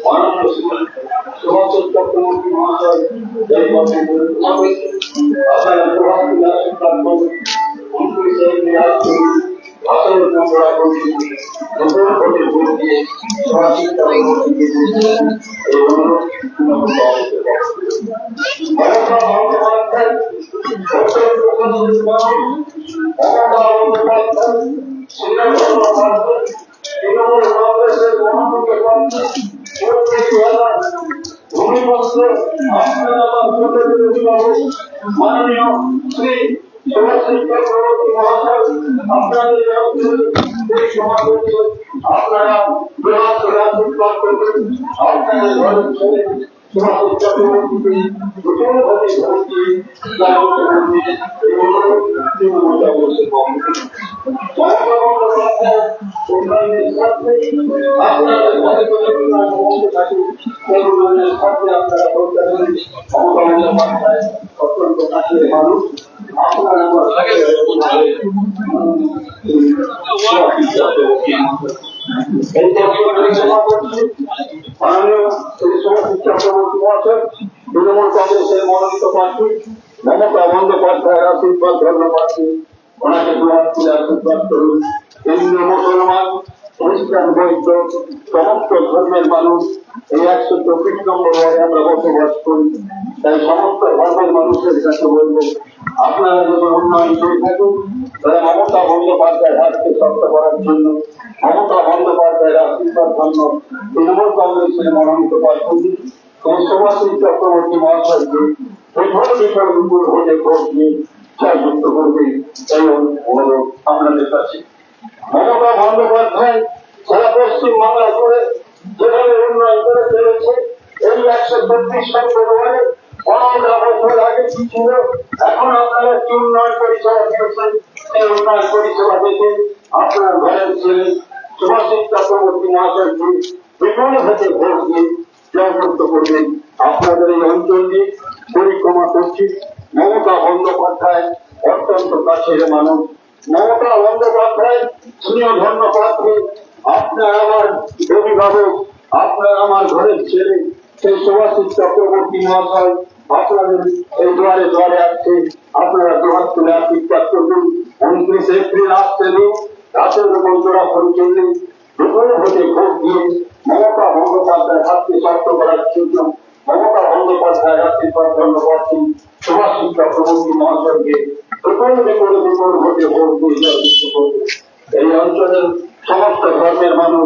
মাননীয় সুভাষ চক্রবর্তী মহাশয় এই পথে আপনারা প্রভাব আশীর্বাদ করুন 29 ভাষণ আমরা বলছি নতুন ভোটে ভোট দিয়ে সমাজের এই অনুরোধ তৃণমূল কংগ্রেসের মাননীয় শ্রী সুভাষিস চক্রবর্তী মহাশয় আপনাদের আপনারা বৃহৎ রাজনীতি করবেন আপনাদের ঘরের ছেলে সুভাষিস চক্রবর্তীকে নতুনভাবে ভোট দিয়ে তৃণমূল কংগ্রেসের আপনাদের ঘরে অত্যন্ত কাছের মানুষ আপনারা মাননীয় শ্রী সুভাষিস চক্রবর্তী মহাশয় তৃণমূল কংগ্রেসের মনোনীত প্রার্থী মমতা বন্দ্যোপাধ্যায়ের আশীর্বাদ ধন্যবাদী ওনাকে দুহাত তুলে আশীর্বাদ করুন। হিন্দু মুসলমান খ্রিস্টান বৌদ্ধ সমস্ত ধর্মের মানুষ এই 124 নম্বর ওয়ার্ডে আমরা বসবাস করি, তাই সমস্ত ধর্মের মানুষের কাছে বলব আপনারা যদি উন্নয়ন করে থাকুন তাহলে মমতা বন্দ্যোপাধ্যায়ের হাতকে শক্ত করার জন্য মমতা বন্দ্যোপাধ্যায়ের আশীর্বাদ জন্য তৃণমূল কংগ্রেসের মনোনীত প্রার্থী সুভাষিস চক্রবর্তী মহাশয়কে প্রথম বিষয় উপর ভোটে ভোট দিয়ে জয়যুক্ত করবে এই অনুরোধ আপনাদের কাছে। মমতা বন্দ্যোপাধ্যায় সারা পশ্চিম বাংলা জুড়ে যেভাবে উন্নয়ন করে চলেছে এই 134 নম্বর ওয়ার্ডে 15 বছর আগে কি ছিল, এখন আপনারা কি উন্নয়ন পরিষেবা দিয়েছেন, এই উন্নয়ন পরিষেবা দেখে আপনার ঘরের ছেলে সুভাষিস চক্রবর্তী মহাশয়কে বিপুল হাতে ভোট দিয়ে জয়যুক্ত করবেন। আপনাদের এই অঞ্চলটি পরিক্রমা করছি মমতা বন্দ্যোপাধ্যায় অত্যন্ত কাছের মানুষ। মমতা বন্দ্যোপাধ্যায় স্নেহ ধন্য প্রার্থী, আপনার আমার অভিভাবক, আপনার আমার ঘরের ছেলে সেই সুভাষিস চক্রবর্তী মহাশয় আপনাদের এই দুয়ারে দুয়ারে আসছে, আপনারা দুহাত তুলে আশীর্বাদ করবেন। 29 এপ্রিল আসছে দিন রাতের মন্ত্ররা পরিচল্লিশ বিপুল ভোটে ভোট দিয়ে মমতা বন্দ্যোপাধ্যায়ের হাতকে শক্ত করার জন্য মমতা বন্দ্যোপাধ্যায়ের আশীর্বাদ ধন্যবাদ সুভাষিস চক্রবর্তী মহাশয়কে বিপুল ভোটে ভোট দিয়ে জয়যুক্ত করবে। এই অঞ্চলের সমস্ত ধর্মের মানুষ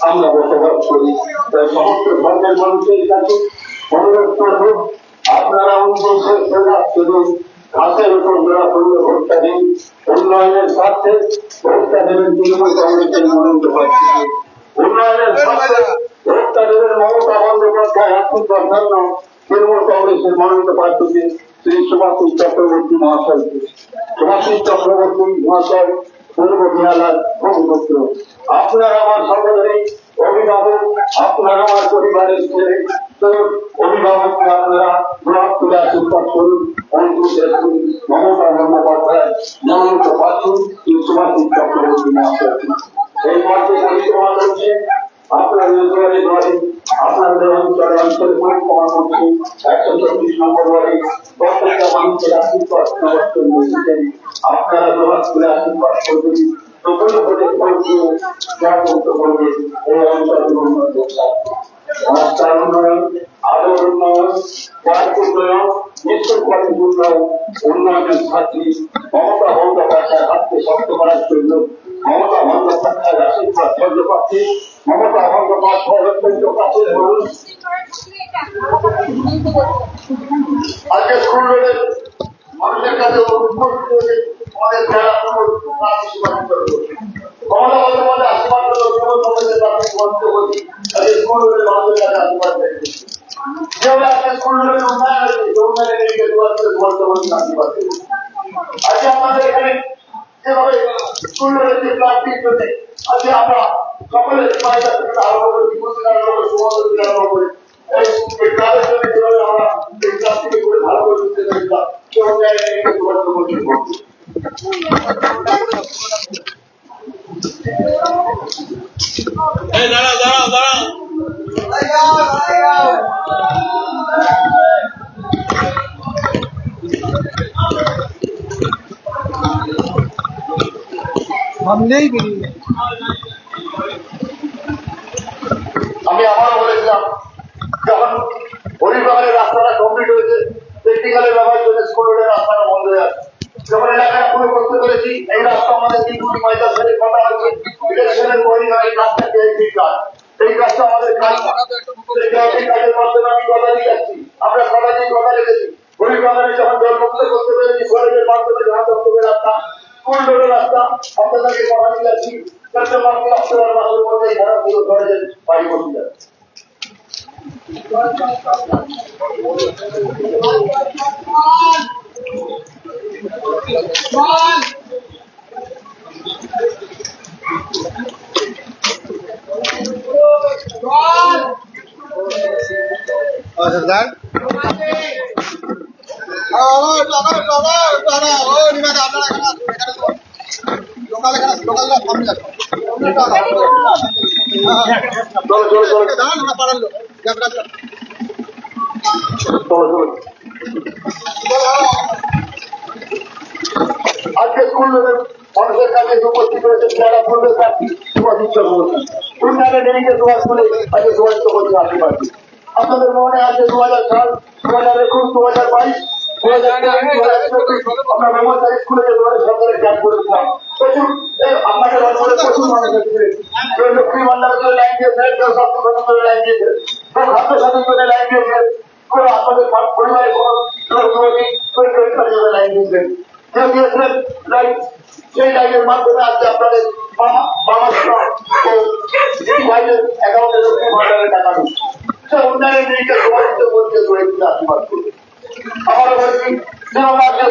আমরা বসবাস করি, তাই সমস্ত ধর্মের মানুষের কাছে অনুরোধ করব আপনারা 29 দিন ঘাসের উপর জোড়া করলে ভোটটা দিন, উন্নয়নের স্বার্থে ভোটটা দেবেন তৃণমূল কংগ্রেসের মনোনীত প্রার্থী, উন্নয়নের স্বার্থে ভোটটা দেবেন মমতা বন্দ্যোপাধ্যায় আশীর্বাদ ধন্য তৃণমূল কংগ্রেসের মনোনীত প্রার্থীকে শ্রী সুভাষিস চক্রবর্তী মহাশয়কে। সুভাষিস চক্রবর্তী মহাশয় পূর্ব বিহালার ভূমিপুত্র, আপনার আমার সকলেরই অভিভাবক, আপনার আমার পরিবারের ছেলে অভিভাবককে আপনারা দুহাত তুলে আশীর্বাদ করুন। মমতা বন্দ্যোপাধ্যায় মনোনীত প্রার্থী সুভাষিস চক্রবর্তী মহাশয় এই মাঠে পরিক্রমা করছে, আপনাদের দুয়ারে দুয়ারে আপনাদের অঞ্চলে পরিক্রমা করছে 124 নম্বর ওয়ার্ডে প্রত্যেকটা মানুষের আশীর্বাদ নেওয়ার আপনারা দুহাত তুলে আশীর্বাদ করবেন। নতুন ভোটে ভোট দিয়ে জয়যুক্ত করবে এই অঞ্চলের উন্নয়ন, রাস্তার উন্নয়ন, আলোর উন্নয়ন, ওয়ার্ড উন্নয়ন, স্কুল কলেজ উন্নয়ন, উন্নয়নের ছাত্রী মমতা বন্দ্যোপাধ্যায়ের হাতকে শক্ত করার জন্য মমতা বন্দ্যোপাধ্যায়ের আশীর্বাদ ধন্যবাদী মমতা বন্দ্যোপাধ্যায়ের অত্যন্ত কাছের মানুষ। আজকে স্কুল রোডের মানুষের কাছে আমাদের যারা মমতা বন্দ্যোপাধ্যায় আশীর্বাদ করছি স্কুল রোডের মানুষের কাছে আশীর্বাদ যেভাবে আজকে স্কুল রোডের উন্নয়ন হয়েছে আশীর্বাদ আজকে আপনাদের এখানে যেভাবে স্কুল রোডের যে প্লাস্টিক রয়েছে আজকে আমরা সকলের আরম্ভ করে এই কাজের জন্য যেভাবে আমরা এই প্লাস্টিকের করে ভালো করে দিতে চাইছিলাম সামনেই বেরিয়ে আমি আবারও বলেছিলাম, যখন হরিবাগানের রাস্তাটা কমপ্লিট হয়েছে, টেকনিক্যালের ব্যবহার জন্য স্কুল রোডের রাস্তাটা বন্ধ হয়ে আছে। যখন এলাকায় পুরো করতে পেরেছি, এই রাস্তা আমাদের 3 কোটি 65 লাখের কথা হচ্ছে, ইলেকশনের পরিমাণে এই কাজটা পেয়েছি কাজ। এই কাজটা আমাদের কাজ, এই কাজের মাধ্যমে আমি কথা দিয়ে যাচ্ছি, আমরা সবাইকে কথা রেখেছি। হরিবাগানে যখন জলমুক্ত করতে পেরেছি, শহরের মাধ্যমে ধান দপ্তরের রাস্তা, স্কুল রোডের রাস্তা, আপনাদেরকে কথা দিয়ে যাচ্ছি, সেপ্টেম্বর থেকে অক্টোবর মাসের মধ্যে এই ধারা পুরো শহরের বাড়ি করতে যাচ্ছে। আজকে স্কুল মানুষের কাছে উপস্থিত হয়েছে যারা পূর্বের প্রার্থী সুভাষিত চক্রবর্তী। উন্নয়নের নিরিখে সুভাষ করে আজকে সুভাষিত করছে আসতে পারছি। আপনাদের মনে আছে 2000 সাল, 2021, 2022, 2024, আমরা মেমোরিয়াল স্কুলে যে সরকারের ক্যাম্প করেছিলাম, প্রচুর আপনাদের অঞ্চলে প্রচুর মানুষ এসেছিলেন। কেউ লক্ষ্মী ভান্ডারের লাইন দিয়েছে, কেউ স্বাস্থ্য লাইন দিয়েছে, কেউ খাদ্য সাথীদের লাইন দিয়েছে, কেউ আপনাদের পরিবারের কোনো লাইন দিয়েছেন, কেউ দিয়েছেন লাইন। সেই লাইনের মাধ্যমে আজকে আপনাদের অ্যাকাউন্টে লক্ষ্মী ভান্ডারের টাকা ঢুকছে। সে উন্নয়নের দিকে সমাজিত করতে জড়িত আশীর্বাদ করবে। আমরা বলছি যেমন আজকে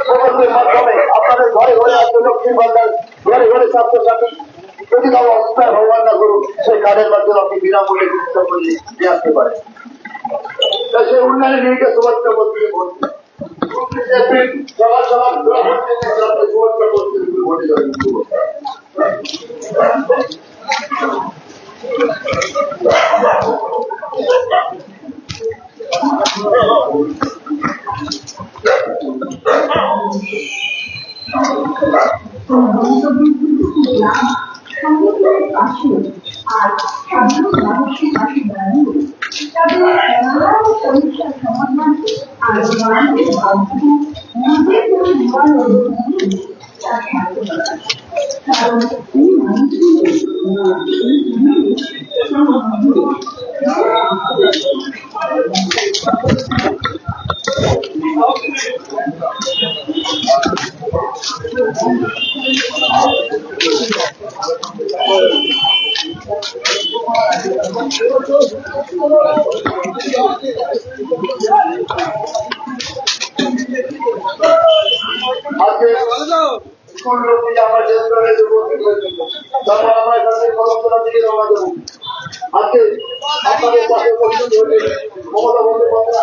প্রকল্পের মাধ্যমে আপনাদের ঘরে ঘরে আজকে লক্ষ্মী ভান্ডার, ঘরে ঘরে স্বাস্থ্যসাথী, যদি কারো অসুবিধা ভগবান না করুন, সেই কার্ডের মাধ্যমে আপনি বিনামূল্যে চিকিৎসা করলে নিয়ে আসতে পারেন। তাই সেই উন্নয়নের দিকে সমাজিত করতে বলছে সবার সবার সুরক্ষা করতে ভোটে যাবেন। আর সাধারণ মানুষের পাশে দাঁড়িয়ে তাদের নানা সমস্যার সমাধান আর মানুষের মাধ্যমে নিজের কোনো নিবারণ তার সাথে কারণ এই স্কুল লোক আমার যেহেতু আমরা এখানে কলমতলা থেকে রওনা দেবো। আজকে আপনাদের পাশে পরিচিত হলে মমতা বন্দ্যোপাধ্যায়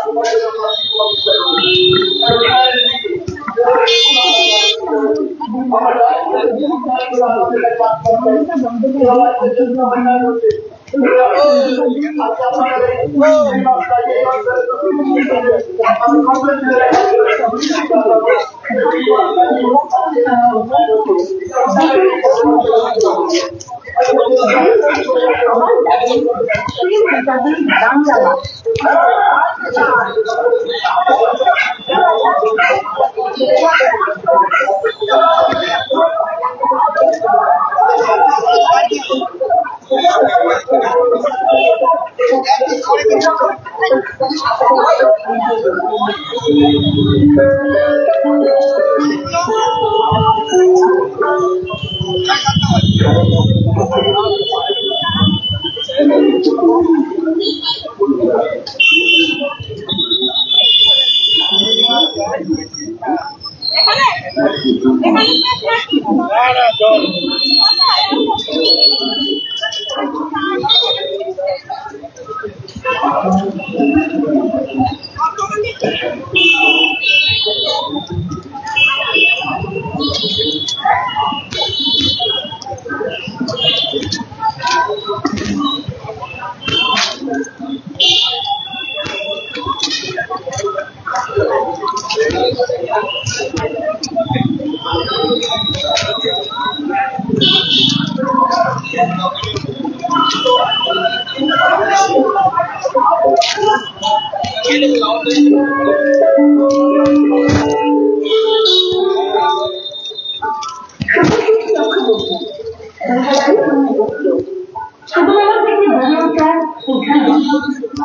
ছোটবেলা থেকে বেড়ে ওঠা এখানে,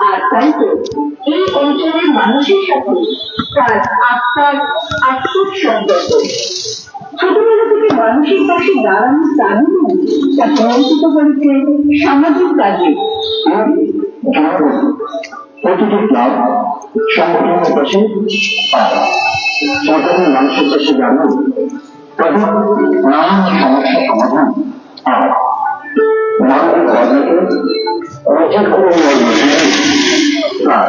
আর তাই তো এই অঞ্চলের মানুষের সাথে তার আত্মার আত্মসম্পর্ক। ছোটবেলা থেকে মানুষের পাশে দাঁড়ানোর কারণে তাকে অঙ্কিত করেছে সামাজিক কাজে। প্রতিটি ক্লাব সংগঠনের পাশে সাধারণ মানুষের পাশে দাঁড়ানো, তাদের নানান সমস্যা সমাধান আর মানবিক বাজারকে অর্জন করে নেওয়ার মাধ্যমে তার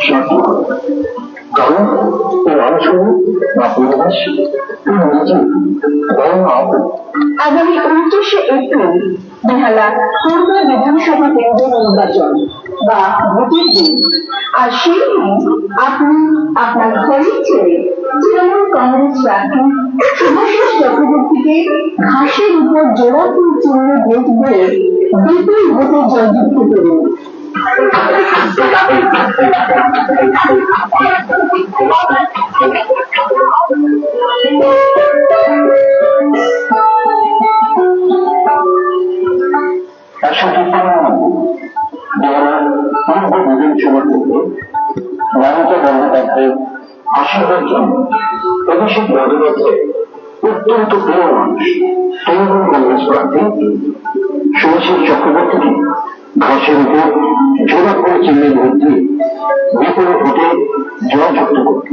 সাহায্য করে। কারণ এই অঞ্চল বা পরিবেশ নিজে বড় হবে। আগামী 29শে এপ্রিল বেহালা পূর্ব বিধানসভা কেন্দ্রের নির্বাচন বা ভোটের দিন। আর সেই দিন আপনি আপনার ঘরের ছেড়ে তৃণমূল কংগ্রেস প্রার্থী শুভাশিস চক্রবর্তীকে ঘাসের উপর জোড়া ফুল চিহ্ন ভোট দিয়ে বিপুল ভোটে জয়যুক্ত করুন। পূর্ব বিধানসভা থেকে মমতা বন্দ্যোপাধ্যায়ের আশীর্বাদ জন্য অভিষেক বন্দ্যোপাধ্যায় অত্যন্ত প্রিয় মানুষ তৃণমূল কংগ্রেস প্রার্থী শুভাশিস চক্রবর্তীকে ঘাসের উপর জোড়া করে চিহ্নে ভোট দিয়ে বিপুল ভোটে জয়যুক্ত করত।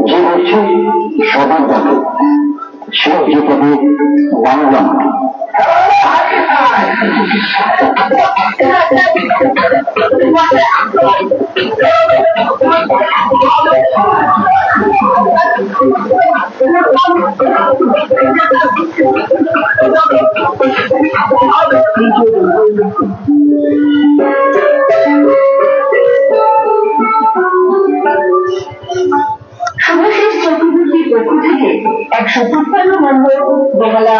যে হচ্ছে সবার পথে সে যেভাবে বাংলা মাটি। শুভাশিস চক্রবর্তীর পক্ষ থেকে 153 নম্বর বেহালা